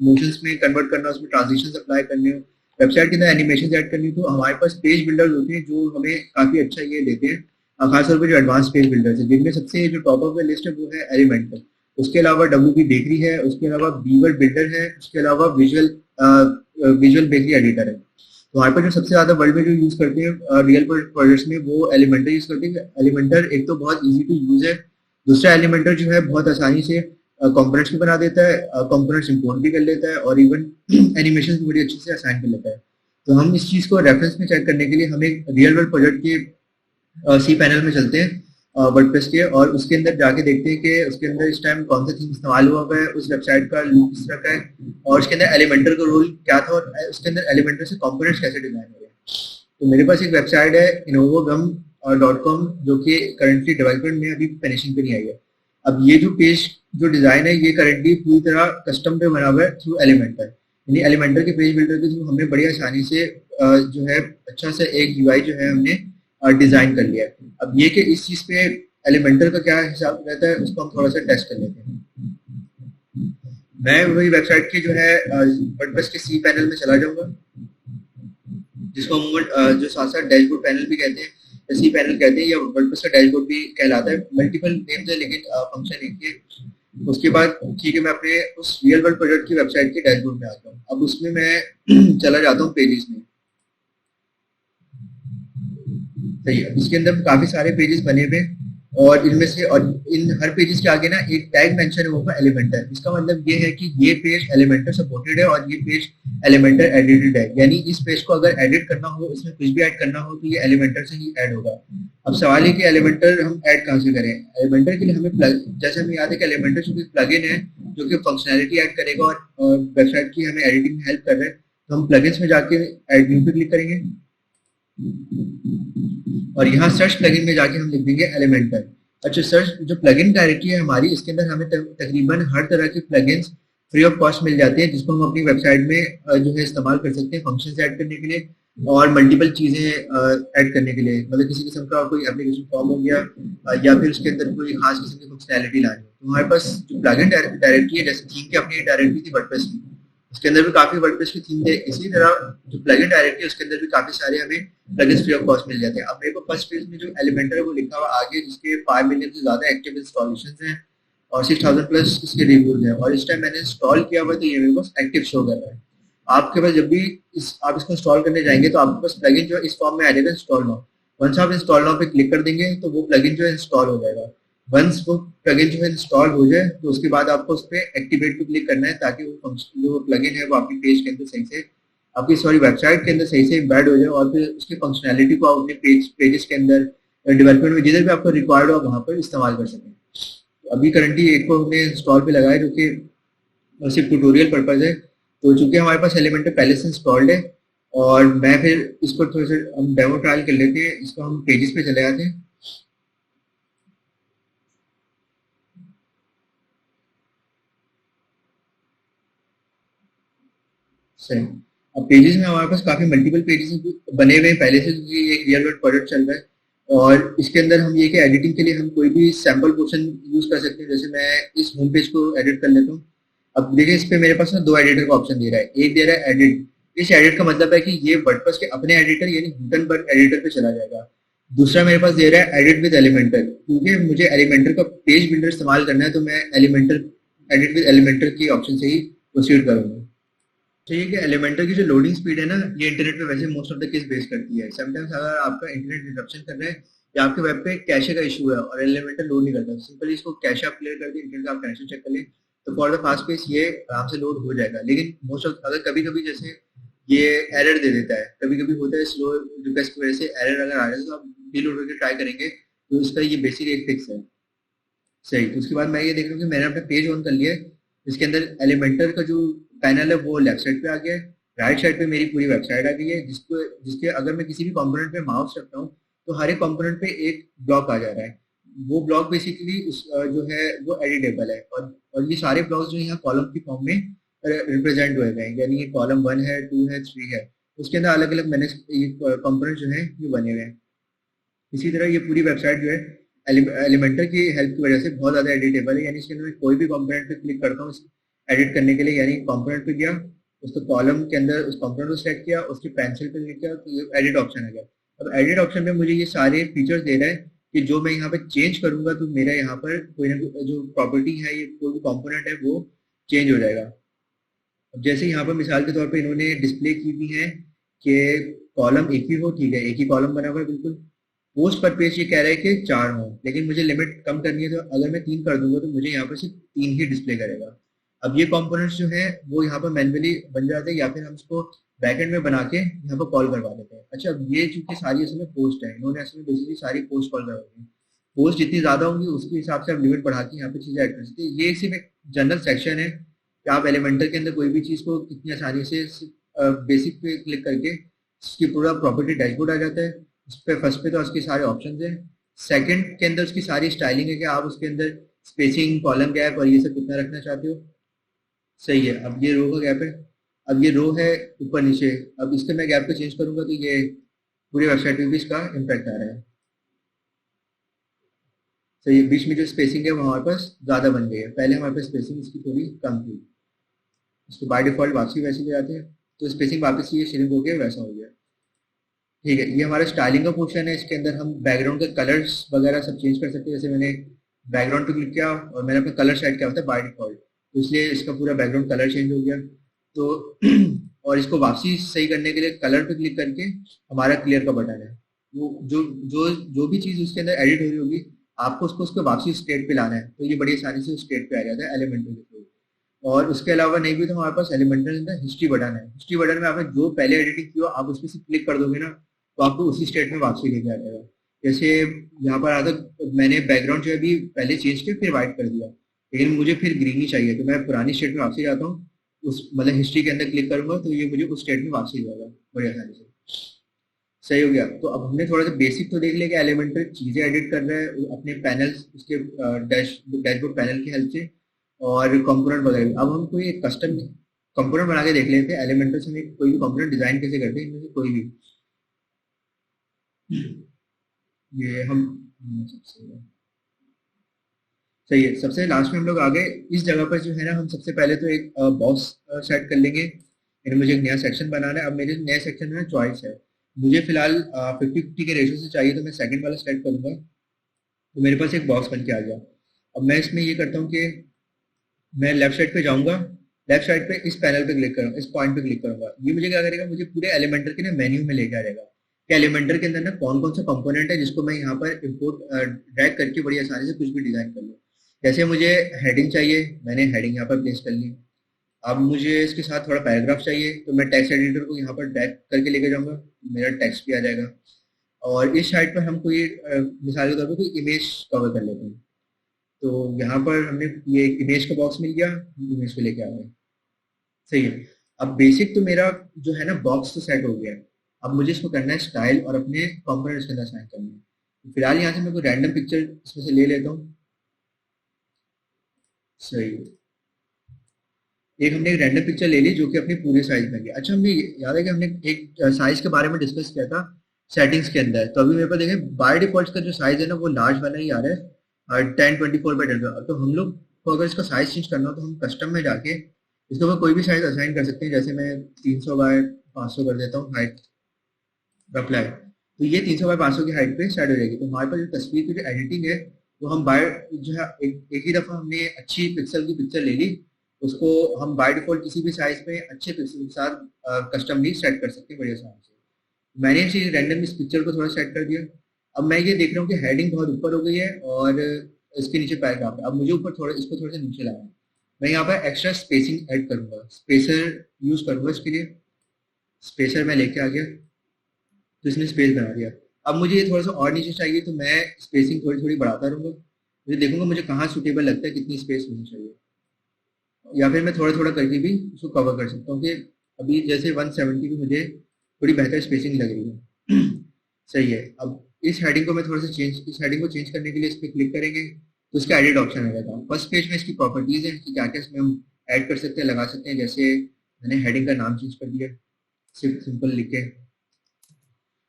मोशंस में कन्वर्ट करना, उसमें ट्रांजिशंस अप्लाई करने हो, वेबसाइट के अंदर एनिमेशन ऐड करनी, तो हमारे पास पेज बिल्डर्स होते हैं जो हमें काफ़ी अच्छा ये देते हैं। खासतौर पर जो एडवांस पेज बिल्डर्स है, जिनमें सबसे जो टॉप ऑफ द लिस्ट है वो है एलिमेंटल, उसके अलावा WP बेकरी है, उसके अलावा बीवर बिल्डर है, उसके अलावा विजुअल बेकरी एडिटर है। तो हमारे पास जो सबसे ज्यादा वर्ल्ड में जो यूज करते हैं रियल वर्ल्ड प्रोजेक्ट्स में, वो एलिमेंटर यूज करते हैं। एलिमेंटर एक तो बहुत इजी टू यूज है, दूसरा एलिमेंटर जो है बहुत आसानी से कंपोनेंट्स भी बना देता है, कंपोनेंट्स इंपोर्ट भी कर लेता है, और इवन एनिमेशन भी बड़ी अच्छे से असाइन कर लेता है। तो हम इस चीज को रेफरेंस में चेक करने के लिए हम एक रियल वर्ल्ड प्रोजेक्ट के सी पैनल में चलते हैं वर्डप्रेस के, और उसके अंदर जाके देखते हैं कि उसके अंदर इस टाइम कौन सा थीम इस्तेमाल हुआ है, उस वेबसाइट का लुक किस तरह का है, और उसके अंदर एलिमेंटर का रोल क्या था, और उसके अंदर एलिमेंटर से कंपोनेंट्स कैसे डिजाइन हो रहे हैं। तो मेरे पास एक वेबसाइट है innovogum.com जो कि करंटली डेवलपमेंट में अभी फिनिशिंग पे नहीं आई है। अब ये जो पेज जो डिजाइन है ये करंटली पूरी तरह कस्टम पे बना हुआ है थ्रू एलिमेंटर, यानी एलिमेंटर के पेज बिल्डर के थ्रू हमने बड़ी आसानी से जो है अच्छा सा एक यूआई जो है हमने डिजाइन कर लिया है। अब ये कि इस चीज पे एलिमेंटर का क्या हिसाब रहता है उसको हम थोड़ा सा टेस्ट कर लेते हैं। मैं वही वेबसाइट की जो है वर्डप्रेस के सी पैनल में चला जाऊंगा, जिसको हम जो साथ साथ डैशबोर्ड पैनल भी कहते हैं, सी पैनल कहते हैं, या वर्डप्रेस का डैशबोर्ड भी कहलाता है, मल्टीपल नेम्स है लेकिन फंक्शन एक ही। उसके बाद ठीक है, मैं अपने उस रियल वर्ल्ड प्रोजेक्ट की वेबसाइट के डैशबोर्ड में आता हूँ। अब उसमें मैं चला जाता हूँ पेजेस में। सही है, इसके अंदर काफी सारे पेजेस बने हुए, और इनमें से और इन हर पेजेस के आगे ना एक टैग मेंशन होगा एलिमेंटर। इसका मतलब ये है कि ये पेज एलिमेंटर सपोर्टेड है और ये पेज एलिमेंटर एडिटेड है, यानी इस पेज को अगर एडिट करना हो, इसमें कुछ भी ऐड करना हो, तो ये एलिमेंटर से ही ऐड होगा। अब सवाल है कि एलिमेंटर हम ऐड कहाँ से करें। एलिमेंटर के लिए हमें जैसे हमें याद है कि एलिमेंटर जो प्लगइन है जो कि फंक्शनैलिटी ऐड करेगा और वेबसाइट की हमें एडिटिंग में हेल्प कर रहा है, तो हम प्लगइन्स में जाके एड न्यू पे क्लिक करेंगे, और यहाँ सर्च प्लगइन में जाके हम लिख देंगे एलिमेंटर। अच्छा, सर्च जो प्लगइन डायरेक्टरी है हमारी, इसके अंदर हमें तकरीबन हर तरह के प्लगइन्स फ्री ऑफ कॉस्ट मिल जाते हैं, जिसको हम अपनी वेबसाइट में जो है इस्तेमाल कर सकते हैं फंक्शंस ऐड करने के लिए और मल्टीपल चीजें ऐड करने के लिए। मतलब किसी किस्म का कोई एप्लीकेशन फॉर्म हो गया या फिर उसके अंदर कोई खास किस्म की फंक्शनैलिटी लानी हो, तो हमारे पास जो प्लगइन डायरेक्टरी है, जैसे थीम की अपनी डायरेक्टरी थी वर्डप्रेस की, उसके अंदर भी काफी वर्डप्रेस की थीम थे। इसी तरह जो प्लगइन डायरेक्टरी है उसके अंदर भी काफी सारे हमें प्लगइन्स फ्री ऑफ कॉस्ट मिल जाते हैं। अब मेरे को फर्स्ट पेज में जो एलिमेंटर है वो लिखा हुआ आगे, जिसके 5 मिलियन से ज्यादा एक्टिव इंस्टॉलेशंस हैं और 6000 प्लस इसके रिव्यूज हैं, और इस टाइम मैंने इंस्टॉल किया हुआ तो ये मेरे पास एक्टिव शो कर रहा है। आपके पास जब भी आप इसको इंस्टॉल करने जाएंगे तो आपके पास प्लगइन जो है इस फॉर्म में आ जाएगा इंस्टॉल नाउ। वंस आप इंस्टॉल नाउ पे क्लिक कर देंगे तो वो प्लगइन जो है इंस्टॉल हो जाएगा। वंस वो प्लगइन जो है इंस्टॉल हो जाए तो उसके बाद आपको उस पर एक्टिवेट पे क्लिक करना है, ताकि वो जो प्लगइन है वो आपकी पेज के अंदर सही से, आपकी सॉरी वेबसाइट के अंदर सही से एम्बेड हो जाए, और फिर उसकी फंक्शनैलिटी को आप अपने पेजेस के अंदर डेवलपमेंट में जिधर भी आपको रिक्वायर्ड हो वहां पर इस्तेमाल कर सकें। तो अभी करंटली एक को हमने इंस्टॉल पे लगाया जो कि सिर्फ ट्यूटोरियल पर्पज है। तो चूंकि हमारे पास एलिमेंटर पहले से इंस्टॉल्ड है, और मैं फिर इसको थोड़ा सा हम डेमो ट्रायल कर लेते हैं। इसको हम पेजेस पे चले जाते हैं। सही, अब पेजेस में हमारे पास काफी मल्टीपल पेजेस बने हुए हैं पहले से, क्योंकि एक रियल वर्ल्ड प्रोजेक्ट चल रहा है, और इसके अंदर हम ये कि एडिटिंग के लिए हम कोई भी सैंपल पोर्शन यूज कर सकते हैं। जैसे मैं इस होम पेज को एडिट कर लेता हूँ। अब देखिए इस पे मेरे पास ना 2 एडिटर का ऑप्शन दे रहा है। एक दे रहा है एडिट, इस एडिट का मतलब है कि ये वर्डप्रेस के अपने एडिटर यानी गुटनबर्ग एडिटर पे चला जाएगा। दूसरा मेरे पास दे रहा है एडिट विद एलिमेंटर, क्योंकि मुझे एलिमेंटर का पेज बिल्डर इस्तेमाल करना है, तो मैं एलिमेंटर एडिट विद एलिमेंटर की ऑप्शन से ही प्रोसीड करूंगा। ठीक है, एलिमेंटर की जो लोडिंग स्पीड है ना, ये इंटरनेट पे वैसे most of the case base करती है। समटाइम्स अगर आपका इंटरनेट डिस्ट्रप्शन कर रहा है या आपके वेब पे कैशे का इशू है और एलिमेंटर लोड नहीं करता, सिंपली इसको कैशे आप क्लियर कर दें, इंटरनेट का आप कनेक्शन चेक कर लें, तो फॉर द फास्ट पेस ये आराम से लोड हो जाएगा। लेकिन मोस्ट ऑफ अगर कभी कभी जैसे ये एरर दे देता है, कभी कभी होता है स्लो रिक्वेस्ट की वजह से एरर अगर आ रहा है, तो आप डीलोड करके ट्राई करेंगे, तो इसका ये बेसिक एक फिक्स है। सही, तो उसके बाद मैं ये देख रहा हूँ कि मैंने अपना पेज ऑन कर लिया है। इसके अंदर एलिमेंटर का जो पैनल है वो लेफ्ट साइड पे आ गया है, राइट साइड पे मेरी पूरी वेबसाइट आ गई है, जिसके अगर मैं किसी भी कंपोनेंट पे माउस रखता हूँ तो हर एक कंपोनेंट पे एक ब्लॉक आ जा रहा है। वो ब्लॉक बेसिकली जो है वो एडिटेबल है, और ये सारे ब्लॉक्स जो यहाँ कॉलम की फॉर्म में रिप्रेजेंट हुए हैं, यानी ये कॉलम 1 है, 2 है, 3 है, उसके अंदर अलग अलग मैंने ये कंपोनेंट जो है ये बने हुए हैं। इसी तरह ये पूरी वेबसाइट जो है एलिमेंटर की हेल्प की वजह से बहुत ज्यादा एडिटेबल है, यानी इसके अंदर कोई भी कंपोनेंट पे क्लिक करता हूँ एडिट करने के लिए, यानी कंपोनेंट पे गया, उसको कॉलम के अंदर उस कंपोनेंट को सेलेक्ट किया, उसकी पेंसिल पे क्लिक किया, तो एडिट ऑप्शन आ गया। अब एडिट ऑप्शन में मुझे ये सारे फीचर्स दे रहा है कि जो मैं यहाँ पे चेंज करूंगा तो मेरा यहाँ पर कोई ना कोई जो प्रॉपर्टी है, ये कोई भी कंपोनेंट है वो चेंज हो जाएगा। अब जैसे यहाँ पर मिसाल के तौर पे इन्होंने डिस्प्ले की हुई है कि कॉलम एक ही हो, ठीक है, एक ही कॉलम बना हुआ है बिल्कुल। पोस्ट पर पेज ये कह रहा है कि 4 हो, लेकिन मुझे लिमिट कम करनी है, तो अगर मैं 3 कर दूंगा तो मुझे यहाँ पर सिर्फ 3 ही डिस्प्ले करेगा। अब ये कंपोनेंट्स जो है वो यहाँ पर मैन्युअली बन जाते हैं, या फिर हम इसको बैकएंड में बना के यहाँ पर कॉल करवा देते हैं। अच्छा, अब ये चूंकि सारी असल में पोस्ट है, इन्होंने असल में बेसिकली सारी पोस्ट कॉल करवा दी। पोस्ट जितनी ज्यादा होंगी उसके हिसाब से आप लिमिट बढ़ा के यहाँ पे चीजें ऐड कर सकते हैं। ये सिर्फ एक जनरल सेक्शन है कि आप एलिमेंटर के अंदर कोई भी चीज को कितनी आसानी से बेसिक पे क्लिक करके इसकी पूरा प्रॉपर्टी डैशबोर्ड आ जाता है। उस पे फर्स्ट पे तो उसके सारे ऑप्शंस हैं, सेकंड के अंदर उसकी सारी स्टाइलिंग है कि आप उसके अंदर स्पेसिंग, कॉलम गैप और ये सब कितना रखना चाहते हो। सही है। अब ये रो का गैप है, अब ये रो है ऊपर नीचे, अब इसके मैं गैप को चेंज करूंगा तो ये पूरी वेबसाइट में भी इसका इम्पैक्ट आ रहा है। सही है, बीच में जो स्पेसिंग है वो हमारे पास ज्यादा बन गई है, पहले हमारे पास स्पेसिंग इसकी थोड़ी कम थी। इसको बाय डिफॉल्ट वापसी वैसे ले जाते हैं, तो स्पेसिंग वापस ये श्रिंक हो गया, वैसा हो गया। ठीक है, ये हमारा स्टाइलिंग का पोर्शन है। इसके अंदर हम बैकग्राउंड के कलर्स वगैरह सब चेंज कर सकते हैं। जैसे मैंने बैकग्राउंड पे क्लिक किया और मैंने अपना कलर सेट किया होता है बाय डिफॉल्ट, तो इसलिए इसका पूरा बैकग्राउंड कलर चेंज हो गया। तो और इसको वापसी सही करने के लिए कलर पे क्लिक करके हमारा क्लियर का बटन है, वो जो जो जो भी चीज उसके अंदर एडिट हो रही होगी आपको उसको उसके वापसी स्टेट पे लाना है, तो ये बड़ी आसानी से स्टेट पे आ जाता है एलिमेंटर के थ्रू। और उसके अलावा नहीं भी तो हमारे पास एलिमेंटर के अंदर हिस्ट्री बटन है। हिस्ट्री बटन में आपने जो पहले एडिटिंग की हो आप उस पर से क्लिक कर दोगे ना, तो आपको उसी स्टेट में वापसी लेके आ जाएगा। जैसे यहाँ पर आता मैंने बैकग्राउंड जो है अभी पहले चेंज किया फिर व्हाइट कर दिया, लेकिन मुझे फिर ग्रीन ही चाहिए, तो मैं पुरानी स्टेट में वापसी जाता हूँ, उस मतलब हिस्ट्री के अंदर क्लिक करूंगा तो ये मुझे उस स्टेट में वापसी जाएगा बड़ी आसानी से। सही हो गया। तो अब हमने थोड़ा सा बेसिक तो देख लिया कि एलिमेंटर चीजें एडिट कर रहा है अपने पैनल्स, उसके डैशबोर्ड पैनल की हेल्प से और कंपोनेंट वगैरह। अब हम कोई कस्टम कंपोनेंट बना के देख लेते हैं एलिमेंटर से हम कोई भी कंपोनेंट डिजाइन कैसे करते हैं, इनमें से कोई भी। ये हम सही है, सबसे लास्ट में हम लोग आ गए इस जगह पर जो है ना, हम सबसे पहले तो एक बॉक्स सेट कर लेंगे। यानी मुझे एक नया सेक्शन बनाना है। अब मेरे नए सेक्शन में चॉइस है, मुझे फिलहाल 50-50 के रेशो से चाहिए, तो मैं सेकंड वाला सेलेक्ट करूंगा, तो मेरे पास एक बॉक्स बन के आ गया। अब मैं इसमें ये करता हूँ कि मैं लेफ्ट साइड पे जाऊंगा, लेफ्ट साइड पे इस पैनल पे क्लिक करूंगा, इस पॉइंट पे क्लिक करूंगा, ये मुझे क्या करेगा, मुझे पूरे एलिमेंटर के ना मेन्यू में लेके आ जाएगा कि एलिमेंटर के अंदर ना कौन कौन सा कंपोनेंट है जिसको मैं यहाँ पर इम्पोर्ट ड्रैग करके बड़ी आसानी से कुछ भी डिजाइन कर लूँ। जैसे मुझे हेडिंग चाहिए, मैंने हेडिंग यहाँ पर प्लेस कर ली। अब मुझे इसके साथ थोड़ा पैराग्राफ चाहिए, तो मैं टेक्स्ट एडिटर को यहाँ पर ड्रैग करके लेके जाऊंगा, मेरा टेक्स्ट भी आ जाएगा। और इस साइड पर हम कोई मिसाल के तौर पर कोई इमेज कवर कर लेते हैं, तो यहाँ पर हमने ये इमेज का बॉक्स मिल गया, इमेज को लेके आ गए। सही है। अब बेसिक तो मेरा जो है ना बॉक्स तो सेट हो गया है। अब मुझे इसको करना है स्टाइल और अपने कंपोनेंट्स के अंदर साइन करना है। तो फिलहाल यहाँ से मैं कोई रैंडम पिक्चर इसमें से ले लेता हूँ। सही है, एक हमने एक रैंडम पिक्चर ले ली जो कि अपने पूरे साइज में गया। अच्छा, हमें याद है कि हमने एक साइज के बारे में डिस्कस किया था सेटिंग्स के अंदर, तो अभी मेरे पास देखें बाय डिफॉल्ट का जो साइज है ना वो लार्ज वाला ही आ रहा है 1024x10। तो हम लोग को अगर इसका साइज चेंज करना हो तो हम कस्टम में जाके इसके ऊपर कोई भी साइज असाइन कर सकते हैं। जैसे मैं 300x500 कर देता हूँ हाइट, अप्लाई, तो ये 300x500 की हाइट पे सेट हो जाएगी। तो हमारे पास जो तस्वीर की जो एडिटिंग है वो हम बाय जो है एक ही दफा हमने अच्छी पिक्सल की पिक्चर ले ली, उसको हम बाय डिफॉल्ट किसी भी साइज में अच्छे पिक्सल के साथ कस्टमली सेट कर सकते हैं बड़ी आसानी से। मैंने इसी रैंडम इस पिक्चर को थोड़ा सेट कर दिया। अब मैं ये देख रहा हूँ कि हेडिंग बहुत ऊपर हो गई है और इसके नीचे पैराग्राफ है। अब मुझे ऊपर थोड़ा इसको थोड़ा सा नीचे लाना है, मैं यहाँ पर एक्स्ट्रा स्पेसिंग ऐड करूंगा, स्पेसर यूज करूंगा इसके लिए। स्पेसर मैं लेके आ गया, तो इसने स्पेस बना दिया। अब मुझे ये थोड़ा सा और नीचे चाहिए, तो मैं स्पेसिंग थोड़ी थोड़ी बढ़ाता रहूंगा, मुझे देखूंगा मुझे कहाँ सूटेबल लगता है, कितनी स्पेस होनी चाहिए, या फिर मैं थोड़ा थोड़ा करके भी उसको कवर कर सकता हूँ कि अभी जैसे 170 की मुझे थोड़ी बेहतर स्पेसिंग लग रही है। सही है। अब इस हेडिंग को मैं थोड़ा सा इस हेडिंग को चेंज करने के लिए इस पर क्लिक करेंगे तो इसका एडिट ऑप्शन आ जाएगा। फर्स्ट पेज में इसकी प्रॉपर्टीज है कि क्या क्या इसमें हम ऐड कर सकते हैं, लगा सकते हैं। जैसे मैंने हेडिंग का नाम चेंज कर दिया, सिर्फ सिंपल लिख के।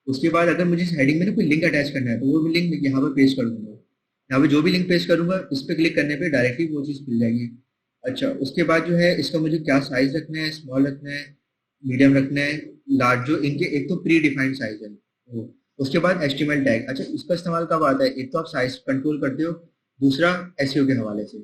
उसके बाद अगर मुझे इस हेडिंग में ना कोई लिंक अटैच करना है तो वो भी लिंक यहाँ पर पेस्ट कर दूंगा। यहाँ पे जो भी लिंक पेस्ट करूंगा इस पर क्लिक करने पे डायरेक्टली वो चीज़ मिल जाएगी। अच्छा, उसके बाद जो है इसका मुझे क्या साइज रखना है, स्मॉल रखना है, मीडियम रखना है, लार्ज, जो इनके एक तो प्री डिफाइंड साइज है वो। उसके बाद HTML टैग। अच्छा, इसका इस्तेमाल कब आता है, एक तो आप साइज कंट्रोल करते हो, दूसरा SEO के हवाले से।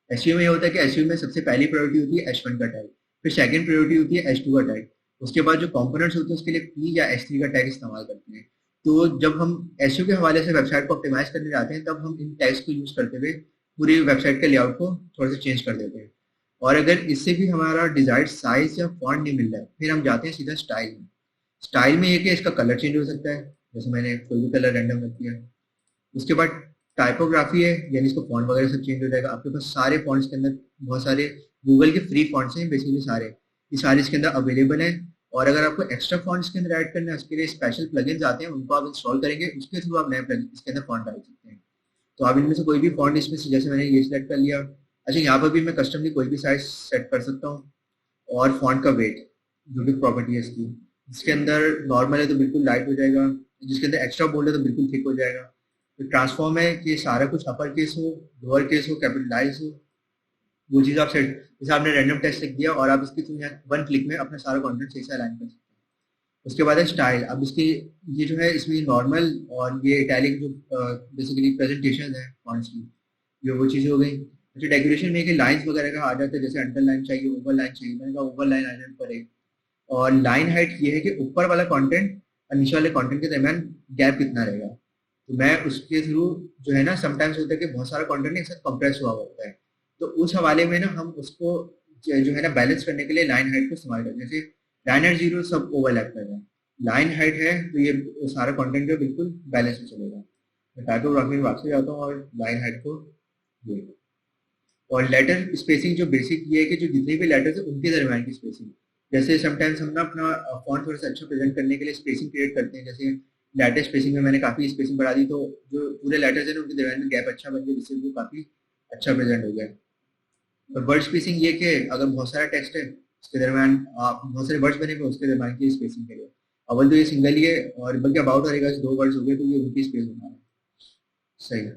SEO में ये होता है कि SEO में सबसे पहली प्रायोरिटी होती है H1 का टैग, फिर सेकंड प्रायोरिटी होती है H2 का टैग, उसके बाद जो कंपोनेंट्स होते हैं उसके लिए P या H3 का टैग इस्तेमाल करते हैं। तो जब हम एसईओ के हवाले से वेबसाइट को ऑप्टिमाइज करने जाते हैं तब हम इन टैग्स को यूज करते हुए पूरी वेबसाइट के लेआउट को थोड़ा सा चेंज कर देते हैं। और अगर इससे भी हमारा डिजायर्ड साइज या फॉन्ट नहीं मिल रहा है फिर हम जाते हैं सीधा स्टाइल में। स्टाइल में ये कि इसका कलर चेंज हो सकता है, जैसे मैंने कोई भी कलर रैंडम रख दिया। उसके बाद टाइपोग्राफी है, यानी इसको फॉन्ट वगैरह सब चेंज हो जाएगा। आपके पास सारे फॉन्ट्स के अंदर बहुत सारे गूगल के फ्री फॉन्ट्स हैं बेसिकली सारे, ये सारे इसके अंदर अवेलेबल हैं। और अगर आपको एक्स्ट्रा फॉन्ट्स के अंदर ऐड करना है उसके लिए स्पेशल प्लगइन्स आते हैं, उनको आप इंस्टॉल करेंगे, उसके थ्रू आप नए प्लगइन इसके अंदर फॉन्ट डाल सकते हैं। तो आप इनमें से कोई भी फॉन्ट इसमें से, जैसे मैंने ये सिलेक्ट कर लिया। अच्छा, यहाँ पर भी मैं कस्टमली कोई भी साइज सेट कर सकता हूँ। और फॉन्ट का वेट जो भी प्रॉपर्टी है इसकी, जिसके अंदर नॉर्मल है तो बिल्कुल लाइट हो जाएगा, जिसके अंदर एक्स्ट्रा बोल्ड है तो बिल्कुल थिक हो जाएगा। तो ट्रांसफॉर्म है कि सारा कुछ अपर केस हो, लोअर केस हो, कैपिटलाइज हो, वो चीज़ आप सेट, जैसे आपने रैंडम टेक्स्ट लिख दिया और आप इसके थ्रू यहाँ वन क्लिक में अपना सारा कंटेंट सही से अलाइन कर सकते हैं। उसके बाद है स्टाइल। अब इसके ये जो है इसमें नॉर्मल और ये इटैलिक जो बेसिकली प्रेजेंटेशन है फॉन्ट्स की, ये वो चीज़ें हो गई। अच्छा, डेकोरेशन में कि लाइंस वगैरह का आ जाता है, जैसे अंडरलाइन चाहिए, ओवर लाइन चाहिए, मैंने कहा ओवर लाइन आ जाए पर एक। और लाइन हाइट ये है कि ऊपर वाला कंटेंट और नीचे वाले कंटेंट के दरमियान गैप कितना रहेगा। तो मैं उसके थ्रू जो है ना, समटाइम्स होता है कि बहुत सारा कंटेंट एक साथ कंप्रेस हुआ होता है, तो उस हवाले में ना हम उसको जो है ना बैलेंस करने के लिए लाइन हाइट को इस्तेमाल करते हैं। जैसे लाइन हाइट 0 सब ओवरलैप कर रहे हैं, लाइन हाइट है तो ये सारा कंटेंट जो बिल्कुल बैलेंस में चलेगा। मैं टाइपोग्राफी में वापस जाता हूँ और लाइन हाइट को ये। और लेटर स्पेसिंग जो बेसिक ये है कि जो जितने भी लेटर्स है उनके दरमियान की स्पेसिंग। जैसे समटाइम्स हम ना अपना फॉन्ट थोड़ा सा अच्छा प्रेजेंट करने के लिए स्पेसिंग क्रिएट करते हैं, जैसे लेटर स्पेसिंग में मैंने काफी स्पेसिंग बढ़ा दी, तो जो पूरे लेटर्स है ना उनके दरमियान में गैप अच्छा बन गया, जिससे वो काफी अच्छा प्रेजेंट हो गया। और वर्ड स्पेसिंग ये कि अगर बहुत सारा टेक्स्ट है उसके दरमियान आप बहुत सारे वर्ड्स बने हुए उसके दरमियान की स्पेसिंग के लिए। अव्वल तो ये सिंगल ही है, और बल्कि अबाउट रहेगा 2 वर्ड्स हो गए तो ये उनकी स्पेस बना है। सही है।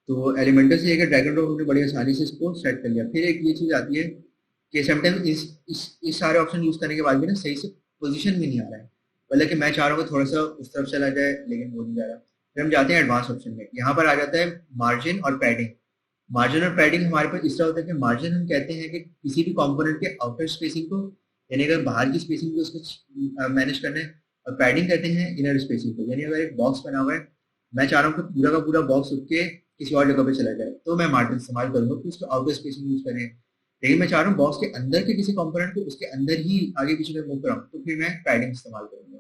तो एलिमेंटर से एक ड्रैग एंड ड्रॉप हमने बड़ी आसानी से इसको सेट कर लिया। फिर एक ये चीज आती है कि समटाइम्स इस सारे ऑप्शन यूज करने के बाद भी ना सही से पोजीशन भी नहीं आ रहा है, मतलब कि मैं चाह रहा हूँ थोड़ा सा उस तरफ चला जाए लेकिन वो नहीं जा रहा। फिर हम जाते हैं एडवांस ऑप्शन में, यहाँ पर आ जाता है मार्जिन और पैडिंग। मार्जिन और पैडिंग हमारे पास इस तरह होता है कि मार्जिन हम कहते हैं कि किसी भी कंपोनेंट के आउटर स्पेसिंग को, यानी अगर बाहर की स्पेसिंग को उसको मैनेज करना है। और पैडिंग कहते हैं इनर स्पेसिंग को, यानी अगर एक बॉक्स बना हुआ है, मैं चाह रहा हूँ कि पूरा का पूरा बॉक्स उठ के किसी और जगह पे चला जाए, तो मैं मार्जिन इस्तेमाल करूंगा कि उसको आउटर स्पेसिंग यूज करें। लेकिन मैं चाह रहा हूँ बॉक्स के अंदर के किसी कंपोनेंट को उसके अंदर ही आगे पीछे में मूव कराऊं, तो फिर मैं पैडिंग इस्तेमाल करूंगा।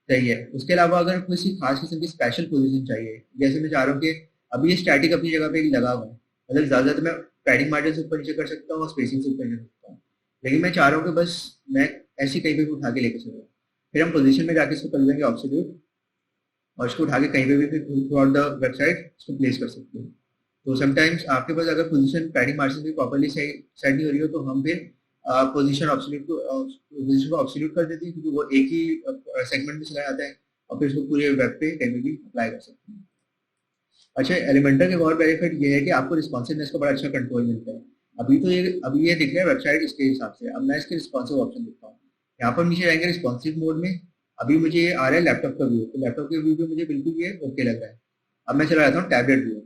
सही है। उसके अलावा अगर किसी खास किस्म की स्पेशल पोजीशन चाहिए, जैसे मैं चाह रहा हूँ कि अभी ये स्टैटिक अपनी जगह पे लगा हुआ है, मतलब ज्यादा तो मैं पैडिंग मार्जिन से ऊपर नीचे कर सकता हूँ और स्पेसिंग से ऊपर नीचे कर सकता हूँ, लेकिन मैं चाह रहा हूँ कि बस मैं ऐसी कहीं पे भी उठा के लेके चलूँ। फिर हम पोजीशन में जाके इसको कर लेंगे ऑब्सोल्यूट, और इसको उठा के कहीं पे भी फिर थ्रू आउट द वेबसाइट इसको प्लेस कर सकते हैं। तो समटाइम्स आपके पास अगर पोजीशन पैडिंग मार्जिन भी प्रॉपर्ली सही सेट नहीं हो रही हो, तो हम फिर पोजीशन को ऑब्सोल्यूट कर देते हैं, क्योंकि वो एक ही सेगमेंट में चला जाता है और फिर उसको पूरे वेब पे कहीं भी अप्लाई कर सकते हैं। अच्छा, एलिमेंटर के और बेनिफिट ये है कि आपको रिस्पॉन्सिवनेस का बड़ा अच्छा कंट्रोल मिलता है। अभी ये दिख रहा है वेबसाइट इसके हिसाब से, अब मैं इसके रिस्पॉन्सिव ऑप्शन देखता हूँ। यहाँ पर नीचे जाएंगे रिस्पॉन्सिव मोड में, अभी मुझे ये आ रहा है लैपटॉप का व्यू, तो लैपटॉप के व्यू पे मुझे बिल्कुल ये ओके लग रहा है। अब मैं चला जाता हूँ टैबलेट व्यू।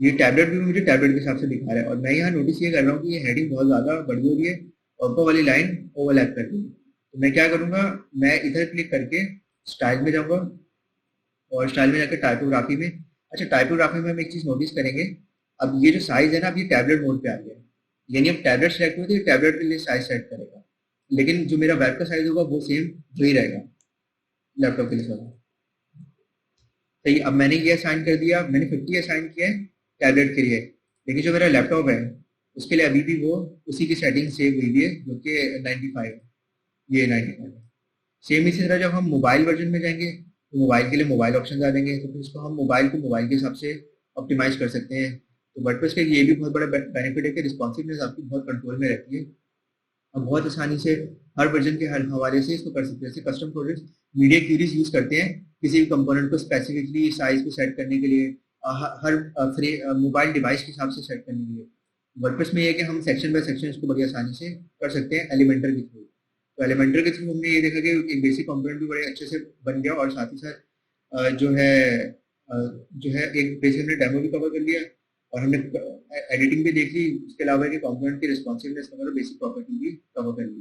ये टैबलेट व्यू मुझे टैबलेट के हिसाब से दिखा रहा है, और मैं यहाँ नोटिस ये कर रहा हूँ कि ये हेडिंग बहुत ज्यादा बड़ी हो रही है और ऊपर वाली लाइन ओवरलैप कर रही है। तो मैं क्या करूंगा, मैं इधर क्लिक करके स्टाइल में जाऊंगा, और स्टाइल में जाकर टाइपोग्राफी में। अच्छा, टाइपोग्राफी में हम एक चीज नोटिस करेंगे, अब ये जो साइज है ना, अब ये टैबलेट मोड पे आ गया है, यानी अब टैबलेट सेलेक्ट हुआ तो ये टैबलेट के लिए साइज सेट करेगा, लेकिन जो मेरा वेब का साइज होगा वो सेम वही रहेगा लैपटॉप के लिए। सही, अब मैंने ये असाइन कर दिया, मैंने 50 असाइन किया है टैबलेट के लिए, लेकिन जो मेरा लैपटॉप है उसके लिए अभी भी वो उसी की सेटिंग सेव हुई है जो कि 95 है, ये 95 है। सेम इसी तरह जब हम मोबाइल वर्जन में जाएंगे तो मोबाइल के लिए मोबाइल ऑप्शन आ जाएंगे, तो फिर उसको हम मोबाइल को मोबाइल के हिसाब से ऑप्टिमाइज कर सकते हैं। तो वर्डप्रेस का ये भी बहुत बड़ा बेनिफिट है कि रिस्पॉन्सिवनेस आपकी बहुत कंट्रोल में रहती है, हम बहुत आसानी से हर वर्जन के हर हवाले से इसको कर सकते हैं। जैसे custom project media queries use करते हैं किसी भी कंपोनेंट को स्पेसिफिकली साइज को सेट करने के लिए, हर मोबाइल डिवाइस के हिसाब से सेट करने के लिए। वर्डप्रेस में ये है कि हम सेक्शन बाय सेक्शन इसको बड़ी आसानी से कर सकते हैं एलिमेंटर के थ्रू। तो एलिमेंटर के थ्रू हमने ये देखा कि एक बेसिक कंपोनेंट भी बड़े अच्छे से बन गया, और साथ ही साथ जो है एक बेसिक हमने डेमो भी कवर कर लिया, और हमने एडिटिंग भी देख ली, उसके अलावा कि कंपोनेंट की रिस्पॉन्सिवनेस वगैरह बेसिक प्रॉपर्टी भी कवर कर ली।